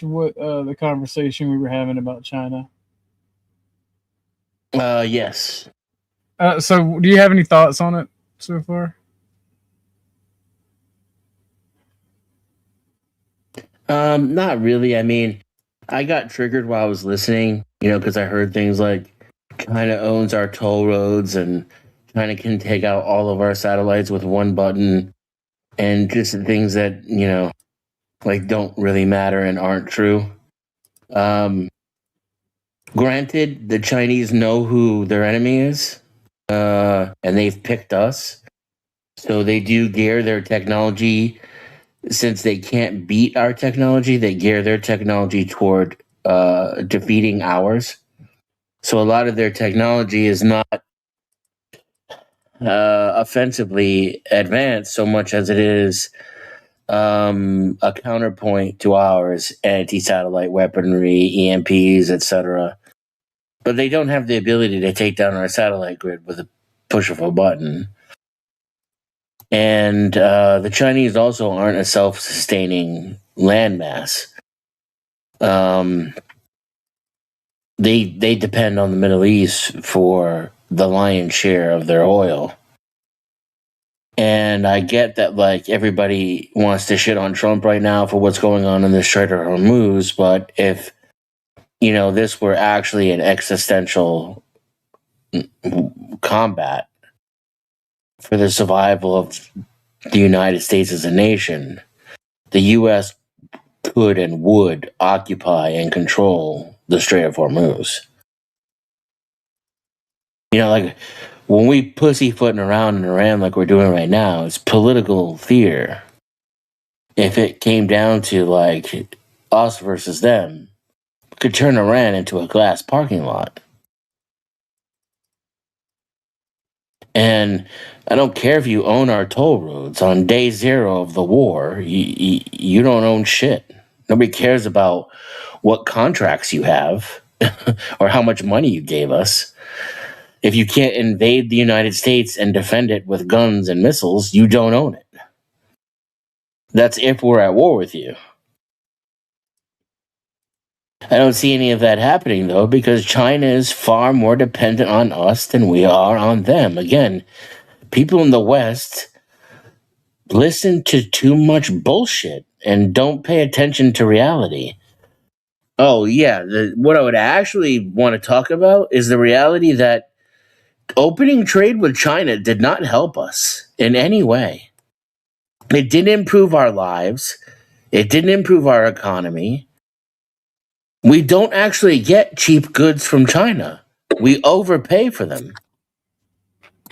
what the conversation we were having about China? Yes. So, do you have any thoughts on it so far? Not really. I mean, I got triggered while I was listening, because I heard things like China owns our toll roads and China can take out all of our satellites with one button, and just things that, like don't really matter and aren't true. Granted, the Chinese know who their enemy is, and they've picked us. So they do gear their technology. Since they can't beat our technology, they gear their technology toward defeating ours. So a lot of their technology is not offensively advanced so much as it is a counterpoint to ours: anti-satellite weaponry, EMPs, etc. But they don't have the ability to take down our satellite grid with a push of a button. And the Chinese also aren't a self-sustaining landmass. They depend on the Middle East for the lion's share of their oil. And I get that, like, everybody wants to shit on Trump right now for what's going on in the Strait of Hormuz, but if, this were actually an existential combat for the survival of the United States as a nation, the U.S. could and would occupy and control the Strait of Hormuz. Like, when we pussyfooting around in Iran like we're doing right now, it's political theater. If it came down to, like, us versus them, we could turn Iran into a glass parking lot. And I don't care if you own our toll roads. On day zero of the war, you don't own shit. Nobody cares about what contracts you have or how much money you gave us. If you can't invade the United States and defend it with guns and missiles, you don't own it. That's if we're at war with you. I don't see any of that happening, though, because China is far more dependent on us than we are on them. Again, people in the West listen to too much bullshit and don't pay attention to reality. Oh, yeah. What I would actually want to talk about is the reality that opening trade with China did not help us in any way. It didn't improve our lives. It didn't improve our economy. We don't actually get cheap goods from China. We overpay for them.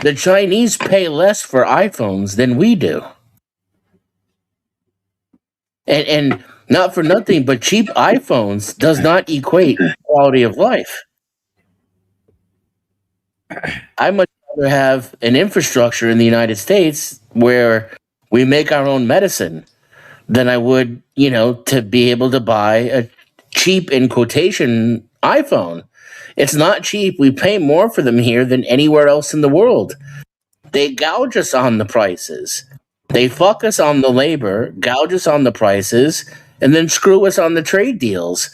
The Chinese pay less for iPhones than we do. And not for nothing, but cheap iPhones does not equate quality of life. I much rather have an infrastructure in the United States where we make our own medicine than I would, to be able to buy a cheap, in quotation, iPhone. It's not cheap. We pay more for them here than anywhere else in the world. They gouge us on the prices. They fuck us on the labor, gouge us on the prices, and then screw us on the trade deals.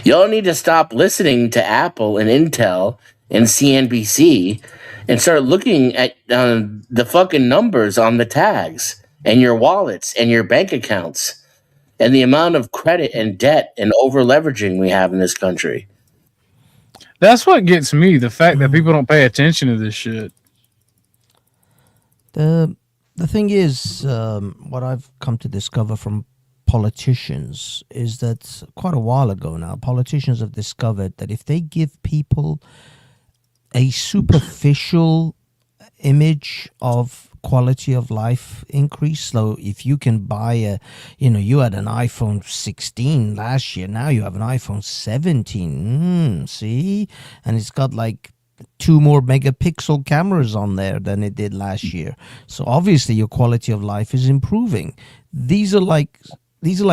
Y'all need to stop listening to Apple and Intel and CNBC and start looking at the fucking numbers on the tags and your wallets and your bank accounts and the amount of credit and debt and over leveraging we have in this country. That's what gets me, the fact that people don't pay attention to this shit. The thing is, what I've come to discover from politicians is that quite a while ago now, politicians have discovered that if they give people a superficial image of quality of life increase. So if you can buy you had an iPhone 16 last year, now you have an iPhone 17. See, and it's got like 2 more megapixel cameras on there than it did last year. So obviously your quality of life is improving. These are like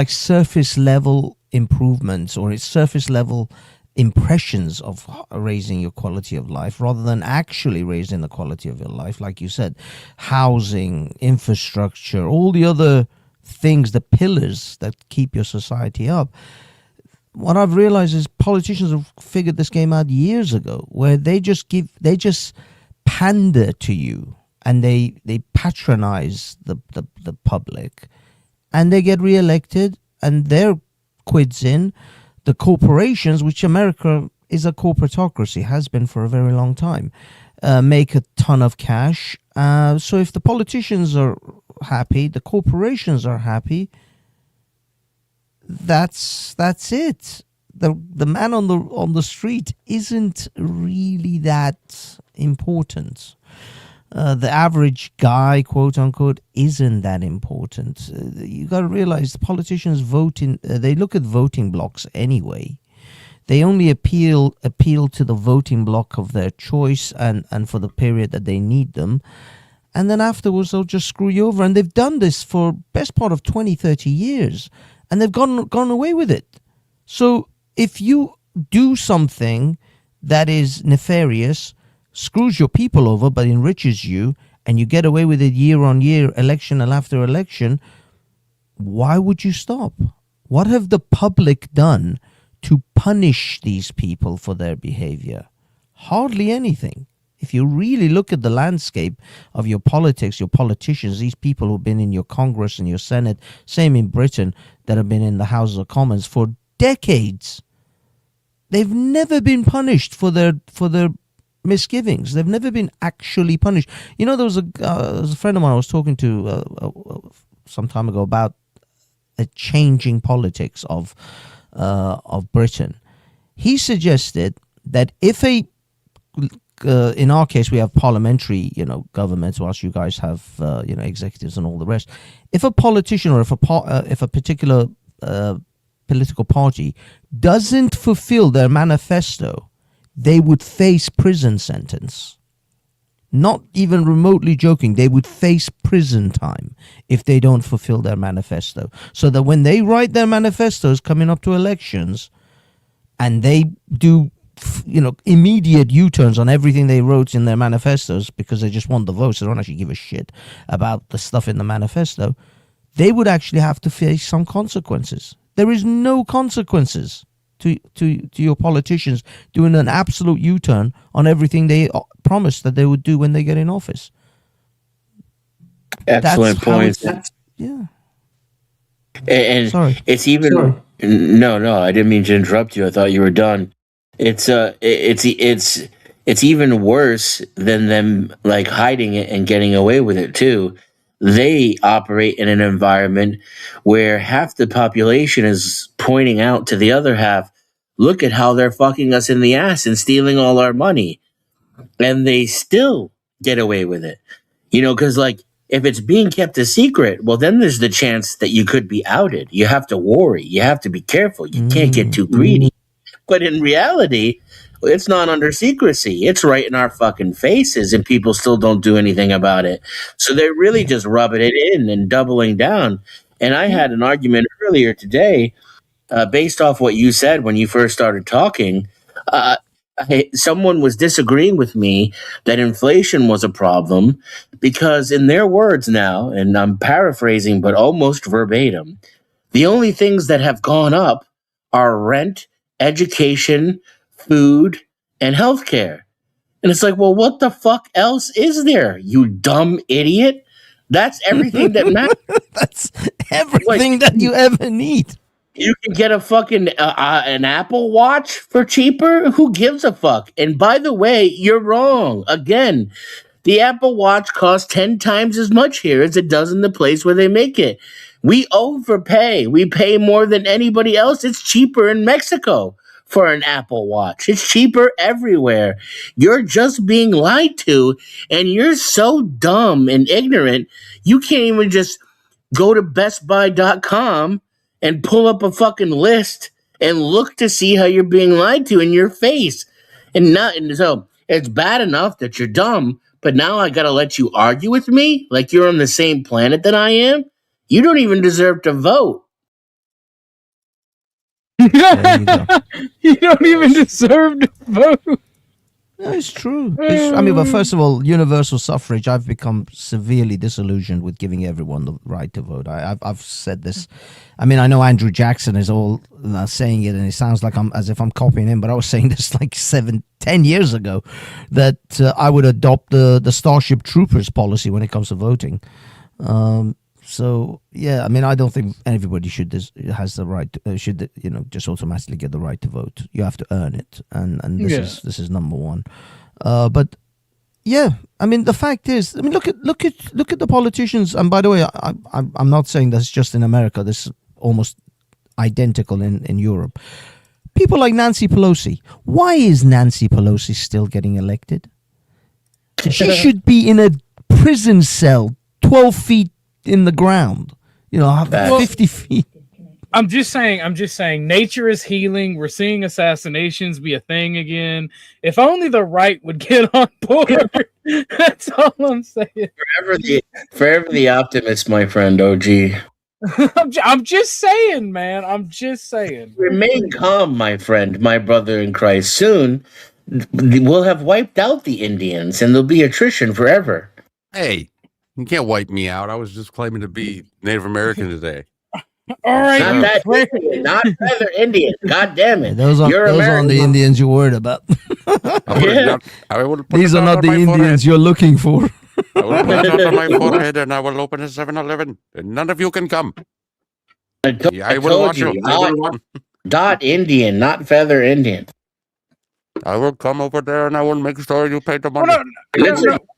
surface level improvements, or it's surface level impressions of raising your quality of life rather than actually raising the quality of your life. Like you said, housing, infrastructure, all the other things, the pillars that keep your society up. What I've realized is politicians have figured this game out years ago, where they just pander to you, and they patronize the public, and they get reelected, and they're quids in. The corporations, which America is a corporatocracy, has been for a very long time, make a ton of cash. So if the politicians are happy, the corporations are happy. That's it. The man on the street isn't really that important. The average guy, quote unquote, isn't that important. You got to realize the politicians they look at voting blocks anyway. They only appeal to the voting block of their choice and for the period that they need them. And then afterwards, they'll just screw you over. And they've done this for best part of 20, 30 years. And they've gone away with it. So if you do something that is nefarious, screws your people over but enriches you, and you get away with it year on year, election after election, why would you stop? What have the public done to punish these people for their behavior? Hardly anything. If you really look at the landscape of your politics, your politicians, these people who've been in your Congress and your Senate, same in Britain, that have been in the House of Commons for decades, they've never been punished for their misgivings. They've never been actually punished. There was a friend of mine I was talking to some time ago about the changing politics of Britain. He suggested that if in our case we have parliamentary governments, whilst you guys have executives and all the rest, if a politician or if a particular political party doesn't fulfill their manifesto, they would face prison sentence. Not even remotely joking, they would face prison time if they don't fulfill their manifesto. So that when they write their manifestos coming up to elections, and they do immediate U-turns on everything they wrote in their manifestos because they just want the votes, they don't actually give a shit about the stuff in the manifesto, they would actually have to face some consequences. There is no consequences to your politicians doing an absolute U-turn on everything they promised that they would do when they get in office. Excellent point. Yeah. And Sorry. it's even no, I didn't mean to interrupt you. I thought you were done. It's even worse than them like hiding it and getting away with it too. They operate in an environment where half the population is pointing out to the other half, look at how they're fucking us in the ass and stealing all our money. And they still get away with it. Because like, if it's being kept a secret, well, then there's the chance that you could be outed. You have to worry. You have to be careful. You can't get too greedy. But in reality, it's not under secrecy. It's right in our fucking faces, and people still don't do anything about it. So they're really just rubbing it in and doubling down. And I had an argument earlier today, based off what you said when you first started talking. Someone was disagreeing with me that inflation was a problem because, in their words now, and I'm paraphrasing, but almost verbatim, the only things that have gone up are rent, education, food, and healthcare. And it's like, well, what the fuck else is there, you dumb idiot? That's everything that matters. That's everything that you ever need. You can get a fucking an Apple Watch for cheaper. Who gives a fuck? And by the way, you're wrong. Again, the Apple Watch costs 10 times as much here as it does in the place where they make it. We overpay. We pay more than anybody else. It's cheaper in Mexico for an Apple Watch. It's cheaper everywhere. You're just being lied to, and you're so dumb and ignorant, you can't even just go to bestbuy.com and pull up a fucking list and look to see how you're being lied to in your face. And so it's bad enough that you're dumb, but now I gotta let you argue with me like you're on the same planet that I am? You don't even deserve to vote. There you go. You don't even deserve to vote. No, it's true. I mean, well, first of all, universal suffrage, I've become severely disillusioned with giving everyone the right to vote. I've said this. I mean, I know Andrew Jackson is all saying it, and it sounds like as if I'm copying him, but I was saying this like 7-10 years ago, that I would adopt the Starship Troopers policy when it comes to voting. So yeah, I mean, I don't think everybody has the right should just automatically get the right to vote. You have to earn it, and this is number one. But yeah, I mean, the fact is, I mean, look at the politicians. And by the way, I'm not saying that's just in America. This is almost identical in Europe. People like Nancy Pelosi. Why is Nancy Pelosi still getting elected? She should be in a prison cell, 12 feet in the ground, 50 feet. I'm just saying nature is healing. We're seeing assassinations be a thing again. If only the right would get on board. That's all I'm saying. Forever the optimist, my friend, OG. I'm just saying, man. I'm just saying. Remain calm, my friend, my brother in Christ. Soon, we'll have wiped out the Indians, and there'll be attrition forever. Hey, you can't wipe me out. I was just claiming to be Native American today. All right, not that Indian, not feather Indian. God damn it! Those aren't the Indians you're worried about. These are not the Indians you're looking for. I will put it on my forehead, and I will open a 7-Eleven, and none of you can come. I will watch you. Dot Indian, not feather Indian. I will come over there, and I will make sure you pay the money.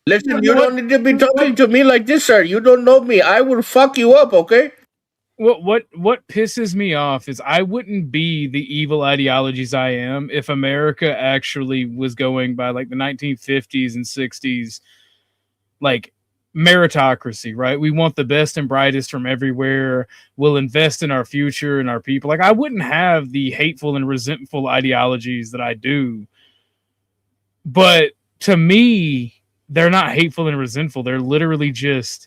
Listen, you don't need to be talking to me like this, sir. You don't know me. I will fuck you up, okay? What pisses me off is I wouldn't be the evil ideologies I am if America actually was going by like the 1950s and 60s, like meritocracy, right? We want the best and brightest from everywhere. We'll invest in our future and our people. Like, I wouldn't have the hateful and resentful ideologies that I do. But to me, they're not hateful and resentful. They're literally just,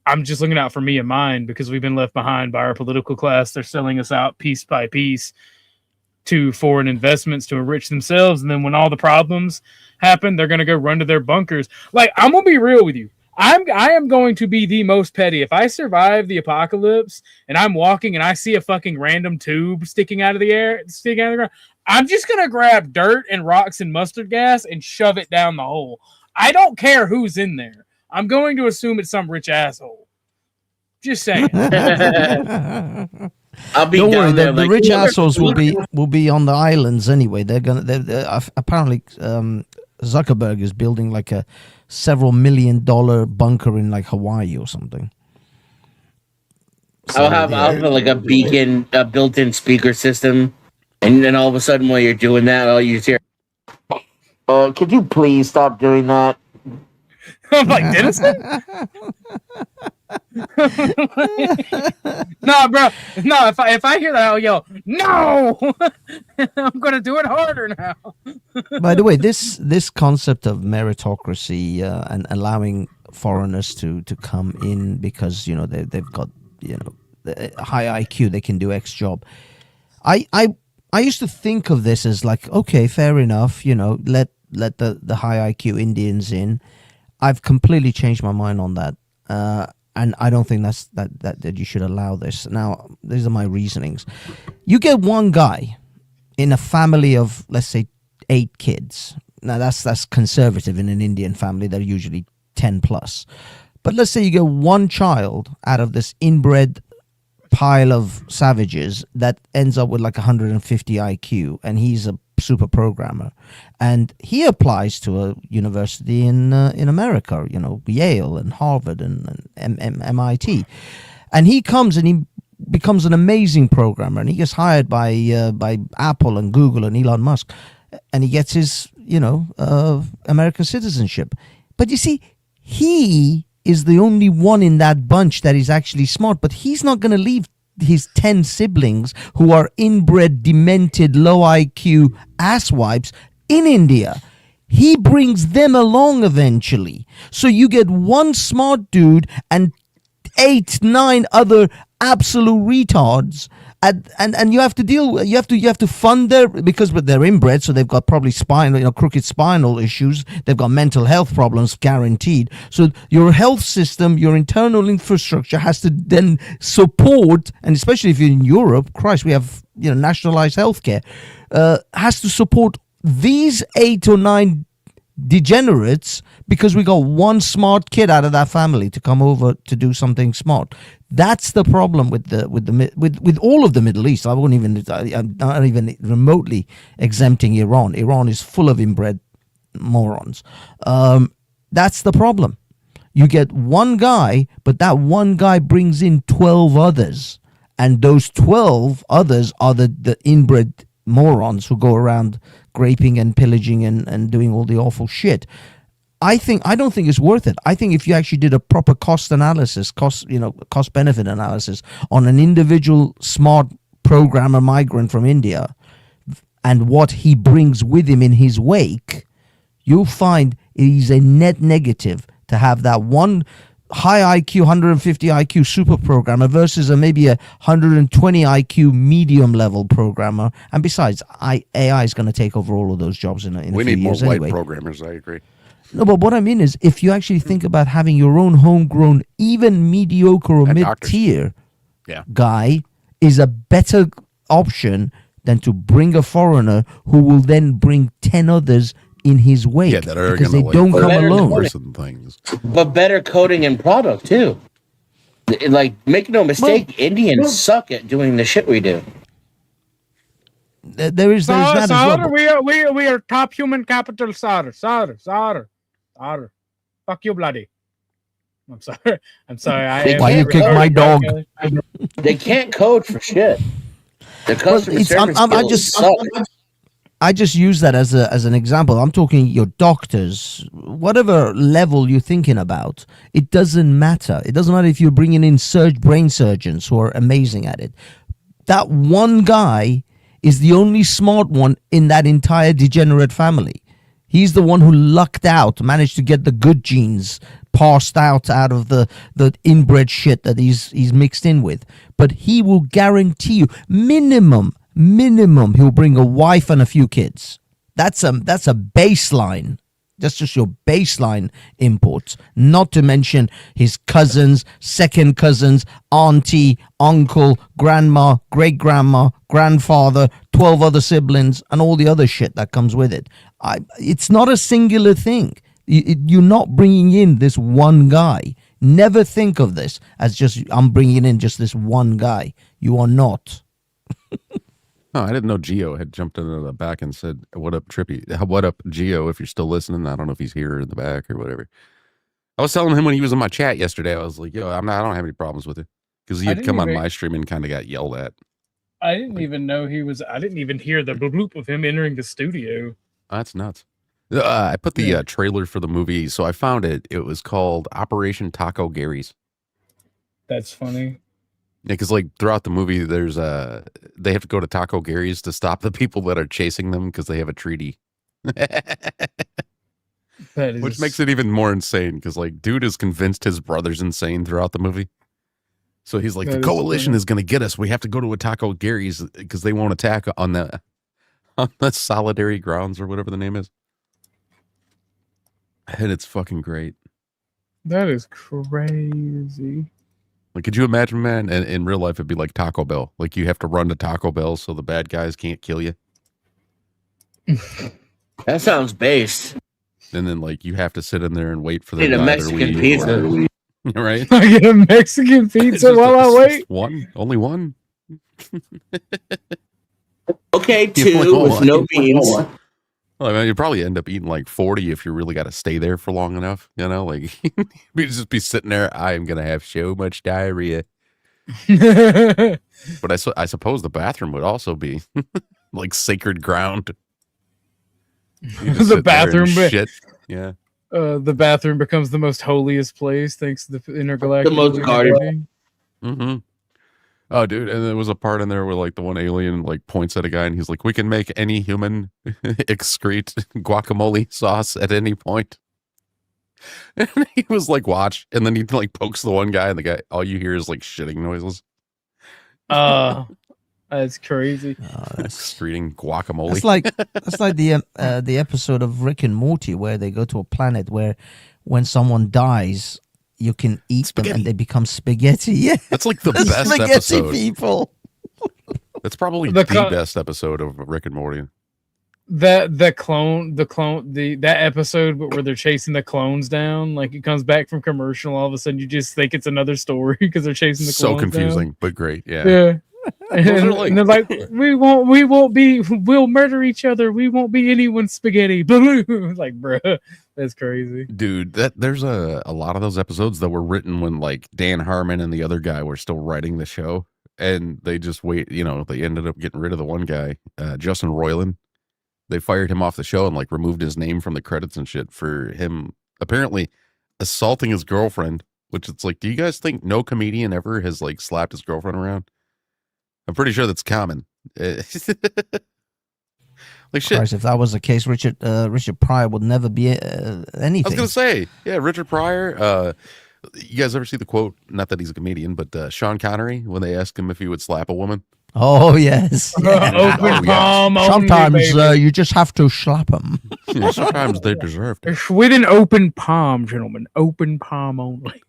I'm just looking out for me and mine because we've been left behind by our political class. They're selling us out piece by piece to foreign investments to enrich themselves. And then when all the problems happen, they're going to go run to their bunkers. Like, I'm going to be real with you. I am going to be the most petty. If I survive the apocalypse and I'm walking and I see a fucking random tube sticking out of the ground, I'm just going to grab dirt and rocks and mustard gas and shove it down the hole. I don't care who's in there. I'm going to assume it's some rich asshole. Just saying. I'll be Don't worry, down there. the rich assholes will be on the islands anyway. They're apparently Zuckerberg is building like a several $1 million bunker in like Hawaii or something. So, I'll have like a beacon, a built-in speaker system, and then all of a sudden while you're doing that, all you hear, could you please stop doing that? I'm like, Dennison? No, bro. No, if I hear that, I'll yell, no! I'm going to do it harder now. By the way, this concept of meritocracy and allowing foreigners to come in because, they've got, high IQ, they can do X job. I used to think of this as like, okay, fair enough, let the high IQ Indians in. I've completely changed my mind on that, and I don't think that you should allow this. Now, these are my reasonings. You get one guy in a family of, let's say, 8 kids. Now, that's conservative in an Indian family. They're usually 10 plus. But let's say you get one child out of this inbred pile of savages that ends up with like 150 IQ, and he's a super programmer, and he applies to a university in America, Yale and Harvard and MIT, and he comes and he becomes an amazing programmer, and he gets hired by Apple and Google and Elon Musk, and he gets his American citizenship. But you see, he is the only one in that bunch that is actually smart, but he's not going to leave his 10 siblings who are inbred, demented, low IQ asswipes in India. He brings them along eventually. So you get one smart dude and 8, 9 other absolute retards. And you have to you have to fund their, because they're inbred, so they've got probably crooked spinal issues. They've got mental health problems guaranteed. So your health system, your internal infrastructure has to then support, and especially if you're in Europe, Christ, we have nationalized healthcare, has to support these 8 or 9 degenerates, because we got one smart kid out of that family to come over to do something smart. That's the problem with all of the Middle East. I'm not even remotely exempting Iran. Iran is full of inbred morons. That's the problem. You get one guy, but that one guy brings in 12 others, and those 12 others are the inbred morons who go around graping and pillaging and doing all the awful shit. I don't think it's worth it. I think if you actually did a proper cost analysis, cost benefit analysis on an individual smart programmer migrant from India and what he brings with him in his wake, you'll find it is a net negative to have that one high IQ, 150 IQ super programmer versus maybe a 120 IQ medium level programmer. And besides, AI is going to take over all of those jobs in a few years. We need more anyway. white programmers. I agree. No, but what I mean is, if you actually think about having your own homegrown, even mediocre or mid-tier guy, is a better option than to bring a foreigner who will then bring 10 others in his wake, that are because they don't come alone. Things. But better coding and product too. Like, make no mistake, Indians suck at doing the shit we do. There's that as well. We are top human capital, sir. Fuck you, bloody. I'm sorry. Why you kick my dog? They can't code for shit. The customer service skills suck. I just use that as an example. I'm talking your doctors, whatever level you're thinking about. It doesn't matter. It doesn't matter if you're bringing in brain surgeons who are amazing at it. That one guy is the only smart one in that entire degenerate family. He's the one who lucked out, managed to get the good genes passed out of the inbred shit that he's mixed in with. But he will guarantee you minimum he'll bring a wife and a few kids. That's a baseline. That's just your baseline imports. Not to mention his cousins, second cousins, auntie, uncle, grandma, great grandma, grandfather, 12 other siblings, and all the other shit that comes with it. It's not a singular thing. You're not bringing in this one guy. Never think of this as just, I'm bringing in just this one guy. You are not. Oh, I didn't know Geo had jumped into the back and said, "What up, Trippy? What up, Geo? If you're still listening, I don't know if he's here in the back or whatever." I was telling him when he was in my chat yesterday, I was like, "Yo, I don't have any problems with it," because he had come on my stream and kind of got yelled at. I didn't even know he was. I didn't even hear the bloop of him entering the studio. That's nuts. I put the trailer for the movie, so I found it. It was called Operation Taco Gary's. That's funny. Yeah, because like throughout the movie, there's they have to go to Taco Gary's to stop the people that are chasing them because they have a treaty. Which makes it even more insane because like dude is convinced his brother's insane throughout the movie. So he's like, the coalition is going to get us. We have to go to a Taco Gary's because they won't attack on the solidary grounds or whatever the name is. And it's fucking great. That is crazy. Like, could you imagine, man? And in real life, it'd be like Taco Bell. Like, you have to run to Taco Bell so the bad guys can't kill you. That sounds based. And then, like, you have to sit in there and wait for them to buy their Mexican weed pizza. Right? I get a Mexican pizza while I wait. One, only one. Okay, two with no beans. Well, I mean, you probably end up eating like 40 if you really got to stay there for long enough. You know, like you just be sitting there. I am gonna have so much diarrhea. But I suppose the bathroom would also be like sacred ground. The bathroom, shit. Yeah. The bathroom becomes the most holiest place thanks to the intergalactic. The most guarded. Mm-hmm. Oh, dude, and there was a part in there where like the one alien like points at a guy and he's like, "We can make any human excrete guacamole sauce at any point." And he was like, "Watch," and then he like pokes the one guy, and the guy, all you hear is like shitting noises. That's crazy. Excreting guacamole. It's like the episode of Rick and Morty where they go to a planet where when someone dies, you can eat them and they become spaghetti. Yeah, that's like the best spaghetti episode. People. That's probably the best episode of Rick and Morty. That episode where they're chasing the clones down, like it comes back from commercial, all of a sudden you just think it's another story because they're chasing the clones. So confusing, down. but great. Yeah. Yeah. And they're like, we'll murder each other. We won't be anyone's spaghetti. Like, bruh, that's crazy. Dude, there's a lot of those episodes that were written when like Dan Harmon and the other guy were still writing the show, and they just they ended up getting rid of the one guy, Justin Roiland. They fired him off the show and like removed his name from the credits and shit for him apparently assaulting his girlfriend, which it's like, do you guys think no comedian ever has like slapped his girlfriend around? I'm pretty sure that's common. Like shit. Christ, if that was the case, Richard Pryor would never be anything. I was gonna say, yeah, Richard Pryor. You guys ever see the quote? Not that he's a comedian, but Sean Connery when they asked him if he would slap a woman. Oh yes. Open palm. Sometimes you just have to slap them. Yeah, sometimes they deserve it. It's with an open palm, gentlemen. Open palm only.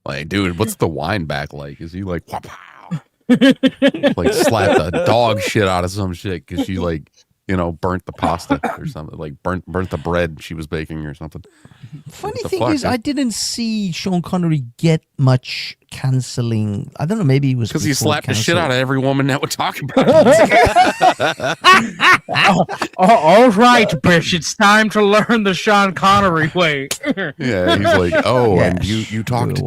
Like, dude, what's the wine back like? Is he like, wow, like slap the dog shit out of some shit because she like burnt the pasta or something, like burnt the bread she was baking or something. Funny thing is, I didn't see Sean Connery get much canceling. I don't know, maybe it was because he slapped the shit out of every woman that would talk about it. All right, Bish, it's time to learn the Sean Connery way. Yeah, he's like, oh, and you talked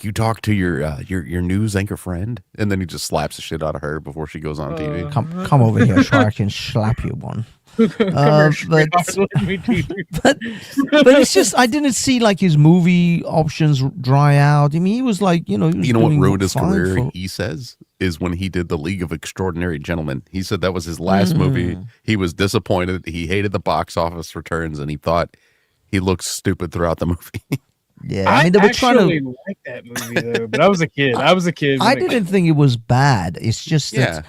you talk to your news anchor friend, and then he just slaps the shit out of her before she goes on TV. Come over here so I can slap you one. But it's just I didn't see like his movie options dry out. I mean, he was like, what ruined his career, he says, is when he did The League of Extraordinary Gentlemen. He said that was his last movie. He was disappointed. He hated the box office returns, and he thought he looked stupid throughout the movie. Yeah, I mean, they were trying to like that movie though, but I was a kid. I didn't think it was bad. It's just that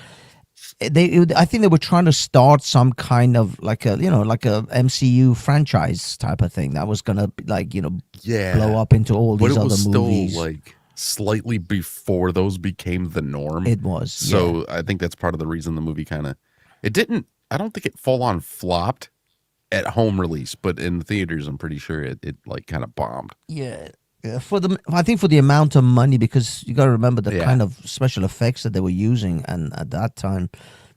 I think they were trying to start some kind of like a MCU franchise type of thing that was gonna blow up into all these other movies. Still like slightly before those became the norm. It was. So I think that's part of the reason the movie it didn't. I don't think it full on flopped at home release, but in the theaters, I'm pretty sure it like kind of bombed. Yeah. I think for the amount of money, because you got to remember the kind of special effects that they were using, and at that time,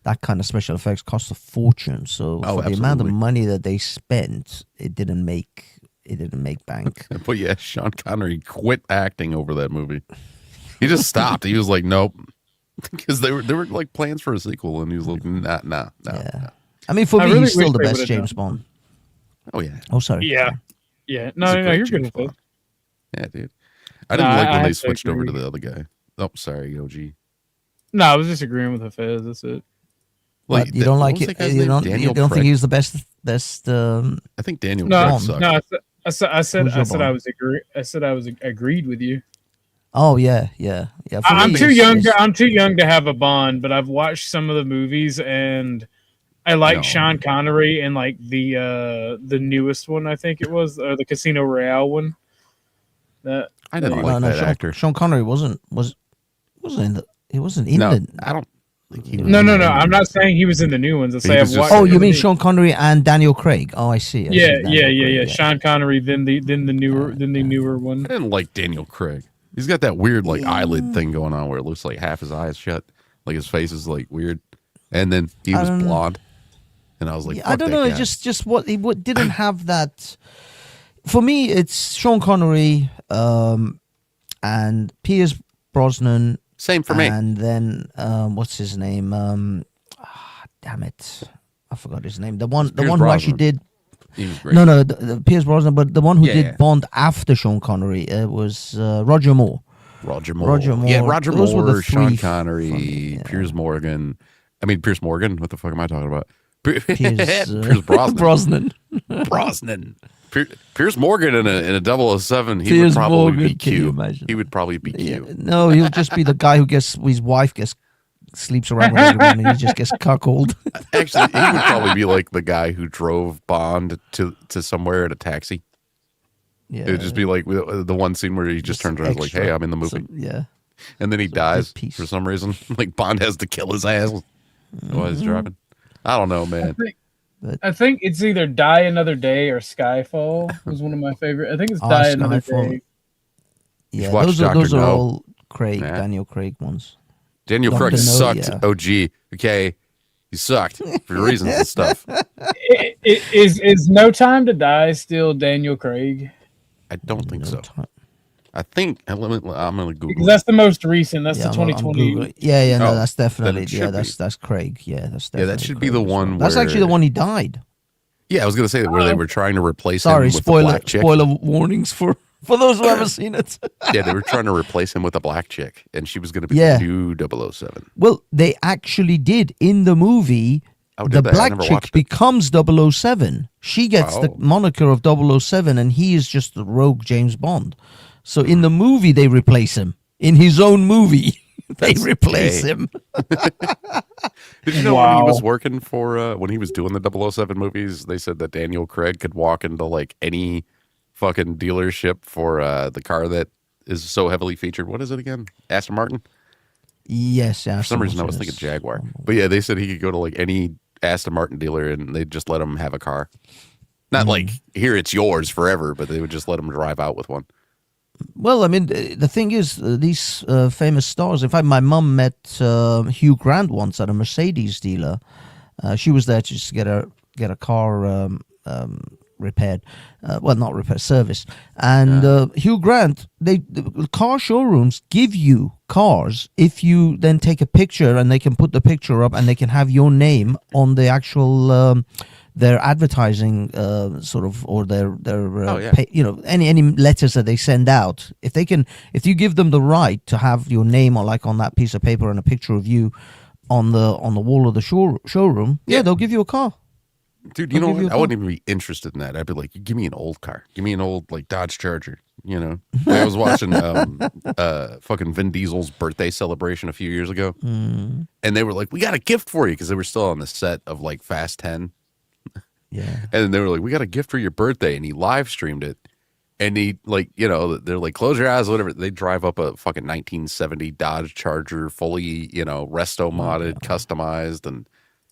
that kind of special effects cost a fortune. So for the amount of money that they spent, it didn't make bank. But yeah, Sean Connery quit acting over that movie. He just stopped. He was like, nope, because there were like plans for a sequel, and he was like, nah. I mean, for me, he's still the best James Bond. Oh yeah. Oh sorry. Yeah. No, you're good with it. Yeah, dude. I didn't like when they switched over to the other guy. Oh, sorry, OG. No, I was just agreeing with Hafez. That's it. Like, you don't like it? You don't think he was the best? I think Daniel Craig sucked. No, I said I was agreed with you. Oh yeah. I'm too young to have a Bond, but I've watched some of the movies and I like Sean Connery and like the newest one. I think it was the Casino Royale one. I didn't like that actor. Sean Connery wasn't in the. He wasn't in the. I don't think he. No. I'm not saying he was in the new ones. Oh, you mean Sean Connery and Daniel Craig? Oh, I see. Yeah. Sean Connery, then the newer one. I didn't like Daniel Craig. He's got that weird like eyelid thing going on where it looks like half his eyes shut, like his face is like weird, and then he was blonde, and I was like, I don't know. Just what he didn't have that. For me, it's Sean Connery and Pierce Brosnan Same for me. And then what's his name? Damn it, I forgot his name. The one who actually did. He was great. No, the Pierce Brosnan, but the one who did Yeah. Bond after Sean Connery was Roger Moore. Roger Moore. Yeah, Roger Those were Moore, the Sean three Connery, Piers Morgan. Pierce Morgan. What the fuck am I talking about? Pierce, Pierce Brosnan. Brosnan. Piers Morgan in a 007. He Piers would probably Morgan, be can you Q. imagine? He would probably be Q. No, he'll just be the guy who his wife sleeps around with everyone and he just gets cuckolded. Actually, he would probably be like the guy who drove Bond to somewhere in a taxi. Yeah, it would just be like the one scene where he just turns around and is like, "Hey, I'm in the movie." Yeah, and then he dies for some reason. Like Bond has to kill his ass while he's driving. I don't know, man. I think it's either Die Another Day or Skyfall was one of my favorite. I think it's Die Another Day. Yeah, those are all Daniel Craig ones. Daniel Craig sucked. Yeah. OG. Okay, he sucked for reasons and stuff. Is No Time to Die still Daniel Craig? I don't think so. I think I'm gonna Google. Because that's the most recent. That's the 2020. Yeah, no, that's definitely that's Craig. Yeah, that's definitely that should be the one. That's actually the one he died. Yeah, I was gonna say where they were trying to replace him. With the black chick. Spoiler warnings for those who haven't seen it. Yeah, they were trying to replace him with a black chick, and she was going to be the new 007. Well, they actually did in the movie. The black chick becomes 007. She gets the moniker of 007, and he is just the rogue James Bond. So in the movie, they replace him. In his own movie, they replace him. Did you know when he was working for, when he was doing the 007 movies, they said that Daniel Craig could walk into like any fucking dealership for the car that is so heavily featured. What is it again? Aston Martin? Yes, for some reason I was thinking Jaguar. But yeah, they said he could go to like any Aston Martin dealer and they'd just let him have a car. Not like, here it's yours forever, but they would just let him drive out with one. Well, I mean, the thing is, these famous stars. In fact, my mum met Hugh Grant once at a Mercedes dealer. She was there to just get a car repaired. Well, not repaired, service. And Hugh Grant, the car showrooms give you cars if you then take a picture, and they can put the picture up, and they can have your name on the actual. Their advertising sort of, or their any letters that they send out, if you give them the right to have your name or like on that piece of paper and a picture of you on the wall of the showroom, they'll give you a car. Dude, you know what? I wouldn't even be interested in that. I'd be like, give me an old car. Give me an old like Dodge Charger. You know, I was watching fucking Vin Diesel's birthday celebration a few years ago, and they were like, "We got a gift for you," because they were still on the set of like Fast 10. Yeah. And they were like, "We got a gift for your birthday," and he live streamed it. And he like, they're like, "Close your eyes," whatever. They drive up a fucking 1970 Dodge Charger, fully, resto modded, customized, and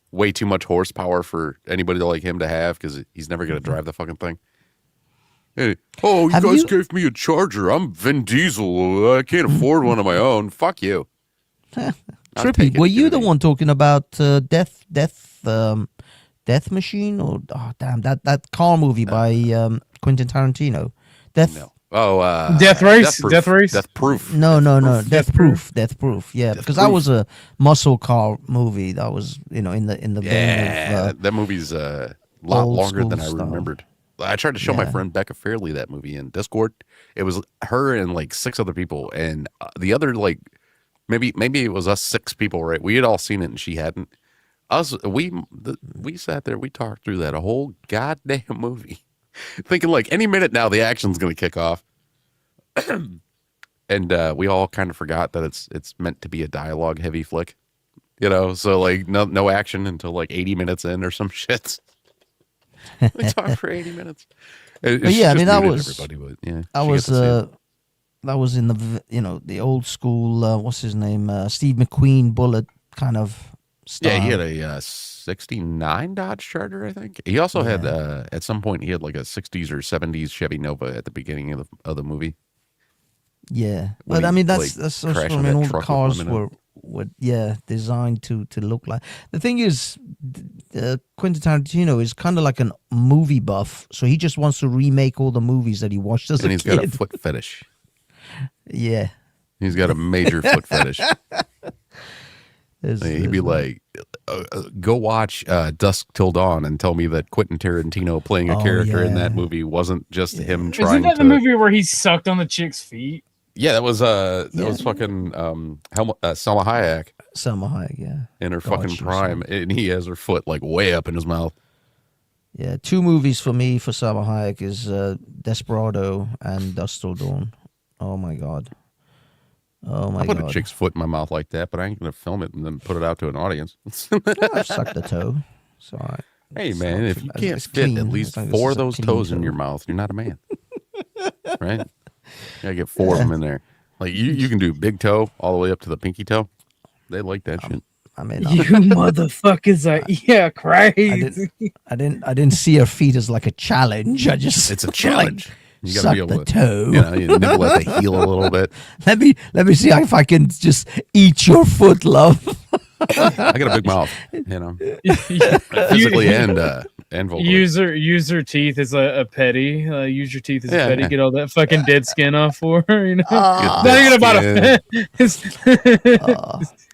way too much horsepower for anybody like him to have because he's never going to drive the fucking thing. Hey, you guys gave me a Charger. I'm Vin Diesel. I can't afford one of my own. Fuck you. Trippy, were you the one talking about Death Machine, or that car movie by Quentin Tarantino? No. Oh, Death Race. Death Race. Death Proof. No. Death Proof. Death Proof. Yeah, because that was a muscle car movie. That was in the vein of, that movie's a lot longer than I remembered. I tried to show my friend Becca Fairley that movie in Discord. It was her and like 6 other people, and the other like maybe it was us 6 people. Right? We had all seen it, and she hadn't. We sat there, we talked through that a whole goddamn movie, thinking like any minute now the action's going to kick off, and we all kind of forgot that it's meant to be a dialogue heavy flick, So like no action until like 80 minutes in or some shit. We talked for 80 minutes. Yeah, I mean that was everybody, but yeah, that was in the the old school. What's his name? Steve McQueen bullet kind of. Style. Yeah, he had a 69 Dodge Charger, I think. He also had, at some point, he had like a 60s or 70s Chevy Nova at the beginning of the movie. Yeah, but I mean, that's all the cars were designed to look like. The thing is, Quentin Tarantino is kind of like a movie buff, so he just wants to remake all the movies that he watched as a kid. And he's got a foot fetish. Yeah. He's got a major foot fetish. He'd be like, go watch Dusk Till Dawn and tell me that Quentin Tarantino playing a character in that movie wasn't just him trying Isn't that the movie where he sucked on the chick's feet? Yeah, that was fucking Selma Hayek. Selma Hayek, yeah. In her fucking prime. And he has her foot like way up in his mouth. Yeah, 2 movies for me for Selma Hayek is Desperado and Dusk Till Dawn. Oh my god. Oh my god. I put a chick's foot in my mouth like that, but I ain't gonna film it and then put it out to an audience. I've sucked the toe. It's all right. Hey man, if you can't fit at least 4 of those toes in your mouth, you're not a man. Right? You gotta get 4 of them in there. Like you can do big toe all the way up to the pinky toe. They like that shit. I mean, you motherfuckers are crazy. I didn't see her feet as like a challenge. It's a challenge. Like, you gotta be able the to toe. you nibble at the heel a little bit. Let me see if I can just eat your foot, love. I got a big mouth, physically and vocally. Use her teeth as a petty. Use your teeth as a petty. Get all that fucking dead skin off for her. You know, not even about a.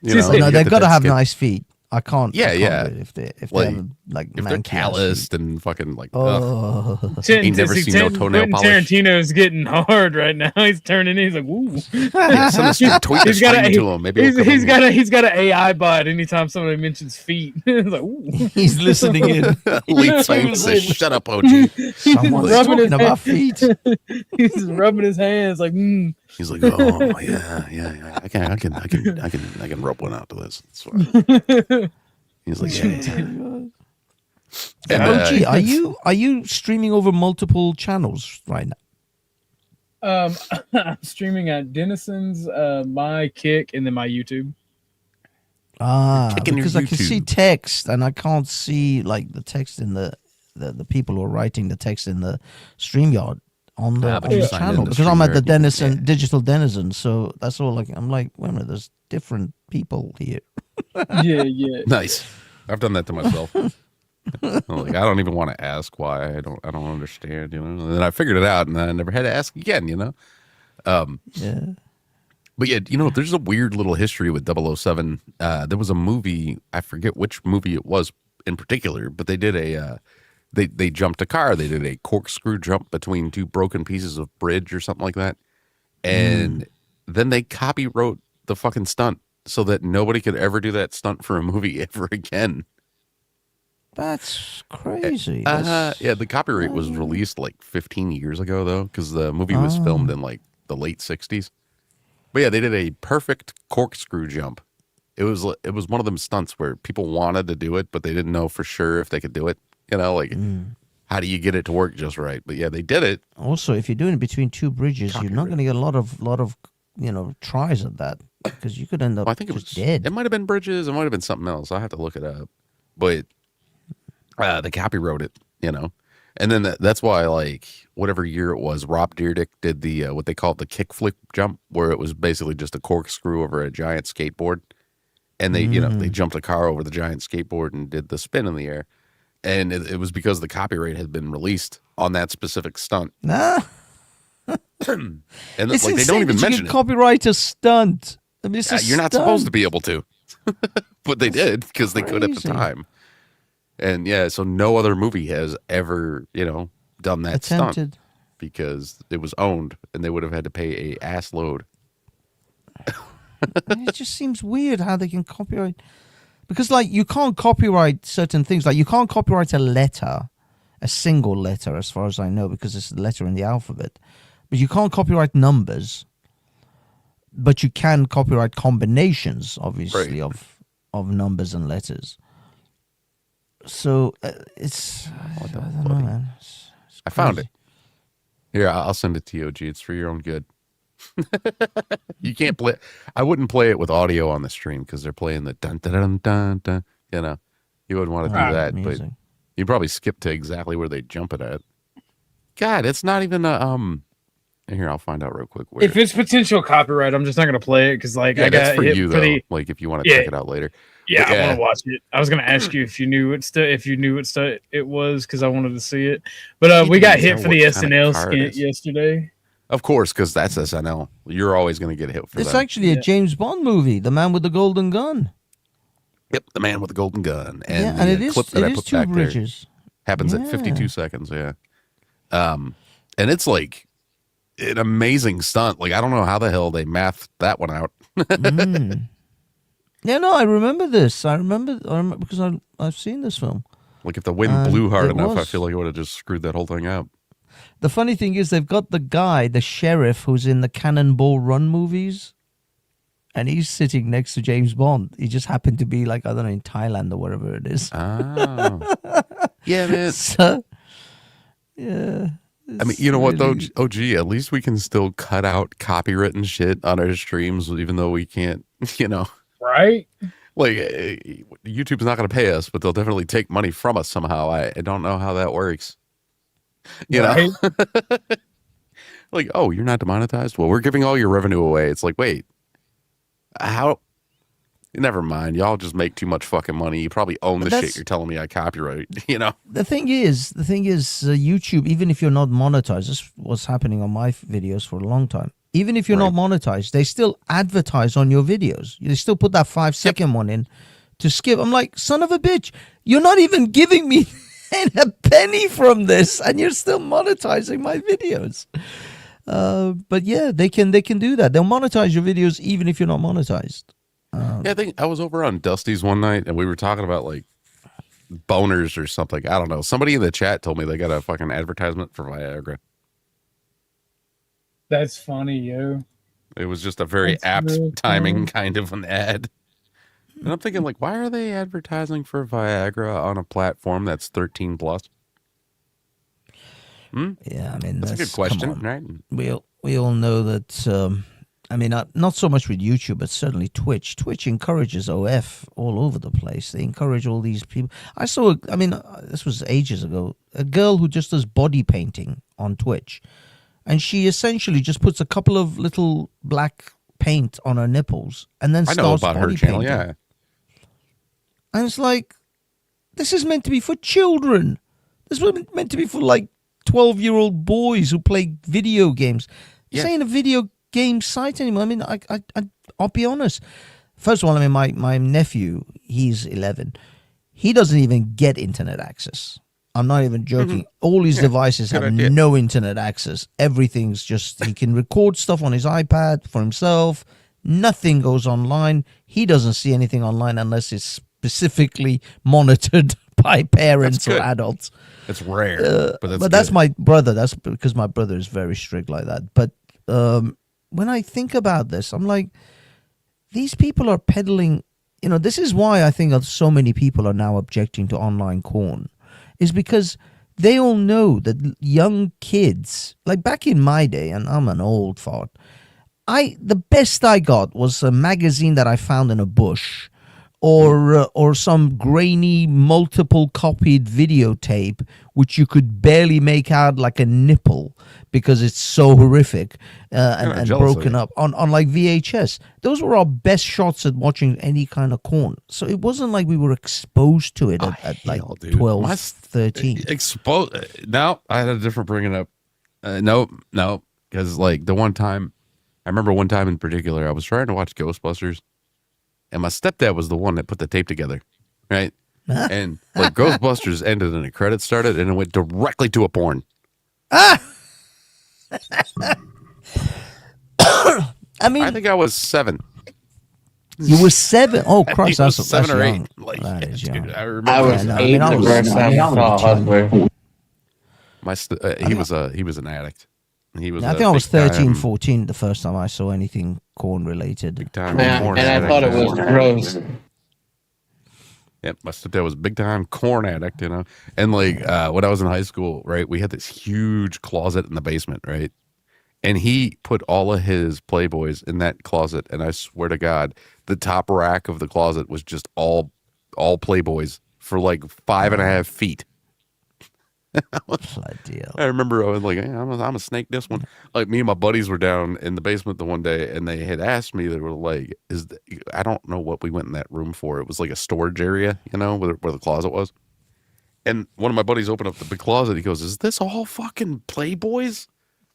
No, they've got to have nice feet. I can't. Yeah, if they if they're calloused and fucking like. Ain't never seen no toenail polish. Tarantino's getting hard right now. He's turning. He's like, ooh. He's got an AI bot. Anytime somebody mentions feet, he's like, ooh. He's listening in. Lead science says, "Shut up, OG." Someone's talking about feet. He's rubbing his hands like, He's like, oh yeah. I can rope one out to this. He's like, OG, are you streaming over multiple channels right now? I'm streaming at Denison's, my Kick, and then my YouTube. Because I can see text and I can't see like the text in the people who are writing the text in the StreamYard on the channel, because I'm at the Denison Digital Denizen, so that's all. Like I'm like, wait a minute, there's different people here. yeah. Nice. I've done that to myself. Like I don't even want to ask why. I don't understand. And then I figured it out, and I never had to ask again. Yeah. But yeah, there's a weird little history with 007. There was a movie, I forget which movie it was in particular, but they did they jumped a car. They did a corkscrew jump between 2 broken pieces of bridge or something like that. And then they copywrote the fucking stunt so that nobody could ever do that stunt for a movie ever again. That's crazy. Yeah, the copyright was released like 15 years ago, though, because the movie was filmed in like the late 60s. But yeah, they did a perfect corkscrew jump. It was one of them stunts where people wanted to do it, but they didn't know for sure if they could do it. How do you get it to work just right? But yeah, they did it. Also, if you're doing it between 2 bridges, you're not going to get a lot of tries at that, because you could end up I think it was dead. It might have been bridges. It might have been something else. I'll have to look it up. But the copywrote it, And then that's why, like, whatever year it was, Rob Dyrdek did the what they called the kickflip jump, where it was basically just a corkscrew over a giant skateboard. And they, they jumped a car over the giant skateboard and did the spin in the air. And it was because the copyright had been released on that specific stunt. Nah. And like, they don't even mention it. Copyright a stunt. I mean, you're not supposed to be able to. But they did, because they could at the time. And yeah, so no other movie has ever, done that stunt, because it was owned and they would have had to pay a ass load. It just seems weird how they can copyright, because like you can't copyright certain things. Like you can't copyright a single letter, as far as I know, because it's the letter in the alphabet. But you can't copyright numbers. But you can copyright combinations, obviously, right, of numbers and letters. So it's I don't know, man. I found it. Here, I'll send it to you, OG. It's for your own good. You can't play. I wouldn't play it with audio on the stream, because they're playing the dun dun dun dun dun. You wouldn't want to do that, music. But you probably skip to exactly where they jump it at. God, it's not even a Here, I'll find out real quick. If it's potential copyright, I'm just not gonna play it, because like I got for hit you for though. Like if you want to check it out later. Yeah, I want to watch it. I was gonna ask you if you knew what it was, because I wanted to see it. But we got hit for the SNL skit yesterday. Of course, because that's SNL. You're always going to get hit for It's that. actually a James Bond movie, The Man with the Golden Gun. Yep, The Man with the Golden Gun. And yeah, and the it is, clip that I it is put two back bridges. there happens at 52 seconds, yeah. And it's like an amazing stunt. Like, I don't know how the hell they mathed that one out. Yeah, no, I remember this. I remember because I've seen this film. Like, if the wind blew hard enough, I was. feel like it would have just screwed that whole thing up. The funny thing is they've got the guy, the sheriff, who's in the Cannonball Run movies, and he's sitting next to James Bond. He just happened to be like, I don't know, in Thailand or wherever it is. Oh. Yeah, man. So, yeah. I mean, you know what, though? Oh, gee, at least we can still cut out copywritten shit on our streams, even though we can't, you know. Right? Like, YouTube's not going to pay us, but they'll definitely take money from us somehow. I don't know how that works. You know? Like, oh, you're not demonetized? Well, we're giving all your revenue away. It's like, wait, how? Never mind. Y'all just make too much fucking money. You probably own the shit you're telling me I copyright, you know? The thing is, YouTube, even if you're not monetized, this was happening on my videos for a long time. Even if you're not monetized, they still advertise on your videos. They still put that 5-second one in to skip. I'm like, son of a bitch, you're not even giving me a penny from this, and you're still monetizing my videos. But yeah, they can do that. They'll monetize your videos even if you're not monetized. Yeah, I think I was over on Dusty's one night, and we were talking about like boners or something. I don't know. Somebody in the chat told me they got a fucking advertisement for Viagra. That's funny, yo. It was just a very apt timing kind of an ad. And I'm thinking, like, why are they advertising for Viagra on a platform that's 13 plus? Yeah, I mean, that's a good question, right? We all know that. I mean, not so much with YouTube, but certainly Twitch. Twitch encourages OF all over the place. They encourage all these people. I saw, this was ages ago, a girl who just does body painting on Twitch. And she essentially just puts a couple of little black paint on her nipples and then starts body painting. Channel, yeah. And it's like, this is meant to be for children. This was meant to be for like 12-year-old boys who play video games. This ain't a video game site anymore. I mean, I'll be honest. First of all, I mean, my nephew, he's 11. He doesn't even get internet access. I'm not even joking. All his devices have no internet access. Everything's just, he can record stuff on his iPad for himself. Nothing goes online. He doesn't see anything online unless it's specifically monitored by parents or adults. It's rare, but that's my brother. That's because my brother is very strict like that. But when I think about this, I'm like, these people are peddling. You know, this is why I think so many people are now objecting to online porn. Is because they all know that young kids, like back in my day, and I'm an old fart, the best I got was a magazine that I found in a bush, or some grainy, multiple copied videotape, which you could barely make out like a nipple because it's so horrific and broken up on like VHS. Those were our best shots at watching any kind of porn. So it wasn't like we were exposed to it at like 12, 13. No, I had a different bringing up. No, because like the one time, I remember one time in particular, I was trying to watch Ghostbusters. And my stepdad was the one that put the tape together, right? And like Ghostbusters ended and the credits started and it went directly to a porn. I mean, I think I was 7. You were 7? Oh, Christ, that's 7 or 8. young. Like, that is young. dude, I remember. I was 8 the first time I saw Hustler. He was an addict. He was. I think I was 13, 14 the first time I saw anything corn related. And I thought it was gross. Yep, my stepdad was a big time corn addict, you know. And like when I was in high school, right, we had this huge closet in the basement, right? And he put all of his Playboys in that closet, and I swear to God, the top rack of the closet was just all Playboys for like 5.5 feet. I remember I was like, hey, I'm a snake this one. Like me and my buddies were down in the basement the one day, and they had asked me, they were like, I don't know what we went in that room for. It was like a storage area, you know, where the closet was. And one of my buddies opened up the big closet. He goes, is this all fucking Playboys?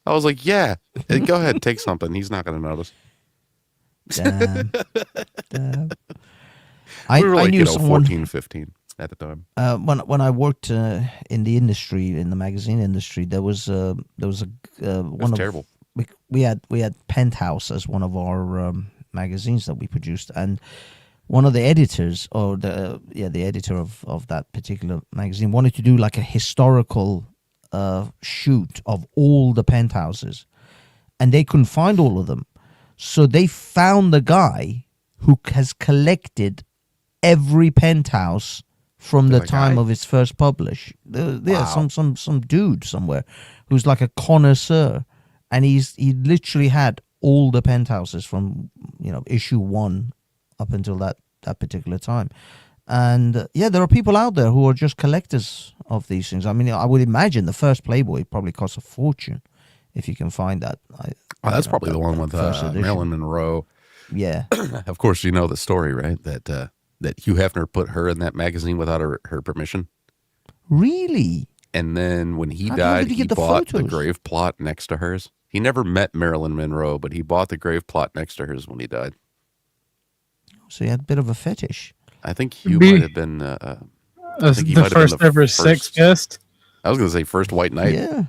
I was like, yeah, go ahead, take something. He's not going to notice. Damn. Damn. We were like, I knew someone 14, 15 at the time. When I worked in the industry, in the magazine industry, there was one of terrible. We had Penthouse as one of our magazines that we produced, and one of the editors, or the editor of that particular magazine, wanted to do like a historical shoot of all the penthouses, and they couldn't find all of them, so they found the guy who has collected every penthouse from the time of its first publish. Some dude somewhere who's like a connoisseur, and he literally had all the penthouses from issue 1 up until that particular time. And there are people out there who are just collectors of these things. I mean, I would imagine the first Playboy probably costs a fortune if you can find that. That's probably the one with Marilyn Monroe. Yeah. Of course, you know the story, right? That Hugh Hefner put her in that magazine without her permission. Really? And then when he died, he bought the grave plot next to hers. He never met Marilyn Monroe, but he bought the grave plot next to hers when he died. So he had a bit of a fetish. I think Hugh might have been the first ever sex pest. I was going to say first white knight. Yeah.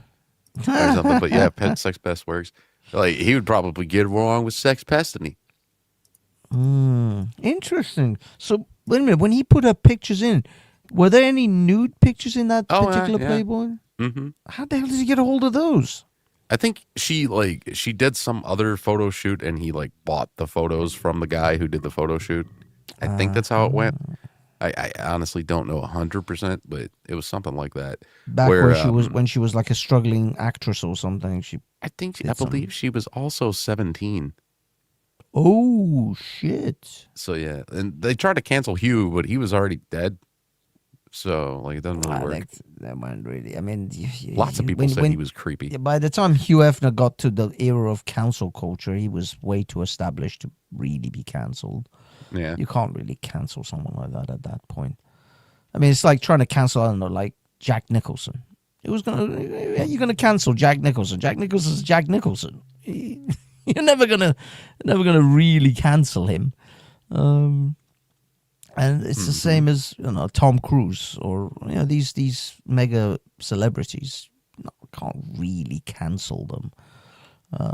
Or something, but yeah, pet sex pest works. Like, he would probably get along with sex pestiny. Interesting. So wait a minute. When he put her pictures in, were there any nude pictures in that particular Playboy? Mm-hmm. How the hell did he get a hold of those? I think she did some other photo shoot, and he bought the photos from the guy who did the photo shoot. I think that's how it went. I honestly don't know 100%, but it was something like that. Back where she was like a struggling actress or something. I believe she was also 17. Oh shit! So yeah, and they tried to cancel Hugh, but he was already dead. So it doesn't really work. That one really. I mean, lots of people said he was creepy. By the time Hugh Hefner got to the era of cancel culture, he was way too established to really be canceled. Yeah, you can't really cancel someone like that at that point. I mean, it's like trying to cancel, I don't know, like Jack Nicholson. You're gonna cancel Jack Nicholson. Jack Nicholson's Jack Nicholson. You're never gonna really cancel him. And it's the same as Tom Cruise or these mega celebrities. Can't really cancel them.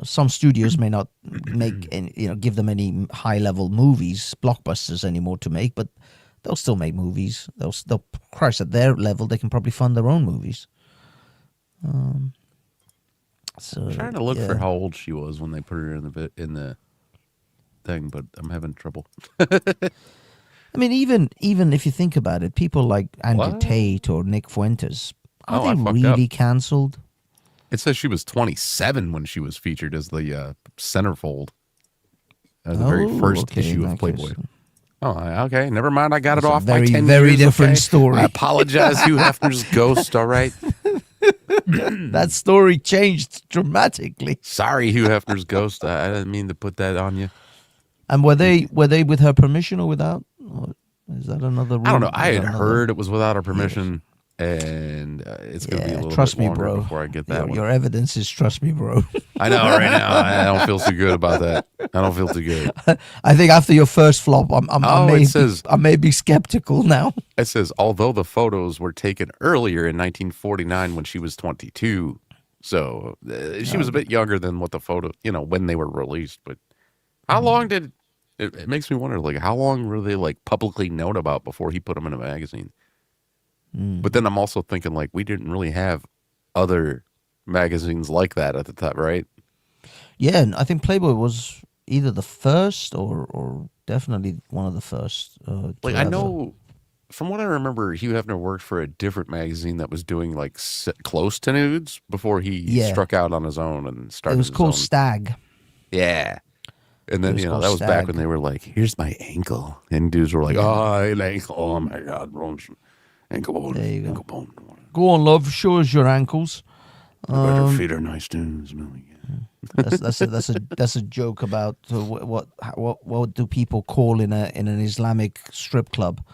Some studios may not make give them any high level movies, blockbusters anymore to make, but they'll still make movies. They'll Christ, at their level they can probably fund their own movies. So I'm trying to look for how old she was when they put her in the thing, but I'm having trouble. I mean, even if you think about it, people like Andrew Tate or Nick Fuentes, are they really canceled? It says she was 27 when she was featured as the centerfold as the very first issue of Playboy. Oh, okay. Never mind. I got it off. Very, very different story. I apologize, Hugh Hefner's ghost. All right. That story changed dramatically. Sorry, Hugh Hefner's ghost. I didn't mean to put that on you. And were they with her permission or without? Or is that another rule? I don't know. I had heard it was without her permission, and it's going to be a little bit longer before I get that one. Your evidence is trust me, bro. I know right now. I don't feel too good about that. I don't feel too good. I think after your first flop, I may be skeptical now. It says, although the photos were taken earlier in 1949 when she was 22, so she was a bit younger than what the photo, when they were released. But how long did it makes me wonder, how long were they publicly known about before he put them in a magazine? But then I'm also thinking we didn't really have other magazines like that at the time, right? Yeah, and I think Playboy was either the first or definitely one of the first. I know, from what I remember, Hugh Hefner worked for a different magazine that was doing close to nudes before he struck out on his own and started. It was called Stag. Yeah. And then, that was back when they were like, here's my ankle. And dudes were like, an ankle. Oh, my God. Ankle bone. There you go. Ankle bone. Go on, love. Show us your ankles. Better feet are nice too. Smelling. That's a joke about what do people call in an Islamic strip club?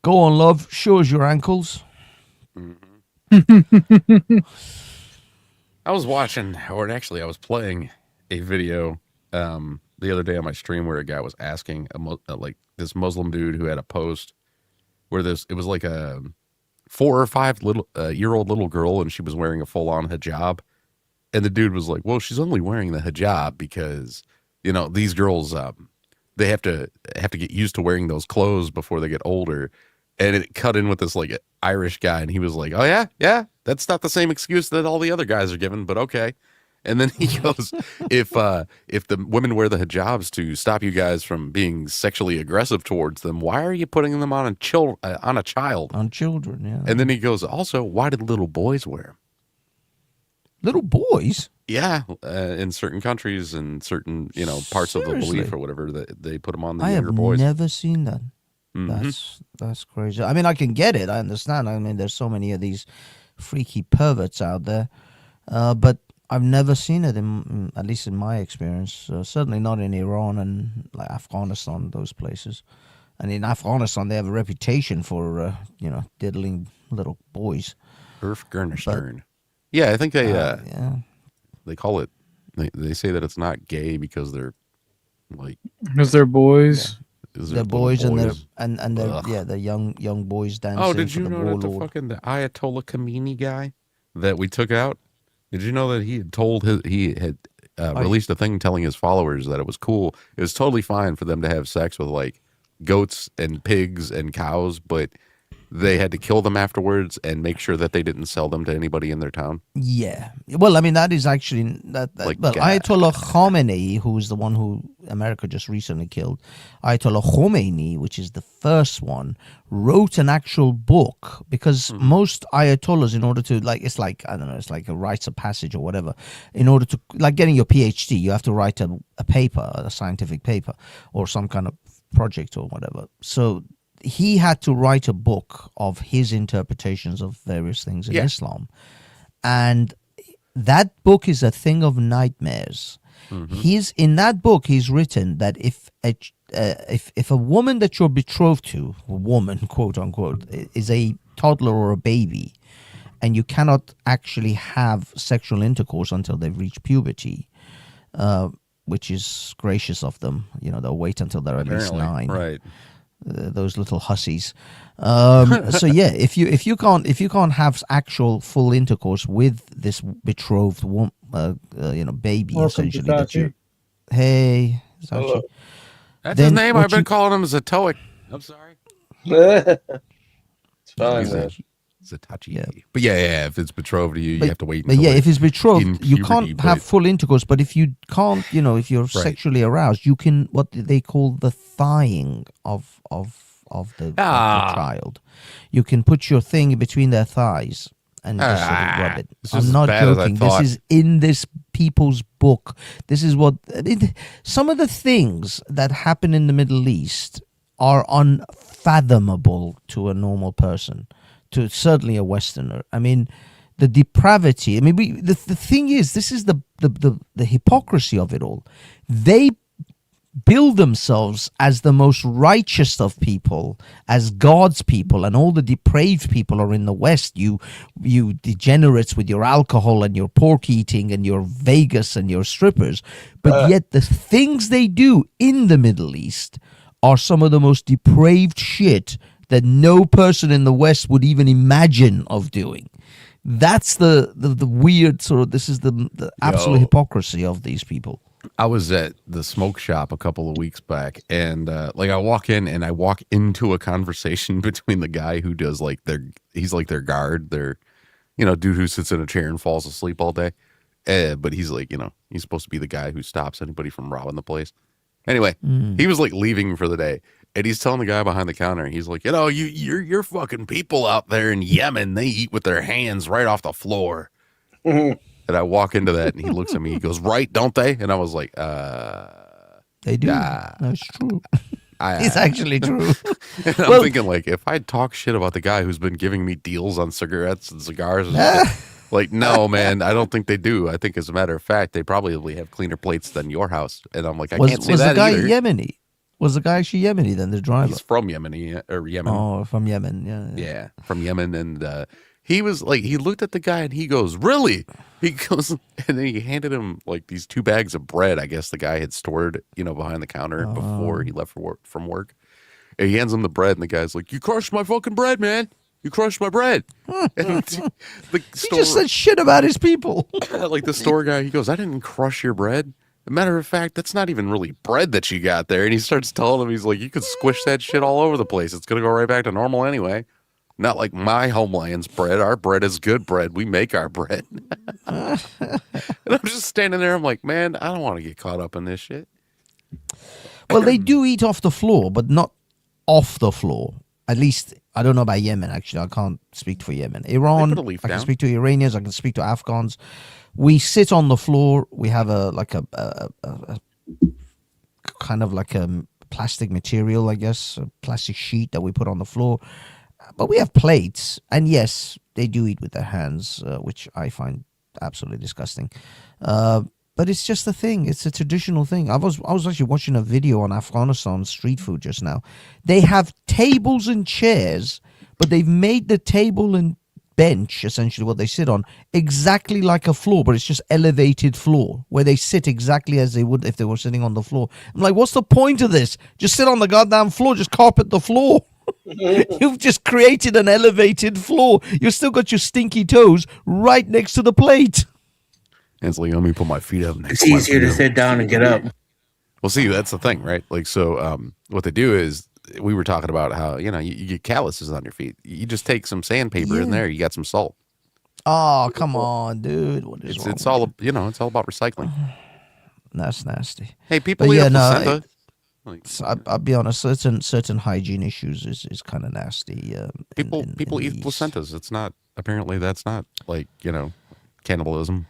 Go on, love. Show us your ankles. I was watching, or actually, I was playing a video the other day on my stream where a guy was asking like this Muslim dude who had a post where it was like a 4 or 5 year old little girl, and she was wearing a full on hijab, and the dude was like, "Well, she's only wearing the hijab because these girls they have to get used to wearing those clothes before they get older." And it cut in with this like Irish guy, and he was like, "Oh yeah, that's not the same excuse that all the other guys are giving, but okay." And then he goes, "If the women wear the hijabs to stop you guys from being sexually aggressive towards them, why are you putting them on a child? On children, yeah." And then he goes, "Also, why did little boys wear them?" Little boys? Yeah, in certain countries and certain parts of the belief or whatever, that they put them on the younger boys. I have never seen that. Mm-hmm. That's crazy. I mean, I can get it. I understand. I mean, there's so many of these freaky perverts out there, but I've never seen it at least in my experience. Certainly not in Iran and like Afghanistan, those places. And in Afghanistan, they have a reputation for diddling little boys. Afghanistan. Yeah, I think they call it. They say that it's not gay because they're like because they're boys. Yeah. They're boys, and they're young boys dancing. Oh, did you for the know that the Ayatollah Khomeini guy that we took out? Did you know that he had told released a thing telling his followers that it was cool. It was totally fine for them to have sex with like goats and pigs and cows, but they had to kill them afterwards and make sure that they didn't sell them to anybody in their town. Yeah. Well, I mean, that is actually Ayatollah Khomeini, who is the one who America just recently killed, Ayatollah Khomeini, which is the first one, wrote an actual book because most Ayatollahs, in order to it's like a rites of passage or whatever, in order to like getting your PhD, you have to write a paper, a scientific paper or some kind of project or whatever. So he had to write a book of his interpretations of various things in Islam. And that book is a thing of nightmares. Mm-hmm. In that book, he's written that if a woman that you're betrothed to, a woman, quote unquote, is a toddler or a baby, and you cannot actually have sexual intercourse until they've reached puberty, which is gracious of them. They'll wait until they're at least 9. Right. Those little hussies. So yeah, if you can't have actual full intercourse with this betrothed baby, Welcome essentially. Hey, that's his name. I've been calling him Zatoic. I'm sorry. It's fine, man. Zatachi. Yeah. But yeah, if it's betrothed to you, you have to wait. But if it's betrothed, you can't have full intercourse. But if you can't, if you're sexually aroused, you can what they call the thighing of the child. You can put your thing between their thighs and just sort of rub it. I'm not joking. This is in this people's book. This is what some of the things that happen in the Middle East are unfathomable to a normal person. To certainly a Westerner. I mean, the depravity. I mean, the thing is, this is the hypocrisy of it all. They build themselves as the most righteous of people, as God's people, and all the depraved people are in the West. You degenerates with your alcohol and your pork eating and your Vegas and your strippers. But yet the things they do in the Middle East are some of the most depraved shit that no person in the West would even imagine of doing. That's the weird sort of, this is the absolute hypocrisy of these people. I was at the smoke shop a couple of weeks back, and I walk in and I walk into a conversation between the guy who does he's like their guard, their dude who sits in a chair and falls asleep all day. But he's like, he's supposed to be the guy who stops anybody from robbing the place. Anyway, he was like leaving for the day. And he's telling the guy behind the counter, he's like, you're fucking people out there in Yemen, they eat with their hands right off the floor. And I walk into that and he looks at me, he goes, right, don't they? And I was like, they do. That's true. It's actually true. And I'm thinking, like, if I talk shit about the guy who's been giving me deals on cigarettes and cigars and shit, like, no, man, I don't think they do. I think, as a matter of fact, they probably have cleaner plates than your house. And I'm like, I can't say that either. Was the guy Yemeni? Was the guy actually Yemeni then, the driver? He's from Yemen. Oh, from Yemen, yeah. Yeah, from Yemen. And he was like, he looked at the guy and he goes, "Really?" He goes, and then he handed him like these 2 bags of bread. I guess the guy had stored, behind the counter before he left from work. And he hands him the bread, and the guy's like, "You crushed my fucking bread, man. You crushed my bread." And he just said shit about his people. Like the store guy, he goes, "I didn't crush your bread. As a matter of fact, that's not even really bread that you got there." And he starts telling him, he's like, "You could squish that shit all over the place. It's going to go right back to normal anyway. Not like my homeland's bread. Our bread is good bread. We make our bread." And I'm just standing there. I'm like, man, I don't want to get caught up in this shit. Well, they do eat off the floor, but not off the floor. At least, I don't know about Yemen, actually. I can't speak for Yemen. Iran, I can speak to Iranians. I can speak to Afghans. We sit on the floor. We have a kind of like a plastic material, I guess, a plastic sheet that we put on the floor. But we have plates, and yes, they do eat with their hands, which I find absolutely disgusting. But it's just a thing. It's a traditional thing. I was actually watching a video on Afghanistan street food just now. They have tables and chairs, but they've made the table and bench, essentially what they sit on, exactly like a floor, but it's just elevated floor, where they sit exactly as they would if they were sitting on the floor. I'm like, what's the point of this? Just sit on the goddamn floor. Just carpet the floor. You've just created an elevated floor. You've still got your stinky toes right next to the plate. And it's like, let me put my feet up next. It's easier to sit down and get up. Well, see, that's the thing, right? Like, so what they do is, we were talking about how, you get calluses on your feet. You just take some sandpaper in there. You got some salt. Oh, come on, dude. What is wrong it's all, it's all about recycling. That's nasty. Hey, people eat placenta. I'll be honest. Certain hygiene issues is kind of nasty. People eat placentas. It's not. Apparently, that's not like cannibalism.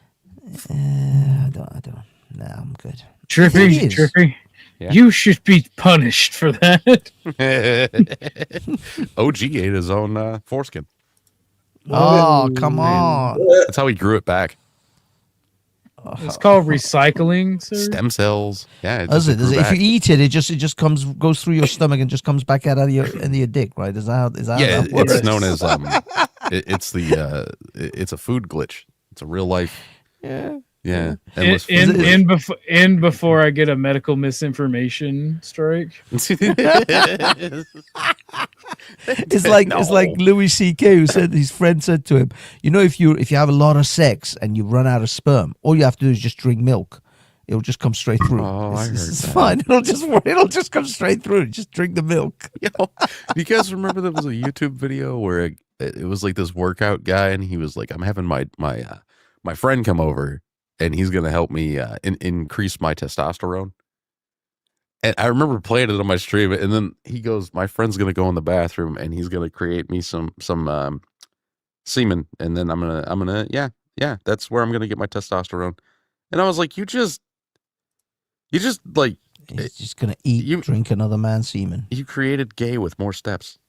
I don't. No, I'm good. Trippy. Yeah. You should be punished for that. OG ate his own foreskin. Oh, come on. That's how he grew it back. It's called recycling, sir. Stem cells. Yeah. Does it? If you eat it, it just goes through your stomach and just comes back out of your dick, right? Is that how that works? It's known as it's a food glitch. It's a real life. Yeah. And before I get a medical misinformation strike. It's like Louis C.K. who said his friend said to him, if you have a lot of sex and you run out of sperm, all you have to do is just drink milk. It'll just come straight through. Oh, it's fine. It'll just come straight through. Just drink the milk. You guys remember there was a YouTube video where it was like this workout guy, and he was like, "I'm having my friend come over, and he's going to help me increase my testosterone." And I remember playing it on my stream, and then he goes, "My friend's going to go in the bathroom, and he's going to create me some semen, and then I'm gonna yeah, that's where I'm going to get my testosterone." And I was like, you just like, he's just going to drink another man's semen. You created gay with more steps.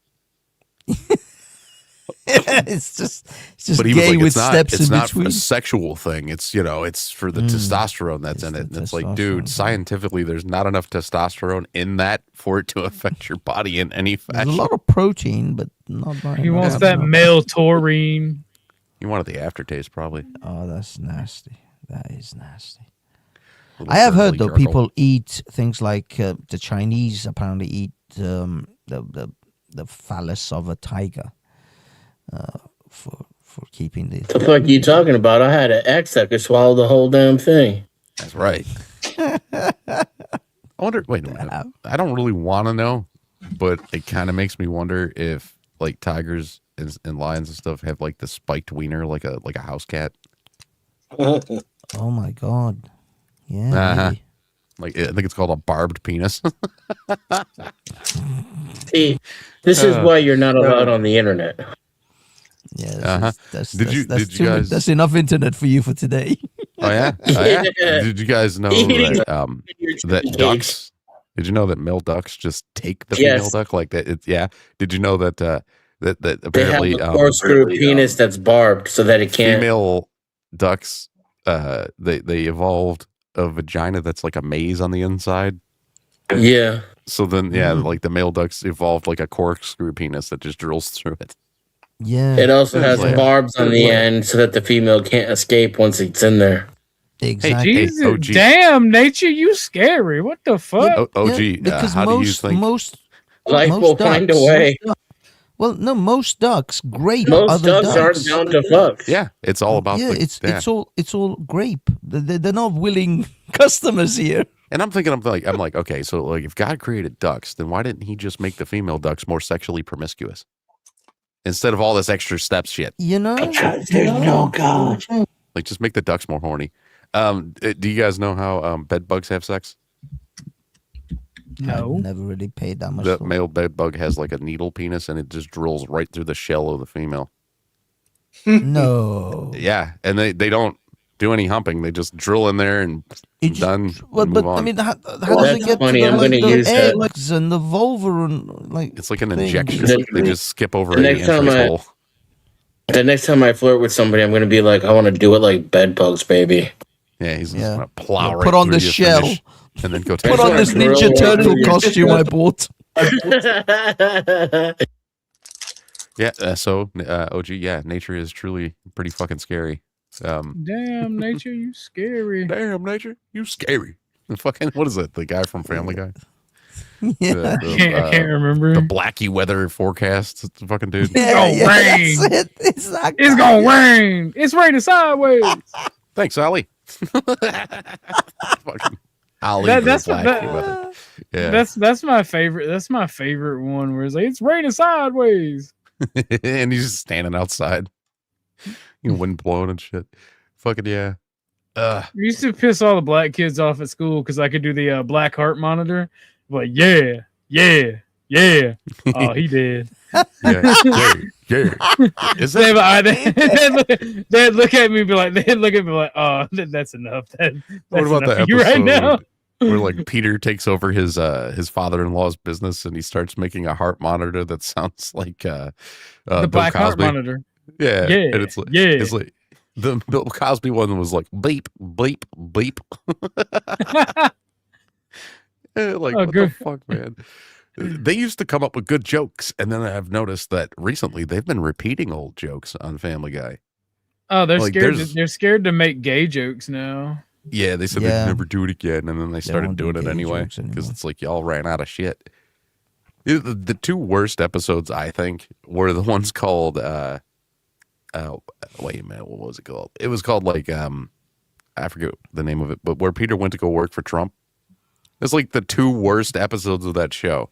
It's just but gay like, with steps in between. It's not a sexual thing. It's it's for the testosterone that's in it. And it's like, dude, scientifically, there's not enough testosterone in that for it to affect your body in any fashion. There's a lot of protein, but not very He much. wants that male taurine. You wanted the aftertaste, probably. Oh, that's nasty. That is nasty. I have heard though people eat things like the Chinese apparently eat the phallus of a tiger for keeping the. What the fuck are you talking about? I had an ex that could swallow the whole damn thing. That's right. I wonder. Wait a minute. I don't really want to know, but it kind of makes me wonder if like tigers and lions and stuff have like the spiked wiener, like a house cat. Oh my god. Yeah. Maybe. Like I think it's called a barbed penis. See, this is why you're not allowed on the internet. Yeah. Did you guys? That's enough internet for you for today. Oh yeah. Did you guys know that ducks? Did you know that male ducks just take the female duck like that? Did you know that that apparently they have a corkscrew penis that's barbed so that it can't. Female ducks, they evolved a vagina that's like a maze on the inside. Yeah. So then, like the male ducks evolved like a corkscrew penis that just drills through it. Yeah. It also has Like- barbs on the end so that the female can't escape once it's in there. Exactly. Jesus, OG. damn, nature, you scary. What the fuck? OG, because how do you think? Life most will find a ducks- way. Well, no, most ducks grape Most other ducks aren't ducks. down to fuck. Yeah, it's all about. Yeah, the, it's all grape. They're not willing customers here. And I'm thinking, I'm like, okay, so like, if God created ducks, then why didn't He just make the female ducks more sexually promiscuous instead of all this extra step shit? You know, There's no God. Like, just make the ducks more horny. Do you guys know how bed bugs have sex? I've never really paid that much. The thought. male bed bug has like a needle penis, and it just drills right through the shell of the female. No. Yeah, and they don't do any humping. They just drill in there and done. Well, and but move on. I mean, how does it get funny. to I'm the, gonna the use that. eggs and the vulva and like? It's like an things? injection. They just skip over The any next time entrance I- hole. The next time I flirt with somebody, I'm gonna be like, I want to do it like bed bugs, baby. Yeah, he's just gonna plow right Put on through the your shell. finish and then go. Put on this Ninja Turtle costume I bought. Yeah. So, OG, yeah, nature is truly pretty fucking scary. Damn, nature, you scary. Damn, nature, you scary. The fucking, what is it? The guy from Family Guy? Yeah. I can't remember. The Blackie weather forecast. It's the fucking dude. It's gonna rain. That's it. Exactly. It's gonna rain. It's raining sideways. Thanks, Ali. Fucking Ali. That's the what- Blackie weather. Yeah. That's my favorite. That's my favorite one where it's like it's raining sideways. And he's just standing outside. You know, wind blowing and shit. Fucking yeah. I used to piss all the black kids off at school because I could do the black heart monitor. Like, yeah. Oh, he did. Yeah. Is that? They'd look at me and be like, oh, that's enough. That's What about enough the for you right now. episode where like Peter takes over his father-in-law's business and he starts making a heart monitor that sounds like The Bill black heart Cosby. monitor. Yeah, Yeah, and it's like, yeah. it's like the Bill Cosby one was like beep beep beep. Like Oh, what good. the fuck, man? They used to come up with good jokes, and then I've noticed that recently they've been repeating old jokes on Family Guy. Oh, they're Like, scared. there's- They're scared to make gay jokes now. Yeah, they said Yeah. they'd never do it again, and then they started won't do doing it gay anyway jokes anymore. because it's like y'all ran out of shit. The two worst episodes, I think, were the ones called. Wait a minute, what was it called? It was called like I forget the name of it, but where Peter went to go work for Trump. It's like the two worst episodes of that show.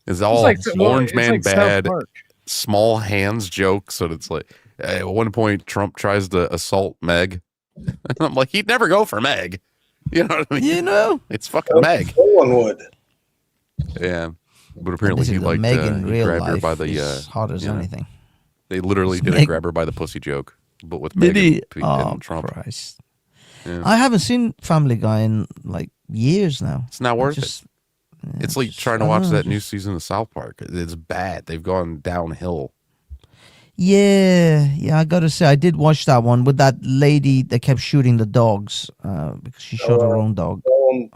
It's all Orange Man South bad, Park. small hands jokes. So it's like at one point Trump tries to assault Meg. And I'm like, he'd never go for Meg. You know what I mean? You know, It's fucking Meg. No one would. Yeah. But apparently This he is the liked Meg in he real grabbed her life by the is hot as you know, anything. They literally did a Meg- grab her by the pussy joke, but with Did Meg he? and Oh, Trump. Christ. Yeah. I haven't seen Family Guy in like years now. It's not worth Just- it. It's like trying to I watch don't know, that new season of South Park. It's bad. They've gone downhill. Yeah, I gotta say, I did watch that one with that lady that kept shooting the dogs because she shot her own dog.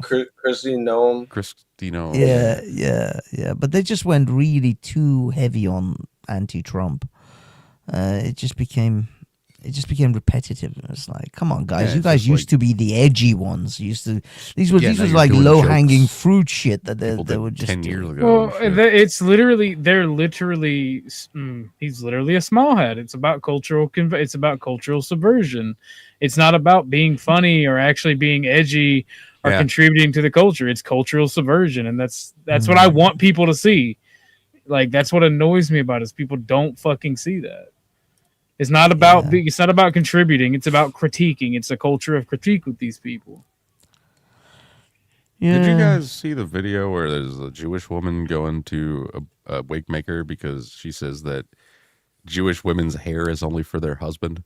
Chrissy Noam. Christino. Yeah. But they just went really too heavy on anti-Trump. It just became repetitive. It's like, come on, guys, Yeah, you it's guys just used to be the edgy ones. These Yeah, was now you're like doing low hanging jokes fruit shit that people they did would just 10 do. years ago. Well, and shit. it's literally he's literally a small head. It's about it's about cultural subversion. It's not about being funny or actually being edgy or Yeah. contributing to the culture. It's cultural subversion, and that's what I want people to see. Like, that's what annoys me about it, is people don't fucking see that. It's not about it's not about contributing. It's about critiquing. It's a culture of critique with these people. Did you guys see the video where there's a Jewish woman going to a wig maker because she says that Jewish women's hair is only for their husband?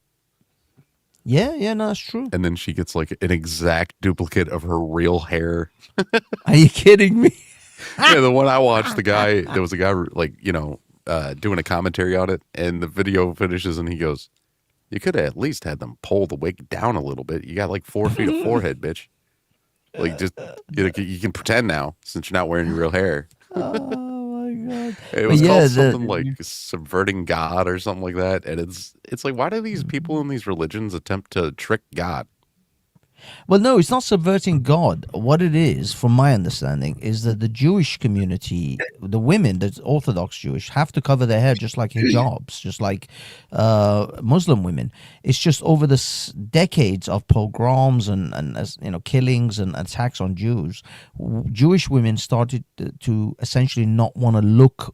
Yeah, no, it's true. And then she gets like an exact duplicate of her real hair. Are you kidding me? Yeah, the one I watched, there was a guy like, doing a commentary on it, and the video finishes and he goes, "You could have at least had them pull the wig down a little bit. You got like 4 feet of forehead, bitch. Like, just you can pretend now since you're not wearing your real hair." Oh my god! It was called something like subverting God or something like that. And it's like, why do these people in these religions attempt to trick God? Well, no, it's not subverting God. What it is, from my understanding, is that the Jewish community, the women, the Orthodox Jewish, have to cover their hair just like hijabs, just like Muslim women. It's just over the decades of pogroms and killings and attacks on Jews, Jewish women started to essentially not want to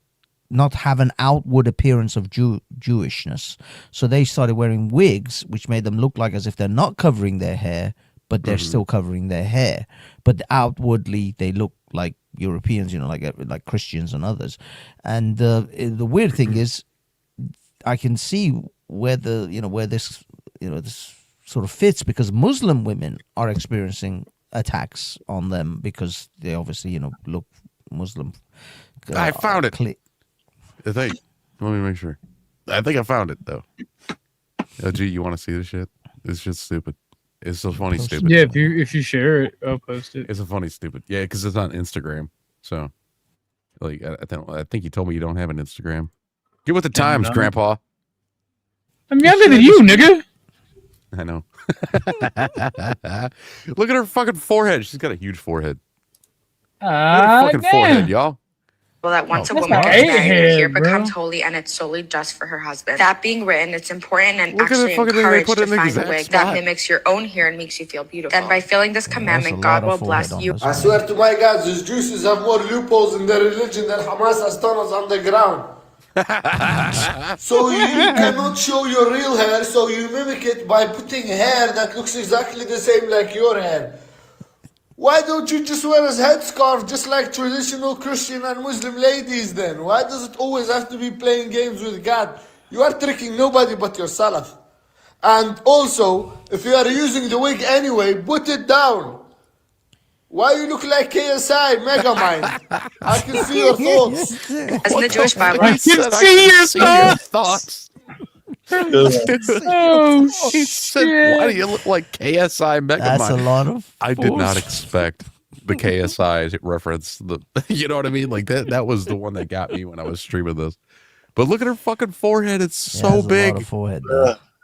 not have an outward appearance of Jewishness. So they started wearing wigs, which made them look like as if they're not covering their hair, but they're still covering their hair. But outwardly, they look like Europeans, like Christians and others. And the weird thing is, I can see where this sort of fits, because Muslim women are experiencing attacks on them because they obviously, look Muslim. I found it. I think. Let me make sure. I think I found it though. Oh, gee, you want to see this shit? It's just stupid. It's so funny, stupid. Yeah, if you share it, I'll post it. It's a funny, stupid. Yeah, because it's on Instagram. So, like, I think you told me you don't have an Instagram. Get with the times, Grandpa. I'm younger than you, nigga. I know. Look at her fucking forehead. She's got a huge forehead. Look at her fucking forehead, y'all. Well, that once a that's woman not gets married, A-head, here bro. becomes holy, and it's solely just for her husband. That being written, it's important and Look at the actually fucking thing they encouraged put to in the find a exact wig spot. that mimics your own hair and makes you feel beautiful. Then by filling this commandment, a God lot will of bless forehead you. on this I swear to my God, these Jews have more loopholes in their religion than Hamas has tunnels underground. So you cannot show your real hair, so you mimic it by putting hair that looks exactly the same like your hair. Why don't you just wear a headscarf just like traditional Christian and Muslim ladies then? Why does it always have to be playing games with God? You are tricking nobody but yourself. And also, if you are using the wig anyway, put it down. Why you look like KSI Megamind? I can see your thoughts. As in the Jewish Bible, I said I can see your thoughts. Oh, He said, why do you look like KSI Megamind? That's a lot of I did not force. expect the KSI reference. You know what I mean? Like that was the one that got me when I was streaming this. But look at her fucking forehead. It's so big. A lot of forehead.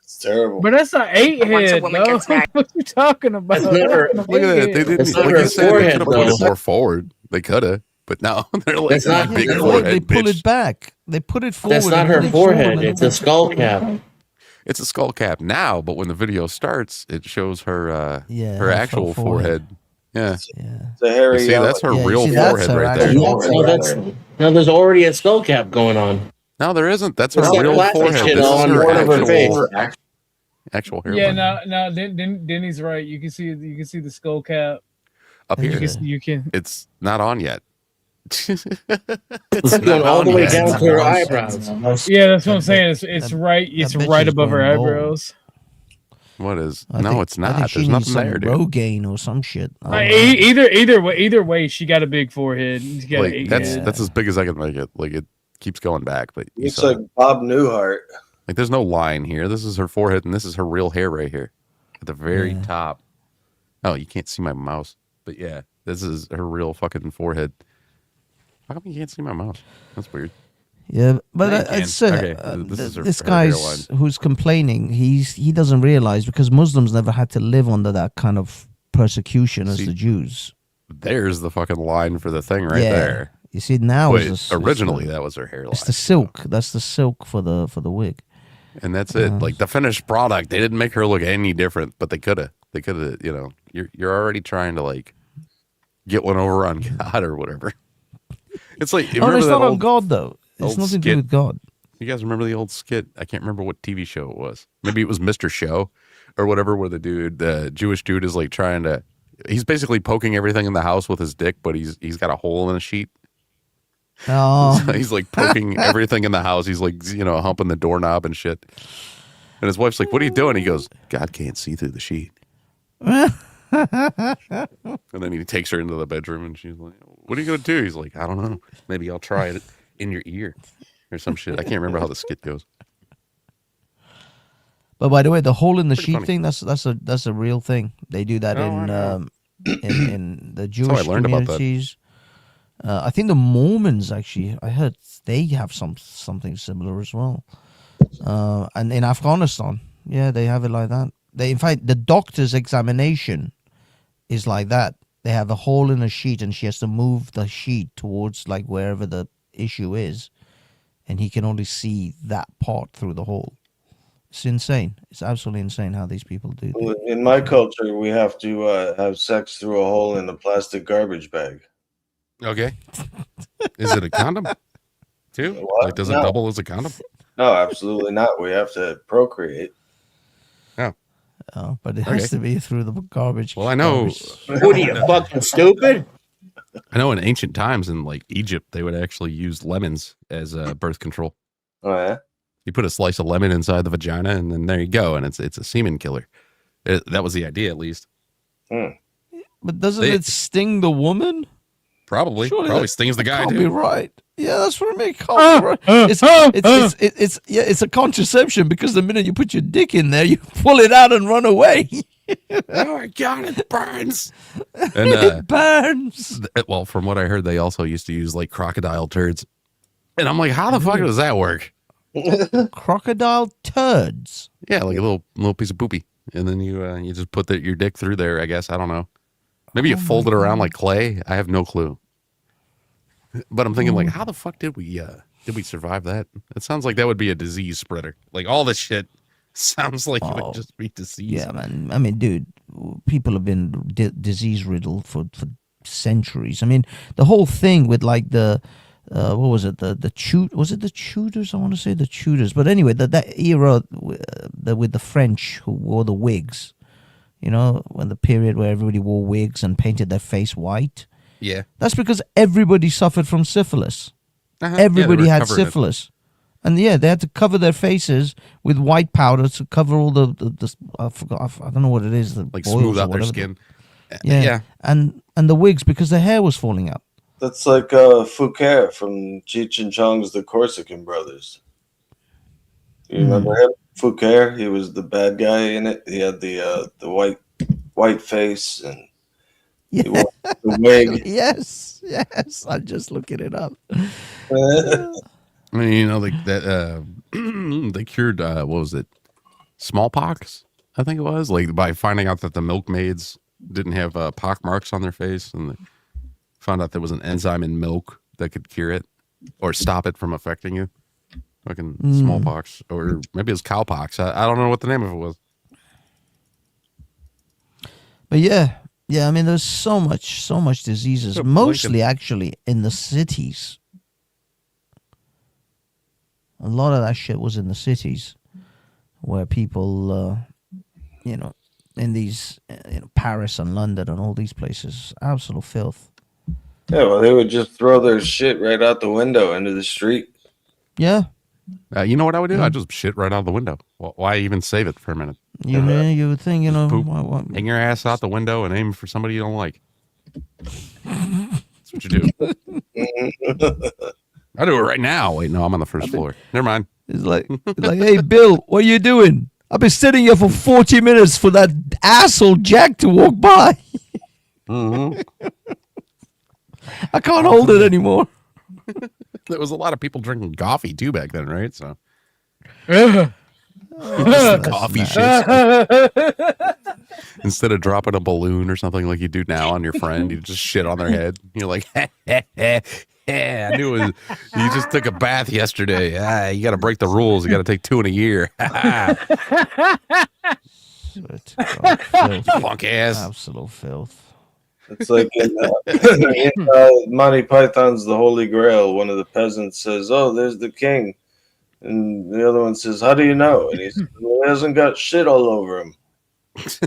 It's terrible. But that's an 8 Once a head, woman though. gets married- What you talking about? That's not her- Look at that. They didn't. It's not Like her you said, they forehead, could have put it though. more forward. They could have. But no, they're like, That's not- big Yeah, forehead, They pull bitch. it back. They put it forward. That's not and her put it forward forehead. and It's then- a skull cap. It's a skull cap now, but when the video starts, it shows her Yeah, her her actual full forehead. Yeah. It's a hairy You see, that's her Yeah, you real see, that's forehead her right there. actual- No, there's already a skull cap going on. No, there isn't. That's her It's got real plastic forehead. shit This is on her one of her face. actual hair. Yeah, no, Denny's right. You can see the skull cap. Up here. You can. It's not on yet. It's going all the way down to her eyebrows. Yeah, that's what I'm saying. It's right. It's bet right she's above her going bald. eyebrows. What is? I No, think- it's I not. think she There's needs nothing there, some dude. Rogaine or some shit. Either way, she got a big forehead. She's got Like, an 8 that's head. that's as big as I can make it. Like it keeps going back, but you Looks saw like it. Bob Newhart. Like there's no line here. This is her forehead, and this is her real hair right here at the very Yeah. top. Oh, you can't see my mouse, but yeah, this is her real fucking forehead. How come you can't see my mouse? That's weird. Yeah, but Now you can. I'd say Okay, this is her- this her guy's hairline. who's complaining. He doesn't realize, because Muslims never had to live under that kind of persecution as See, the Jews. There's the fucking line for the thing right Yeah. there. You see now Wait, is this, originally that was her hairline, it's the silk. That's the silk for the wig. and that's it. Like the finished product, they didn't make her look any different, but they could have. They could have. You know, you're already trying to like get one over on God or whatever. It's like you Oh, no, remember it's that not on old, God though. It's old nothing to do skit? with God. You guys remember the old skit? I can't remember what TV show it was. Maybe it was Mr. Show or whatever, where the Jewish dude is like trying to. He's basically poking everything in the house with his dick, but he's got a hole in a sheet. Oh, So he's like poking everything in the house. He's like, humping the doorknob and shit. And his wife's like, "What are you doing?" He goes, "God can't see through the sheet." And then he takes her into the bedroom, and she's like, "What are you gonna do?" He's like, "I don't know. Maybe I'll try it in your ear or some shit." I can't remember how the skit goes. But by the way, the hole in the Pretty sheet funny. thing, that's a real thing. They do that Oh, I know. in the how I Jewish learned about that. communities. I think the Mormons actually, I heard they have something similar as well. And in Afghanistan, yeah, they have it like that. They, in fact, the doctor's examination is like that. They have a hole in a sheet, and she has to move the sheet towards like wherever the issue is, and he can only see that part through the hole. It's insane. It's absolutely insane how these people do. In my culture, we have to have sex through a hole in a plastic garbage bag. Okay. Is it a condom too? What? Like, does it No. double as a condom? No, absolutely not. We have to procreate. Oh, but it has to be through the garbage. Well, I know. What are you, fucking stupid? I know in ancient times in like Egypt, they would actually use lemons as birth control. Oh yeah. You put a slice of lemon inside the vagina, and then there you go, and it's a semen killer. That was the idea, at least. But doesn't it sting the woman? Probably stings the guy can't too. Be right. Yeah, that's what I mean. Can't be right. It's a contraception, because the minute you put your dick in there, you pull it out and run away. Oh my god, it burns. And it burns. Well, from what I heard, they also used to use like crocodile turds, and I'm like, how the fuck does that work? Crocodile turds. Yeah, like a little piece of poopy, and then you just put your dick through there. I guess, I don't know. Maybe you fold it around like clay. I have no clue. But I'm thinking, like, how the fuck did we survive that? It sounds like that would be a disease spreader. Like, all this shit sounds like it would just be disease. Yeah, man. I mean, dude, people have been disease riddled for centuries. I mean, the whole thing with like the what was it? Was it the Tudors? I want to say the Tudors. But anyway, that era with the French who wore the wigs. You know, when the period where everybody wore wigs and painted their face white. Yeah. That's because everybody suffered from syphilis. Everybody had syphilis. And yeah, they had to cover their faces with white powder to cover all the I forgot, I don't know what it is. Like smooth out their skin. Yeah. And the wigs, because their hair was falling out. That's like Fouquet from Cheech and Chong's The Corsican Brothers. You remember him? Fouquet, he was the bad guy in it. He had the white face, and he wore the wig. Yes, I'm just looking it up. I mean, you know, like that. They cured what was it? Smallpox, I think it was. Like by finding out that the milkmaids didn't have pock marks on their face, and they found out there was an enzyme in milk that could cure it or stop it from affecting you. Fucking smallpox, or maybe it was cowpox. I don't know what the name of it was. But yeah. I mean, there's so much diseases, mostly actually in the cities. A lot of that shit was in the cities, where people, in these, Paris and London and all these places, absolute filth. Yeah, well, they would just throw their shit right out the window into the street. Yeah. You know what I would do? I'd just shit right out the window. Why even save it for a minute? You would think, hang your ass out the window and aim for somebody you don't like. That's what you do. I do it right now. Wait, no, I'm on the first floor. Never mind. It's like, hey, Bill, what are you doing? I've been sitting here for 40 minutes for that asshole Jack to walk by. I can't hold it anymore. There was a lot of people drinking coffee too back then, right? So coffee shit. Instead of dropping a balloon or something like you do now on your friend, you just shit on their head. You're like, yeah, I knew it was, you just took a bath yesterday. You got to break the rules. You got to take 2 in a year. Punk ass. Absolute filth. It's like in Monty Python's The Holy Grail. One of the peasants says, "Oh, there's the king," and the other one says, "How do you know?" And he says, "Well, he hasn't got shit all over him." That's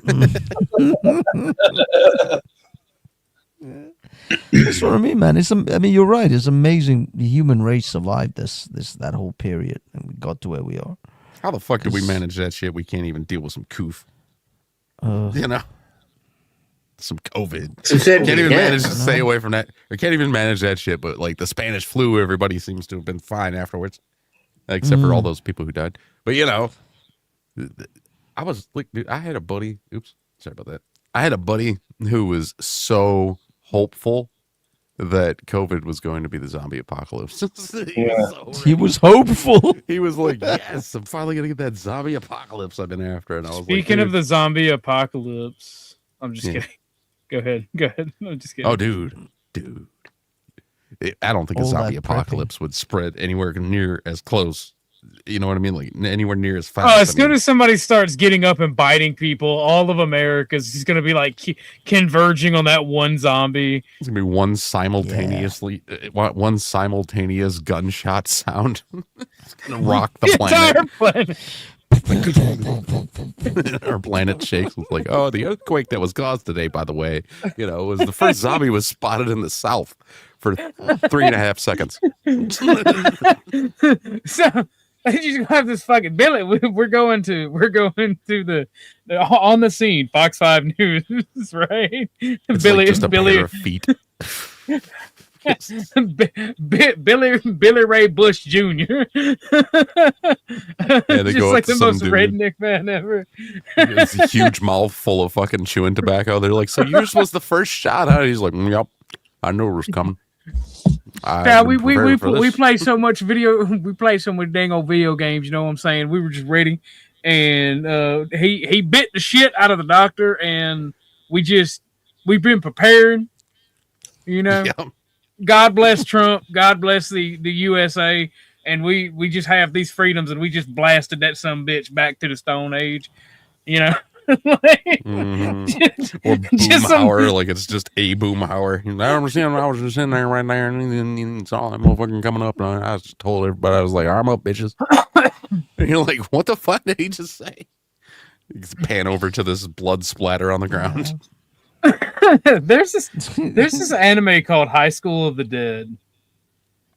what I mean, man. You're right. It's amazing the human race survived that whole period, and we got to where we are. How the fuck did we manage that shit? We can't even deal with some coof. Some COVID. Can't even manage to stay away from that. I can't even manage that shit. But like the Spanish flu, everybody seems to have been fine afterwards, except for all those people who died. But I was like, dude, I had a buddy. Oops, sorry about that. I had a buddy who was so hopeful that COVID was going to be the zombie apocalypse. He was hopeful. He was like, "Yes, I'm finally gonna get that zombie apocalypse I've been after." And I was Speaking like, of the zombie apocalypse, I'm just Yeah. kidding. Go ahead. I'm just kidding. "Oh, dude. I don't think a All zombie that apocalypse would spread anywhere near as close. You know what I mean? Like anywhere near as fast. Oh, as soon as somebody starts getting up and biting people, all of America's just gonna be like converging on that one zombie. It's gonna be one simultaneous gunshot sound. It's gonna rock the planet. Our planet shakes. It's like, oh, the earthquake that was caused today, by the way, was the first zombie was spotted in the south for 3.5 seconds. So I just have this fucking Billy. We're going to the on the scene. Fox 5 News, right? It's Billy, like just a Billy, pair of feet. Billy Ray Bush Jr. They just go up like to the some most dude. redneck man ever. It's a huge mouth full of fucking chewing tobacco. They're like, "So yours was the first shot?" Huh? He's like, "Yep, I knew it was coming." Yeah, we play so much we play so much dang old video games, you know what I'm saying? We were just ready, and he bit the shit out of the doctor, and we've been preparing, Yep. God bless Trump, God bless the USA, and we just have these freedoms, and we just blasted that some bitch back to the Stone Age, Or Boomhauer, like it's just a Boomhauer. I was just in there right there, and saw that motherfucking coming up, and I just told everybody, I was like, "Arm up, bitches." And you're like, "What the fuck did he just say?" You pan over to this blood splatter on the ground. There's this anime called High School of the Dead,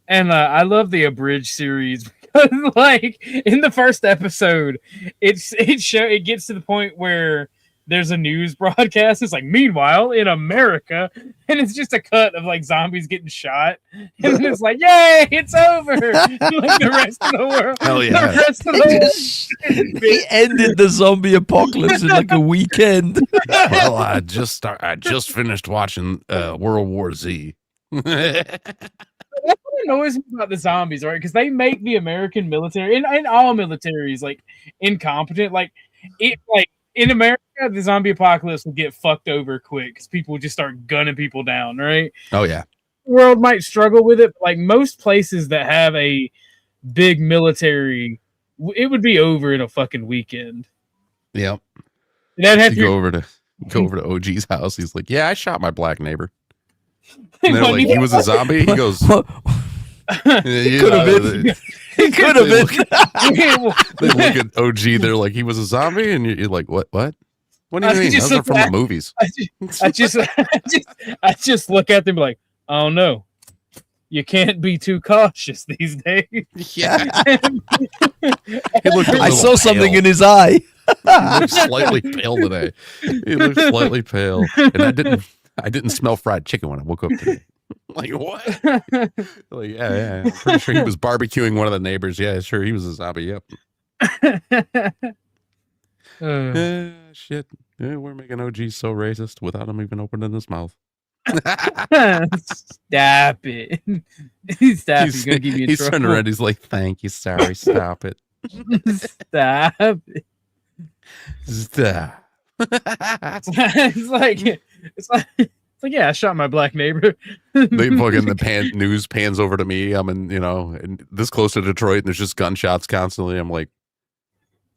and I love the abridged series because, like, in the first episode, it gets to the point where there's a news broadcast. It's like, meanwhile in America, and it's just a cut of like zombies getting shot, and it's like, yay, it's over. Like the rest of the world, Hell yeah. the rest of the world. He ended the zombie apocalypse in like a weekend. Well, I just finished watching World War Z. That's what annoys me about the zombies, right? Because they make the American military and all militaries like incompetent. Like in America, the zombie apocalypse will get fucked over quick because people just start gunning people down, right? Oh yeah. The world might struggle with it, but like most places that have a big military, it would be over in a fucking weekend. Yep. That'd have You go over to OG's house. He's like, "Yeah, I shot my black neighbor." And they're Well, like, "He was a zombie." He goes, He could have been. He could have been. They look at OG. They're like, "He was a zombie," and you're like, "What? What? What do you mean? Those are from the movies." I just look at them like, "Oh no, you can't be too cautious these days." Yeah. I saw something in his eye. He looks slightly pale today. He looks slightly pale, and I didn't smell fried chicken when I woke up today. Like, what? Like, yeah. I'm pretty sure he was barbecuing one of the neighbors. Yeah, sure, he was a zombie. Yep. Shit. Yeah, we're making OG so racist without him even opening his mouth. Stop it. Stop it. You're gonna give me in He's trouble. turning around. He's like, "Thank you. Sorry. Stop it. Stop it." Stop." it's like, yeah, I shot my black neighbor. They fucking news pans over to me. I'm in this close to Detroit, and there's just gunshots constantly. I'm like,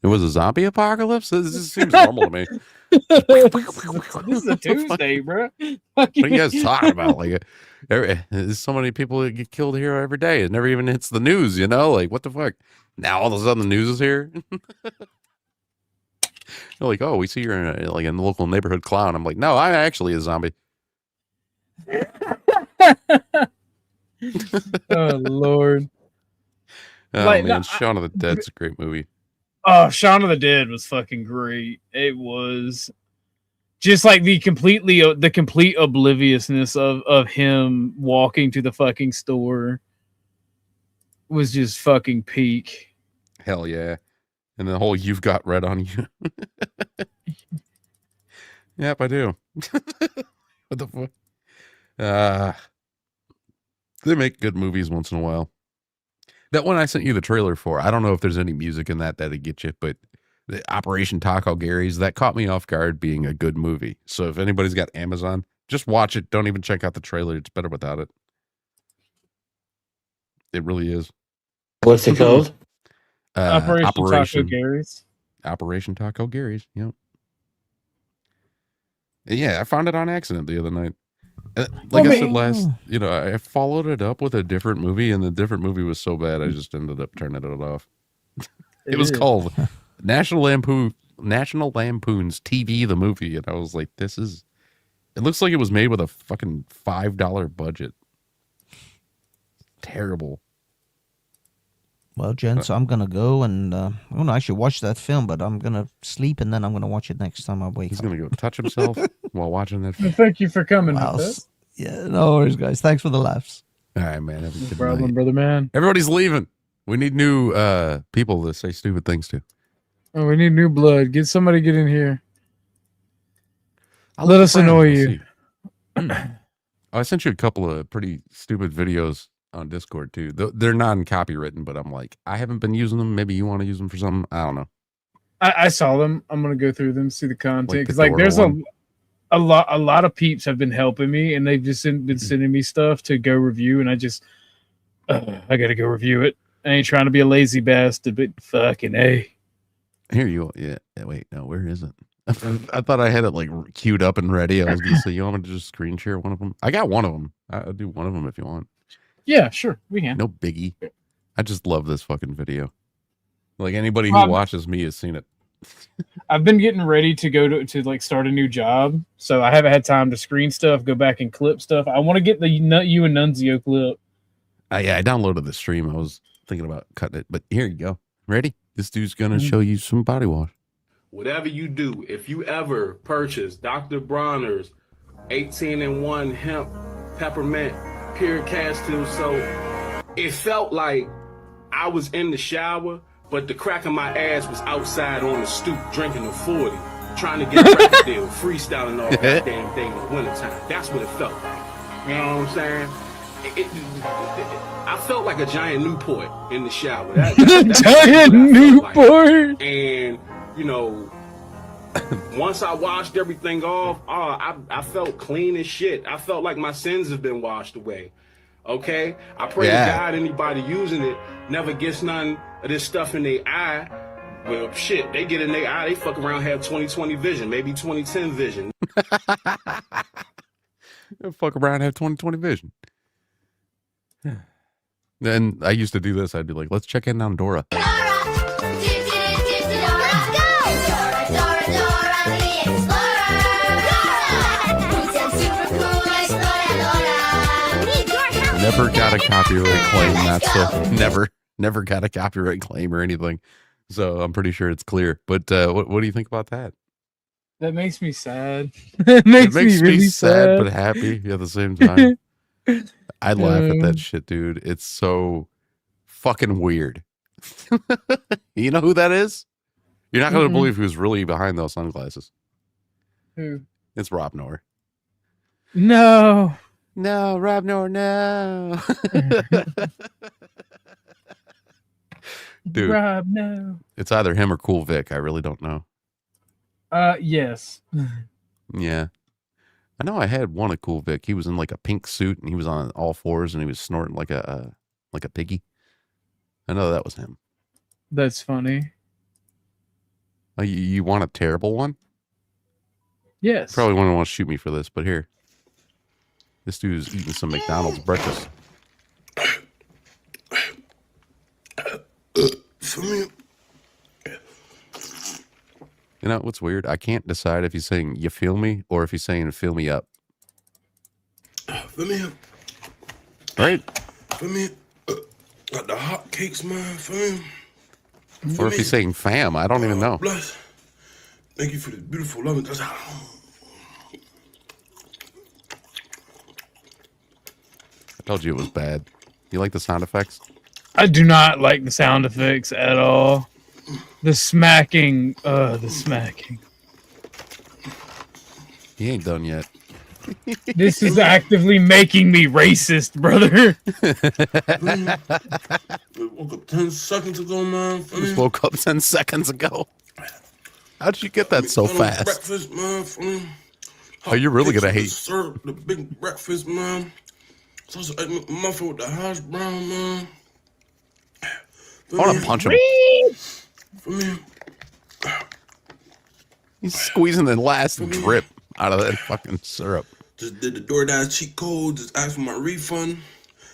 it was a zombie apocalypse? This seems normal to me. This is a Tuesday, bro. What are you guys talking about? Like, there's so many people that get killed here every day. It never even hits the news, Like, what the fuck? Now all of a sudden the news is here. They're like, "Oh, we see you're in the local neighborhood clown." I'm like, "No, I'm actually a zombie." Oh Lord. Oh man, Shaun of the Dead's a great movie. Oh, Shaun of the Dead was fucking great. It was just like the complete obliviousness of him walking to the fucking store was just fucking peak. Hell yeah. And the whole "you've got red on you." Yep, I do. What the fuck? They make good movies once in a while. That one I sent you the trailer for, I don't know if there's any music in that'd get you, but the Operation Taco Gary's, that caught me off guard being a good movie. So if anybody's got Amazon, just watch it. Don't even check out the trailer. It's better without it. It really is. What's it called? Operation Taco Gary's. Operation Taco Gary's. Yep. Yeah, I found it on accident the other night. Like I said last, I followed it up with a different movie, and the different movie was so bad, I just ended up turning it off. It was called National Lampoon's TV, the movie, and I was like, it looks like it was made with a fucking $5 budget. Terrible. Well, gents, I'm gonna go and I'm gonna actually watch that film, but I'm gonna sleep and then I'm gonna watch it next time I wake up. He's gonna go touch himself while watching that film. Thank you for coming with us. Yeah, no worries, guys. Thanks for the laughs. All right, man. Have a good problem, night. brother, man. Everybody's leaving. We need new people to say stupid things to. Oh, we need new blood. Get in here. Let us annoy you. I sent you a couple of pretty stupid videos on Discord too. They're non-copywritten, but I'm like, I haven't been using them. Maybe you want to use them for something. I don't know. I saw them. I'm gonna go through them, see the content, because there's a lot of peeps have been helping me, and they've just been sending me stuff to go review, and I gotta go review it. I ain't trying to be a lazy bastard, but fucking A. Here you are. Yeah. Wait, no, where is it? I thought I had it like queued up and ready. I was gonna say, you want me to just screen share one of them? I got one of them. I'll do one of them if you want. Yeah, sure, we can. No biggie. I just love this fucking video. Like anybody who watches me has seen it. I've been getting ready to go to like start a new job, so I haven't had time to screen stuff, go back and clip stuff. I want to get the you and Nunzio clip. Yeah, I downloaded the stream. I was thinking about cutting it, but here you go. Ready? This dude's gonna show you some body wash. Whatever you do, if you ever purchase Dr. Bronner's 18-in-1 hemp peppermint pure castor soap, it felt like I was in the shower, but the crack of my ass was outside on the stoop drinking a 40, trying to get a record deal, freestyling all that damn thing in the wintertime. That's what it felt like. You know what I'm saying? I felt like a giant Newport in the shower. Giant Newport! Like. And, once I washed everything off, I felt clean as shit. I felt like my sins have been washed away. Okay? I pray to God anybody using it never gets none of this stuff in their eye. Well, shit, they get in their eye, they fuck around, have 20/20 vision, maybe 20/10 vision. Fuck around, have 20/20 vision. Then I used to do this. I'd be like, let's check in on Dora. Never got a copyright claim. That's never got a copyright claim or anything. So I'm pretty sure it's clear. But what do you think about that? That makes me sad. It makes me really sad but happy at the same time. I laugh at that shit, dude. It's so fucking weird. You know who that is? You're not going to believe who's really behind those sunglasses. Who? It's Rob Noor. No, Rob Noor, no. Dude, Rob, no. It's either him or Cool Vic. I really don't know. Yes. Yeah. I know I had one of Cool Vic. He was in like a pink suit and he was on all fours and he was snorting like a piggy. I know that was him. That's funny. Oh, you want a terrible one? Yes. Probably wouldn't want to shoot me for this, but here. This dude's eating some McDonald's breakfast. You know what's weird? I can't decide if he's saying "you feel me" or if he's saying "fill me up." Fill me up. Right? Fill me up. Got the hot cakes, man. Fill me. Or if he's saying "fam," I don't even know. Bless. Thank you for this beautiful loving. I told you it was bad. You like the sound effects? I do not like the sound effects at all. The smacking. The smacking. He ain't done yet. This is actively making me racist, brother. Woke up 10 seconds ago, man. Just woke up 10 seconds ago. How did you get that so fast? Breakfast, man. Oh, you're really gonna hate. Syrup, the big breakfast, man. Sausage egg muffin with the hash brown, man. I want to punch him. For me. He's squeezing the last drip out of that fucking syrup. Just did the DoorDash cheat code. Just asked for my refund.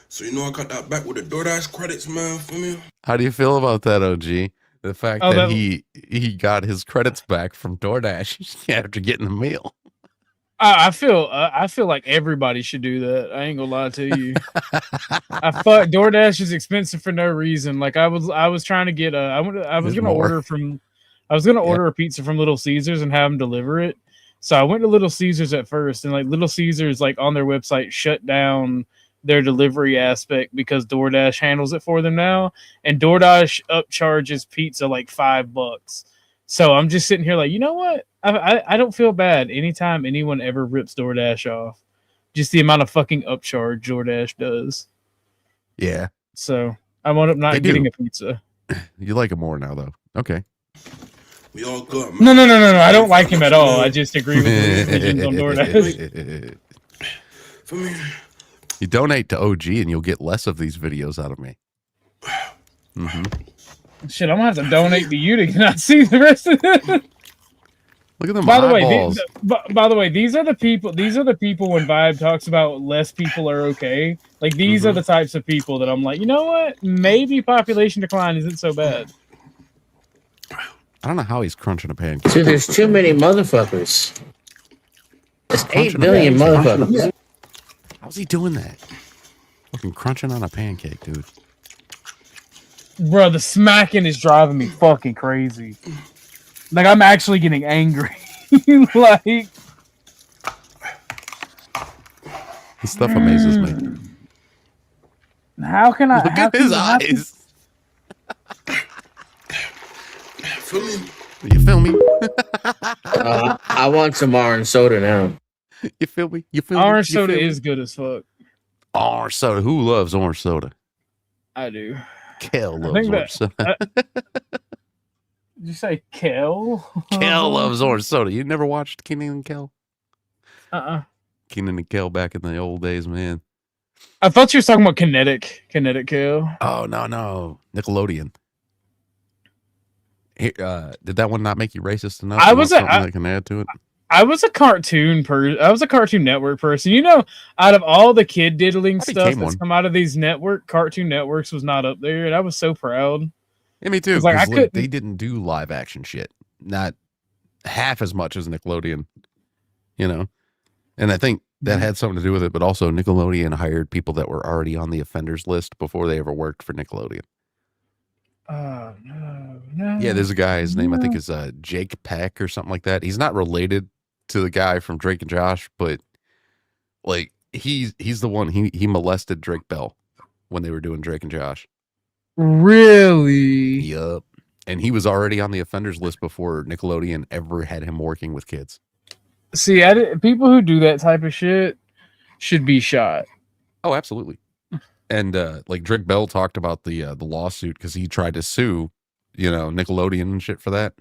So you know I got that back with the DoorDash credits, man. For me. How do you feel about that, OG? The fact that he got his credits back from DoorDash after getting the meal. I feel like everybody should do that. I ain't gonna lie to you. DoorDash is expensive for no reason. Like I was trying to get I was gonna order a pizza from Little Caesars and have them deliver it. So I went to Little Caesars at first, and like Little Caesars, like on their website, shut down their delivery aspect because DoorDash handles it for them now, and DoorDash upcharges pizza like $5. So I'm just sitting here like, you know what? I don't feel bad anytime anyone ever rips DoorDash off. Just the amount of fucking upcharge DoorDash does. Yeah. So I wound up not getting a pizza. You like him more now, though. Okay. We all good, man. No. I don't like him at all. I just agree with the decisions on DoorDash. For me. You donate to OG and you'll get less of these videos out of me. Shit, I'm gonna have to donate to you to not see the rest of it. Look at them eyeballs. By the way, these are the people. These are the people when Vibe talks about less people are okay. Like these are the types of people that I'm like, you know what? Maybe population decline isn't so bad. I don't know how he's crunching a pancake. Dude, there's too many motherfuckers. There's 8 billion motherfuckers. How's he doing that? Fucking crunching on a pancake, dude. Bro, the smacking is driving me fucking crazy. Like, I'm actually getting angry. Like, this stuff amazes me. How can I? Look at his eyes. You feel me? I want some orange soda now. You feel me? Orange soda is good as fuck. Orange soda. Who loves orange soda? I do. Kel loves orange soda. Did you say Kel? Kel loves orange soda. You never watched Kenan and Kel? Kenan and Kel back in the old days, man. I thought you were talking about Kinetic Kel. Oh, no. Nickelodeon. Did that one not make you racist enough? I can add to it. I was a Cartoon Network person. You know, out of all the kid diddling stuff that's come out of these Cartoon Networks was not up there, and I was so proud. Yeah, me too. Like, they didn't do live action shit, not half as much as Nickelodeon. You know, and I think that had something to do with it. But also, Nickelodeon hired people that were already on the offenders list before they ever worked for Nickelodeon. No. Yeah, there's a guy. His name I think is Jake Peck or something like that. He's not related to the guy from Drake and Josh, but like he's the one he molested Drake Bell when they were doing Drake and Josh. Really? Yup. And he was already on the offenders list before Nickelodeon ever had him working with kids. See, people who do that type of shit should be shot. Oh, absolutely. And like Drake Bell talked about the lawsuit because he tried to sue, Nickelodeon and shit for that.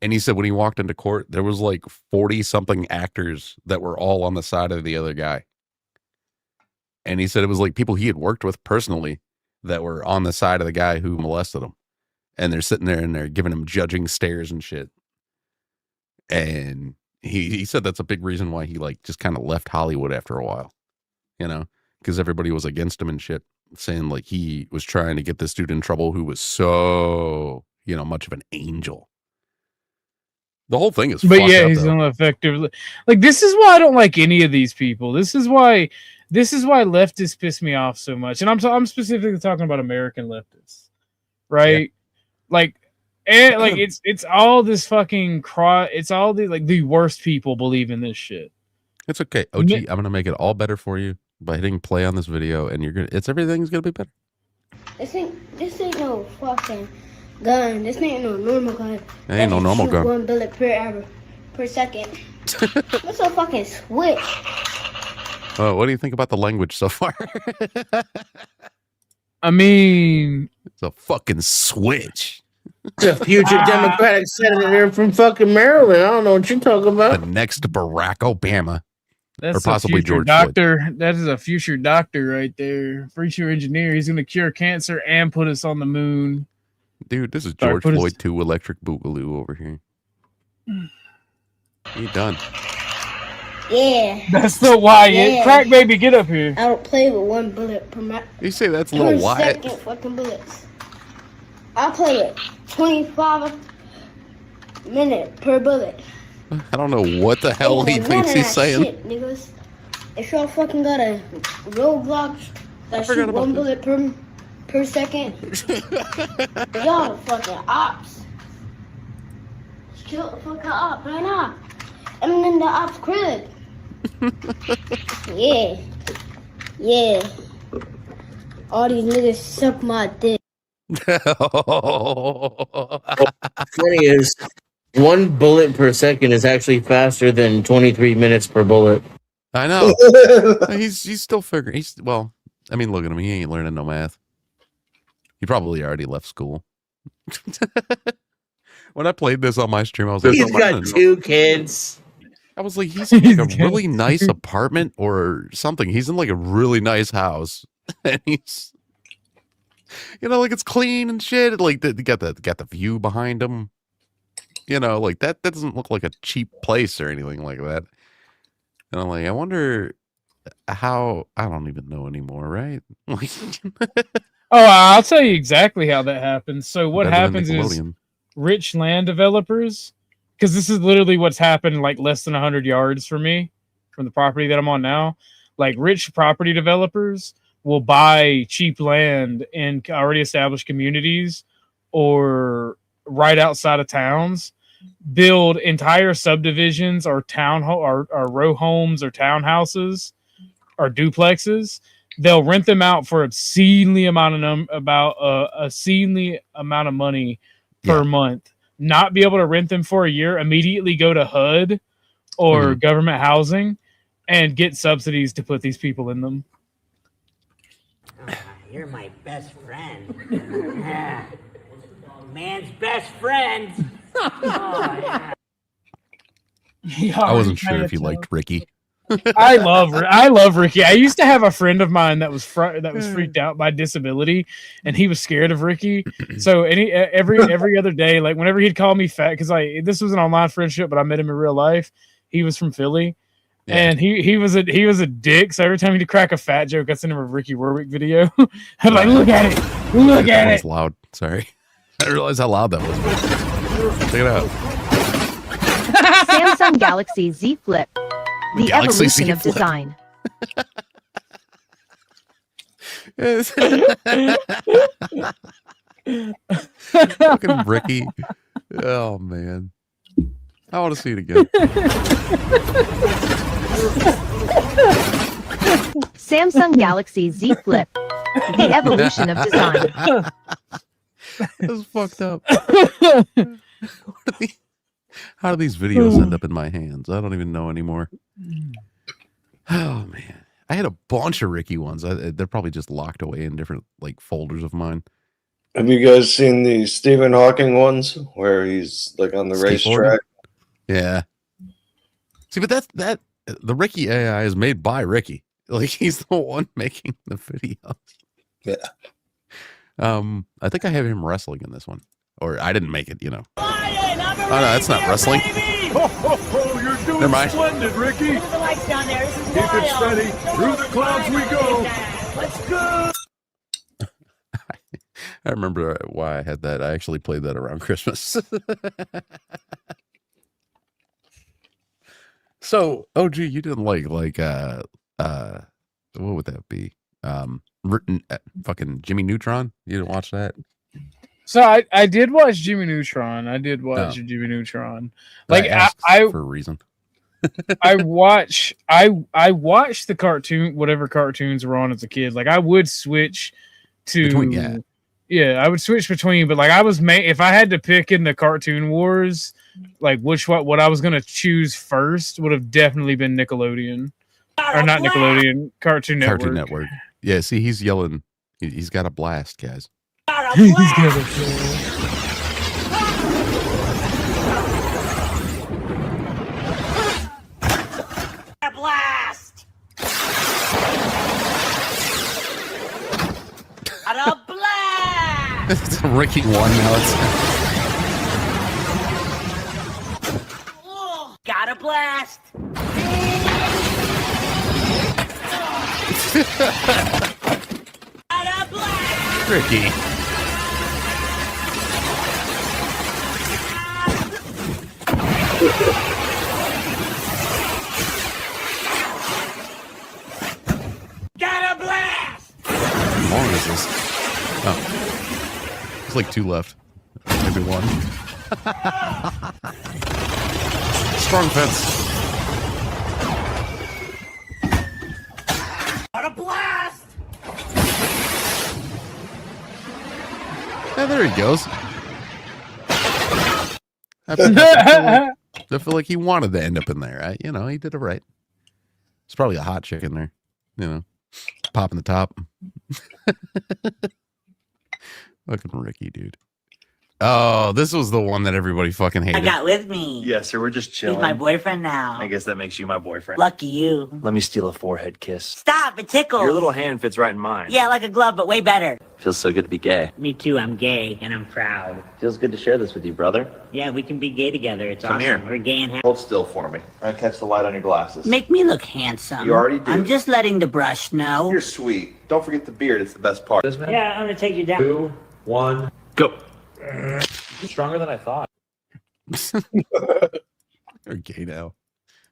And he said when he walked into court, there was like 40 something actors that were all on the side of the other guy. And he said it was like people he had worked with personally that were on the side of the guy who molested him. And they're sitting there and they're giving him judging stares and shit. And he said that's a big reason why he like just kind of left Hollywood after a while, because everybody was against him and shit, saying like he was trying to get this dude in trouble who was so, much of an angel. The whole thing is but yeah, he's ineffective. Like, this is why I don't like any of these people. This is why leftists piss me off so much. And I'm specifically talking about American leftists, right? Yeah. It's all this fucking it's all the worst people believe in this shit. It's okay. OG, I'm gonna make it all better for you by hitting play on this video, and everything's gonna be better. This ain't no fucking gun. This ain't no normal gun. It ain't no normal gun. 1 bullet per second. What's a fucking switch? Oh, what do you think about the language so far? I mean, it's a fucking switch. The future Democratic senator from fucking Maryland. I don't know what you're talking about. The next Barack Obama. That's or possibly a future George Floyd. doctor. That is a future doctor right there. Future engineer. He's going to cure cancer and put us on the moon. Dude, this is Sorry, George Floyd 2 Electric Boogaloo over here. You done. Yeah. That's the Wyatt. Yeah. Crack baby, get up here. I don't play with one bullet per You say that's a little Wyatt? second fucking bullets. I play it 25 minutes per bullet. I don't know what the hell he thinks he's saying. Shit, niggas. If y'all fucking got a roadblock that shoot one bullet per second, y'all the fucking ops. Kill the fucking op right now. I'm in the ops crib. Yeah. Yeah. All these niggas suck my dick. Funny is, one bullet per second is actually faster than 23 minutes per bullet. I know. he's still figuring. Well, I mean, look at him. He ain't learning no math. He probably already left school. When I played this on my stream, I was like, he's got 2 kids. I was like, he's in like a really nice apartment or something. He's in like a really nice house, and he's, like it's clean and shit. Like got the view behind him. Like that doesn't look like a cheap place or anything like that. And I'm like, I wonder how. I don't even know anymore, right? Like, oh, I'll tell you exactly how that happens. So what better than happens is Nickelodeon. rich land developers, because this is literally what's happened like less than 100 yards from me, from the property that I'm on now. Like rich property developers will buy cheap land in already established communities or right outside of towns, build entire subdivisions or or row homes or townhouses or duplexes. They'll rent them out for obscenely amount of money per month. Not be able to rent them for a year, immediately go to HUD or government housing and get subsidies to put these people in them. You're my best friend. Man's best friend. Oh, yeah. I wasn't sure if you liked Ricky. I love Ricky. I used to have a friend of mine that was freaked out by disability, and he was scared of Ricky. So every other day, like whenever he'd call me fat, because this was an online friendship, but I met him in real life. He was from Philly, and he was a dick. So every time he'd crack a fat joke, I sent him a Ricky Warwick video. I'm like, look at it, look at That it. was loud. Sorry, I didn't realize how loud that was. Check it out. Samsung Galaxy Z Flip. The Galaxy evolution Z of Flip. design. Fucking Ricky. Oh man. I want to see it again. Samsung Galaxy Z Flip. The evolution of design. That's fucked up. How do these videos end up in my hands? I don't even know anymore. Oh man, I had a bunch of Ricky ones. They're probably just locked away in different like folders of mine. Have you guys seen the Stephen Hawking ones where he's like on the racetrack? Yeah. See, but that the Ricky AI is made by Ricky. Like he's the one making the video. Yeah. I think I have him wrestling in this one, or I didn't make it. Oh no, that's not wrestling. Oh, you're doing Never mind. splendid, Ricky. Look at the lights down there. This is Keep it wild. steady. Through the clouds we go. Let's go. I remember why I had that. I actually played that around Christmas. So, OG, you didn't like what would that be? Fucking Jimmy Neutron? You didn't watch that? So I did watch Jimmy Neutron. I did watch Jimmy Neutron. Like asked I for a reason. I watched the cartoon, whatever cartoons were on as a kid. Like I would switch to Yeah, I would switch between, but like I was if I had to pick in the Cartoon Wars, like what I was gonna choose first would have definitely been Nickelodeon, or not Nickelodeon, Cartoon Network. Cartoon Network. Yeah, see, he's yelling. He's got a blast, guys. He's got a blast. A blast! A blast! It's a Ricky one now. Got a blast! Got a blast! Ricky. Got a blast! How long is this? Oh, it's like 2 left. Maybe 1. Strong fence. Got a blast! Yeah, there he goes. I feel like he wanted to end up in there. You know, he did it right. It's probably a hot chick in there. You know, popping the top. Fucking Ricky, dude. Oh, this was the one that everybody fucking hated. I got with me. Yes, sir. We're just chilling. He's my boyfriend now. I guess that makes you my boyfriend. Lucky you. Let me steal a forehead kiss. Stop, it tickles. Your little hand fits right in mine. Yeah, like a glove, but way better. Feels so good to be gay. Me too, I'm gay, and I'm proud. Feels good to share this with you, brother. Yeah, we can be gay together. It's Come awesome. here. We're gay and happy. Hold still for me. I catch the light on your glasses. Make me look handsome. You already do. I'm just letting the brush know. You're sweet. Don't forget the beard. It's the best part. Yeah, I'm gonna take you down. 2, 1, go. Stronger than I thought. They're gay now.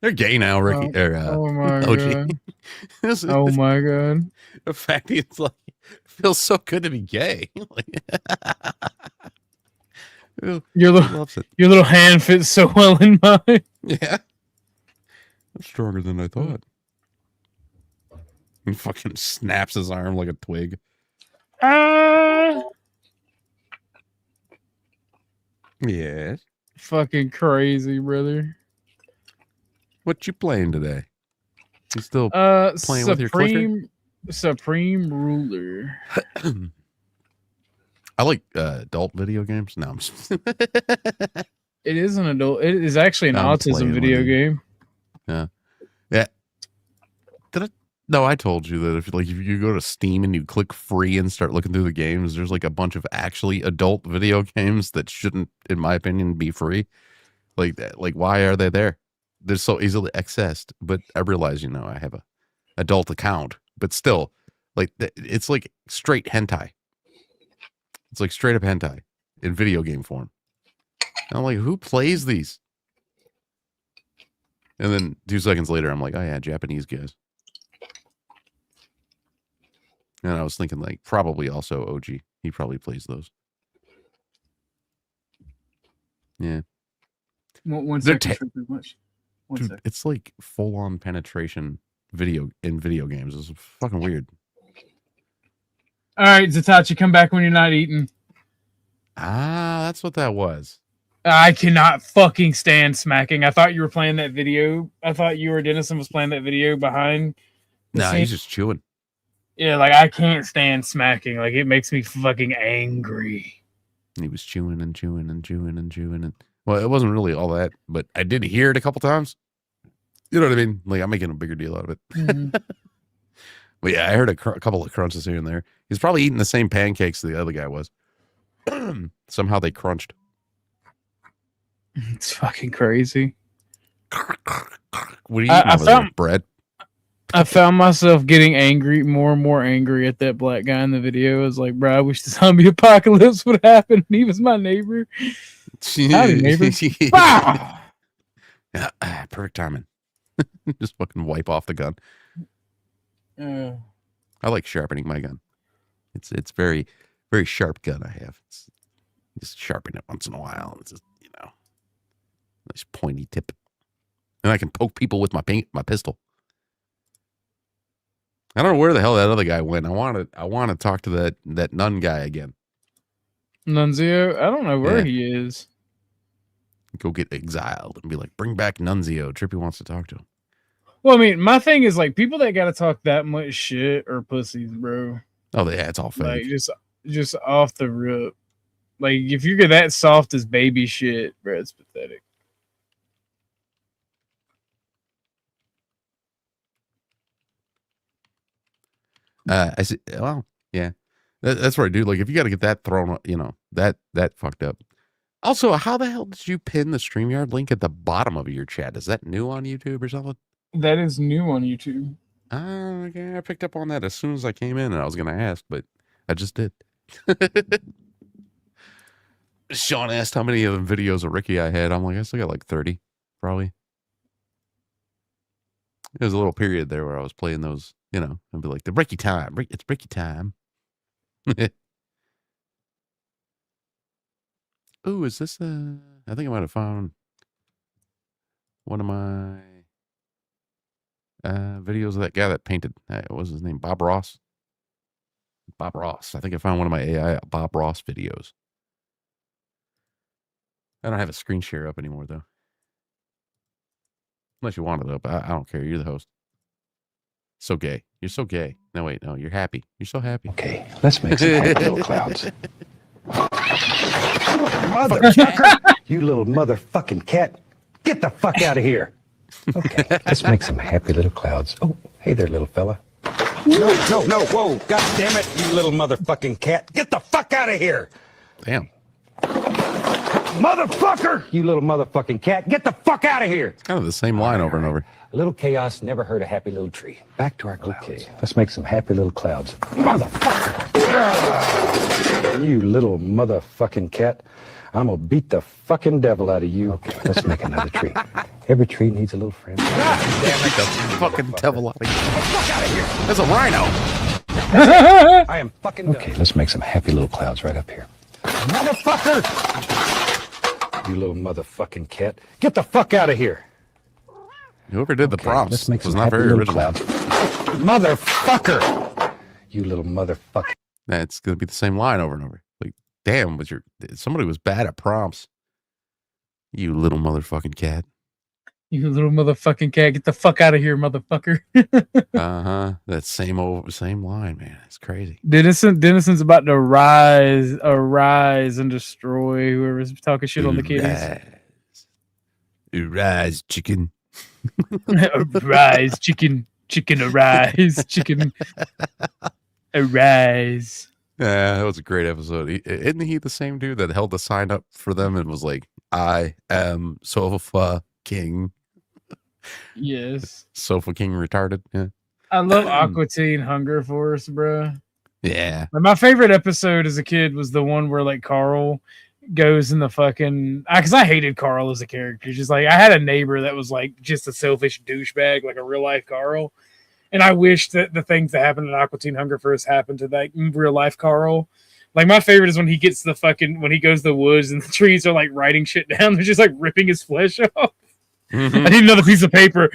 They're gay now, Ricky. Oh my OG. god. Oh my god. The fact it's like it feels so good to be gay. Your little hand fits so well in mine. Yeah. That's stronger than I thought. He fucking snaps his arm like a twig. Yes. Fucking crazy, brother. What you playing today? You still playing with your clicker? Supreme Ruler. I like adult video games. No, I'm just It is an adult. It is actually an autism video game. Yeah. Yeah. No, I told you that if you go to Steam and you click free and start looking through the games, there's like a bunch of actually adult video games that shouldn't, in my opinion, be free. Like why are they there? They're so easily accessed. But I realize, I have a adult account, but still, like it's like straight hentai. It's like straight up hentai in video game form. And I'm like, who plays these? And then 2 seconds later, I'm like, oh yeah, Japanese guys. And I was thinking, like, probably also OG. He probably plays those. Yeah. One They're second. Dude, it's like full-on penetration in video games. It's fucking weird. All right, Zatachi, come back when you're not eating. Ah, that's what that was. I cannot fucking stand smacking. I thought you were playing that video. I thought you or Dennison was playing that video behind. No, he's just chewing. Yeah, like I can't stand smacking. Like it makes me fucking angry. He was chewing and chewing and chewing and chewing. Well, it wasn't really all that, but I did hear it a couple times. You know what I mean? Like I'm making a bigger deal out of it. Mm-hmm. But yeah, I heard a couple of crunches here and there. He's probably eating the same pancakes the other guy was. Somehow they crunched. It's fucking crazy. What are you eating over there? Bread? I found myself getting more and more angry at that black guy in the video. I was like, bro, I wish the zombie apocalypse would happen. He was my neighbor. Howdy, neighbor. Yeah, perfect timing. Just fucking wipe off the gun. I like sharpening my gun. It's very, very sharp gun I have. Just sharpen it once in a while. It's just, nice pointy tip. And I can poke people with my pistol. I don't know where the hell that other guy went. I want to talk to that nun guy again. Nunzio? I don't know where Yeah. he is. Go get exiled and be like, bring back Nunzio. Trippy wants to talk to him. Well, I mean, my thing is like people that got to talk that much shit are pussies, bro. Oh, yeah, it's all fake. Like just off the rip. Like if you're that soft as baby shit, bro, it's pathetic. I see. Well, yeah, that's right, dude. Like, if you got to get that thrown, that fucked up. Also, how the hell did you pin the StreamYard link at the bottom of your chat? Is that new on YouTube or something? That is new on YouTube. Okay, I picked up on that as soon as I came in, and I was going to ask, but I just did. Sean asked how many of them videos of Ricky I had. I'm like, I still got like 30, probably. There was a little period there where I was playing those, and be like, the Ricky time. It's Ricky time. Ooh, is this I think I might have found one of my videos of that guy that painted. What was his name? Bob Ross. Bob Ross. I think I found one of my AI Bob Ross videos. I don't have a screen share up anymore, though. Unless you want it up. I don't care. You're the host. So gay. You're so gay. No, wait. No, you're happy. You're so happy. Okay, let's make some happy little clouds. Motherfucker! You little motherfucking cat. Get the fuck out of here. Okay, let's make some happy little clouds. Oh, hey there, little fella. No, whoa. God damn it, you little motherfucking cat. Get the fuck out of here. Damn. Motherfucker! You little motherfucking cat. Get the fuck out of here. It's kind of the same line over and over. A little chaos never hurt a happy little tree. Back to our clouds. Okay, let's make some happy little clouds. Motherfucker! You little motherfucking cat. I'm gonna beat the fucking devil out of you. Okay, let's make another tree. Every tree needs a little friend. God damn it, the fucking devil out of you. Fuck out of here! That's a rhino. I am fucking done. Okay, let's make some happy little clouds right up here. Motherfucker! You little motherfucking cat. Get the fuck out of here. Whoever did the prompts let's make was some not happy very little original. clouds. Motherfucker! You little motherfucker. It's going to be the same line over and over. Like, damn, somebody was bad at prompts. You little motherfucking cat. You little motherfucking cat, get the fuck out of here, motherfucker. That same line, man. It's crazy. Denison's about to rise and destroy whoever's talking shit on the kitties. Arise, chicken. Arise, chicken, arise, chicken, arise. Yeah, that was a great episode. Isn't he the same dude that held the sign up for them and was like, I am Sofa King? Yes. Sofa King retarded. Yeah. I love Aqua Teen Hunger Force, bro. Yeah. My favorite episode as a kid was the one where like Carl goes in the fucking, because I hated Carl as a character. Just like I had a neighbor that was like just a selfish douchebag, like a real life Carl. And I wish that the things that happened in Aqua Teen Hunger Force happened to that real life Carl. Like my favorite is when he gets when he goes to the woods and the trees are like writing shit down. They're just like ripping his flesh off. Mm-hmm. I need another piece of paper.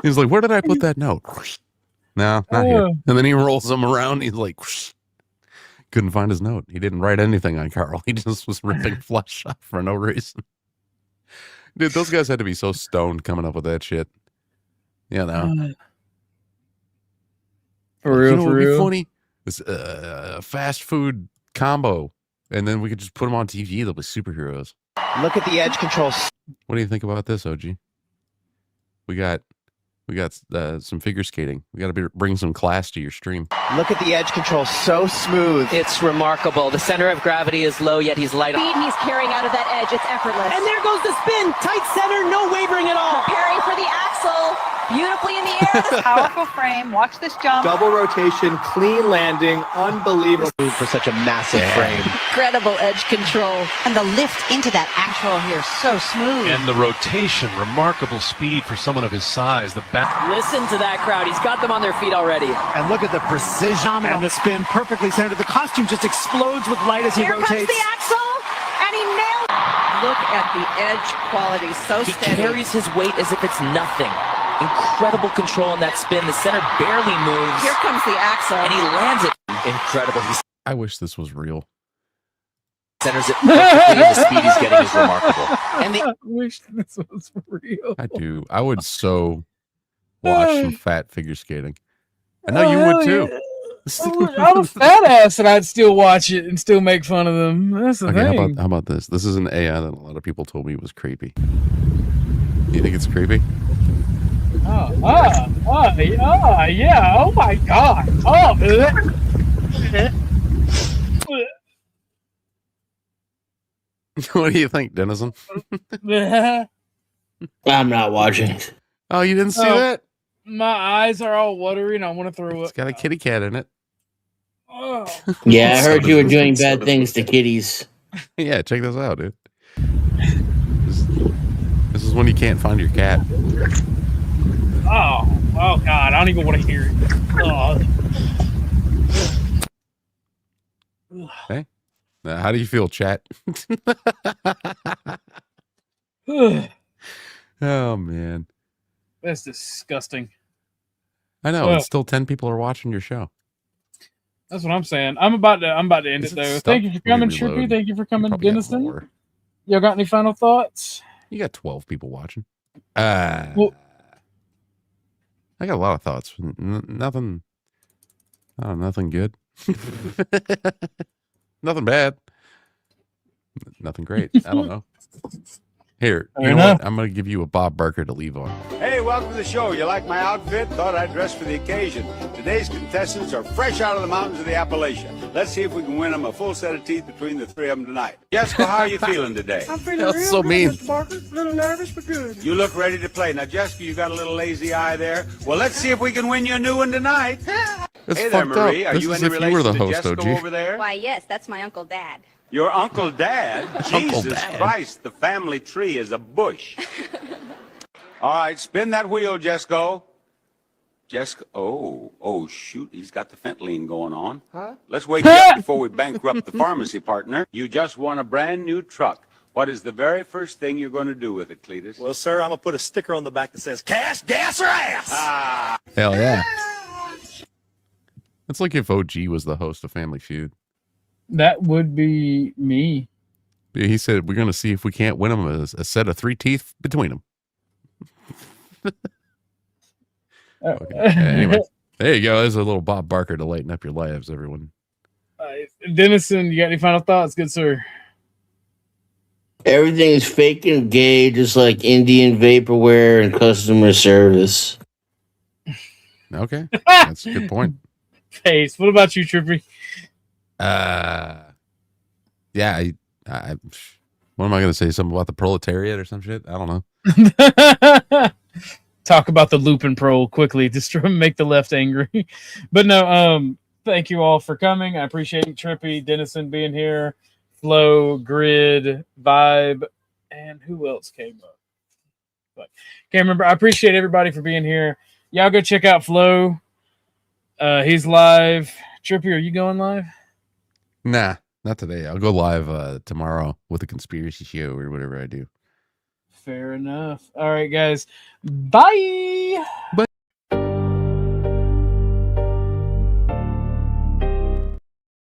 He's like, where did I put that note? No, not here. And then he rolls them around. He's like, couldn't find his note. He didn't write anything on Carl. He just was ripping flesh off for no reason. Dude, those guys had to be so stoned coming up with that shit. You know. For real, what would be real. funny? This fast food combo. And then we could just put them on TV. They'll be superheroes. Look at the edge controls. What do you think about this, OG? We got some figure skating. We got to bring some class to your stream. Look at the edge control, so smooth. It's remarkable. The center of gravity is low, yet he's light. Speed he's carrying out of that edge, it's effortless. And there goes the spin. Tight center, no wavering at all. Preparing for the axle. Beautifully in the air. This powerful frame. Watch this jump. Double rotation, clean landing, unbelievable for such a massive frame. Incredible edge control. And the lift into that actual here, so smooth. And the rotation, remarkable speed for someone of his size. The back. Listen to that crowd. He's got them on their feet already. And look at the precision and the spin, perfectly centered. The costume just explodes with light as he Here rotates. comes the axle, and he nailed it. Look at the edge quality, so He steady. carries his weight as if it's nothing. Incredible control in that spin. The center barely moves. Here comes the axle. And he lands it. Incredible. I wish this was real. centers it perfectly, and the speed he's getting is remarkable. And I wish this was real. I do. I would so watch some fat figure skating. I know you hell would too. yeah. I'm a fat ass and I'd still watch it and still make fun of them. That's the Okay, thing. how about this? This is an AI that a lot of people told me was creepy. You think it's creepy? Yeah. Oh my god. Oh. What do you think, Denizen? I'm not watching. Oh, you didn't see that? My eyes are all watery and I want to throw up. It's got a kitty cat in it. Oh. Yeah, I heard you were doing bad things to kitties. Yeah, check this out, dude. This is when you can't find your cat. Oh god, I don't even want to hear it. Oh. Hey, how do you feel, chat? Oh man, That's disgusting. I know. Ugh. And still 10 people are watching your show. That's what I'm saying. I'm about to end it though. stuck? Thank you for coming, Let me reload. Trippy. Thank you for coming, Probably got Dennison. more. Y'all got any final thoughts? You got 12 people watching. Well, I got a lot of thoughts. Nothing. Oh, nothing good. Nothing bad. Nothing great. I don't know. Here, you know what? I'm going to give you a Bob Barker to leave on. Hey, welcome to the show. You like my outfit? Thought I'd dress for the occasion. Today's contestants are fresh out of the mountains of the Appalachia. Let's see if we can win them a full set of teeth between the three of them tonight. Jessica, how are you feeling today? I'm feeling That's real so good, mean. Mr. Barker. A little nervous, but good. You look ready to play. Now, Jessica, you got a little lazy eye there. Well, let's see if we can win you a new one tonight. It's hey there, fucked up. Marie. Are This you is any if you were relation the to host, Jessica OG. over there? Why, yes, that's my Uncle Dad. Your Uncle Dad? Uncle Jesus Dad. Christ, the family tree is a bush. All right, spin that wheel, Jesco. Jessica, oh, shoot, he's got the fentanyl going on. Huh? Let's wake you up before we bankrupt the pharmacy partner. You just won a brand new truck. What is the very first thing you're going to do with it, Cletus? Well, sir, I'm going to put a sticker on the back that says, cash, gas, or ass! Ah. Hell yeah. It's like if OG was the host of Family Feud. that would be me. Yeah, he said, we're going to see if we can't win them a set of 3 teeth between them. Okay. Anyway, there you go. There's a little Bob Barker to lighten up your lives, everyone. Dennison, you got any final thoughts, good sir? Everything is fake and gay, just like Indian vaporware and customer service. Okay. That's a good point. Face. What about you, Trippy? Yeah, I what am I going to say? Something about the proletariat or some shit? I don't know. Talk about the Lupin Pro quickly, just to make the left angry. But no, thank you all for coming. I appreciate Trippy, Dennison being here, Flo, Grid, Vibe, and who else came up? But can't remember. I appreciate everybody for being here. Y'all go check out Flo. He's live. Trippy, are you going live? Nah, not today. I'll go live tomorrow with a conspiracy show or whatever I do. Fair enough. All right, guys. Bye. Bye.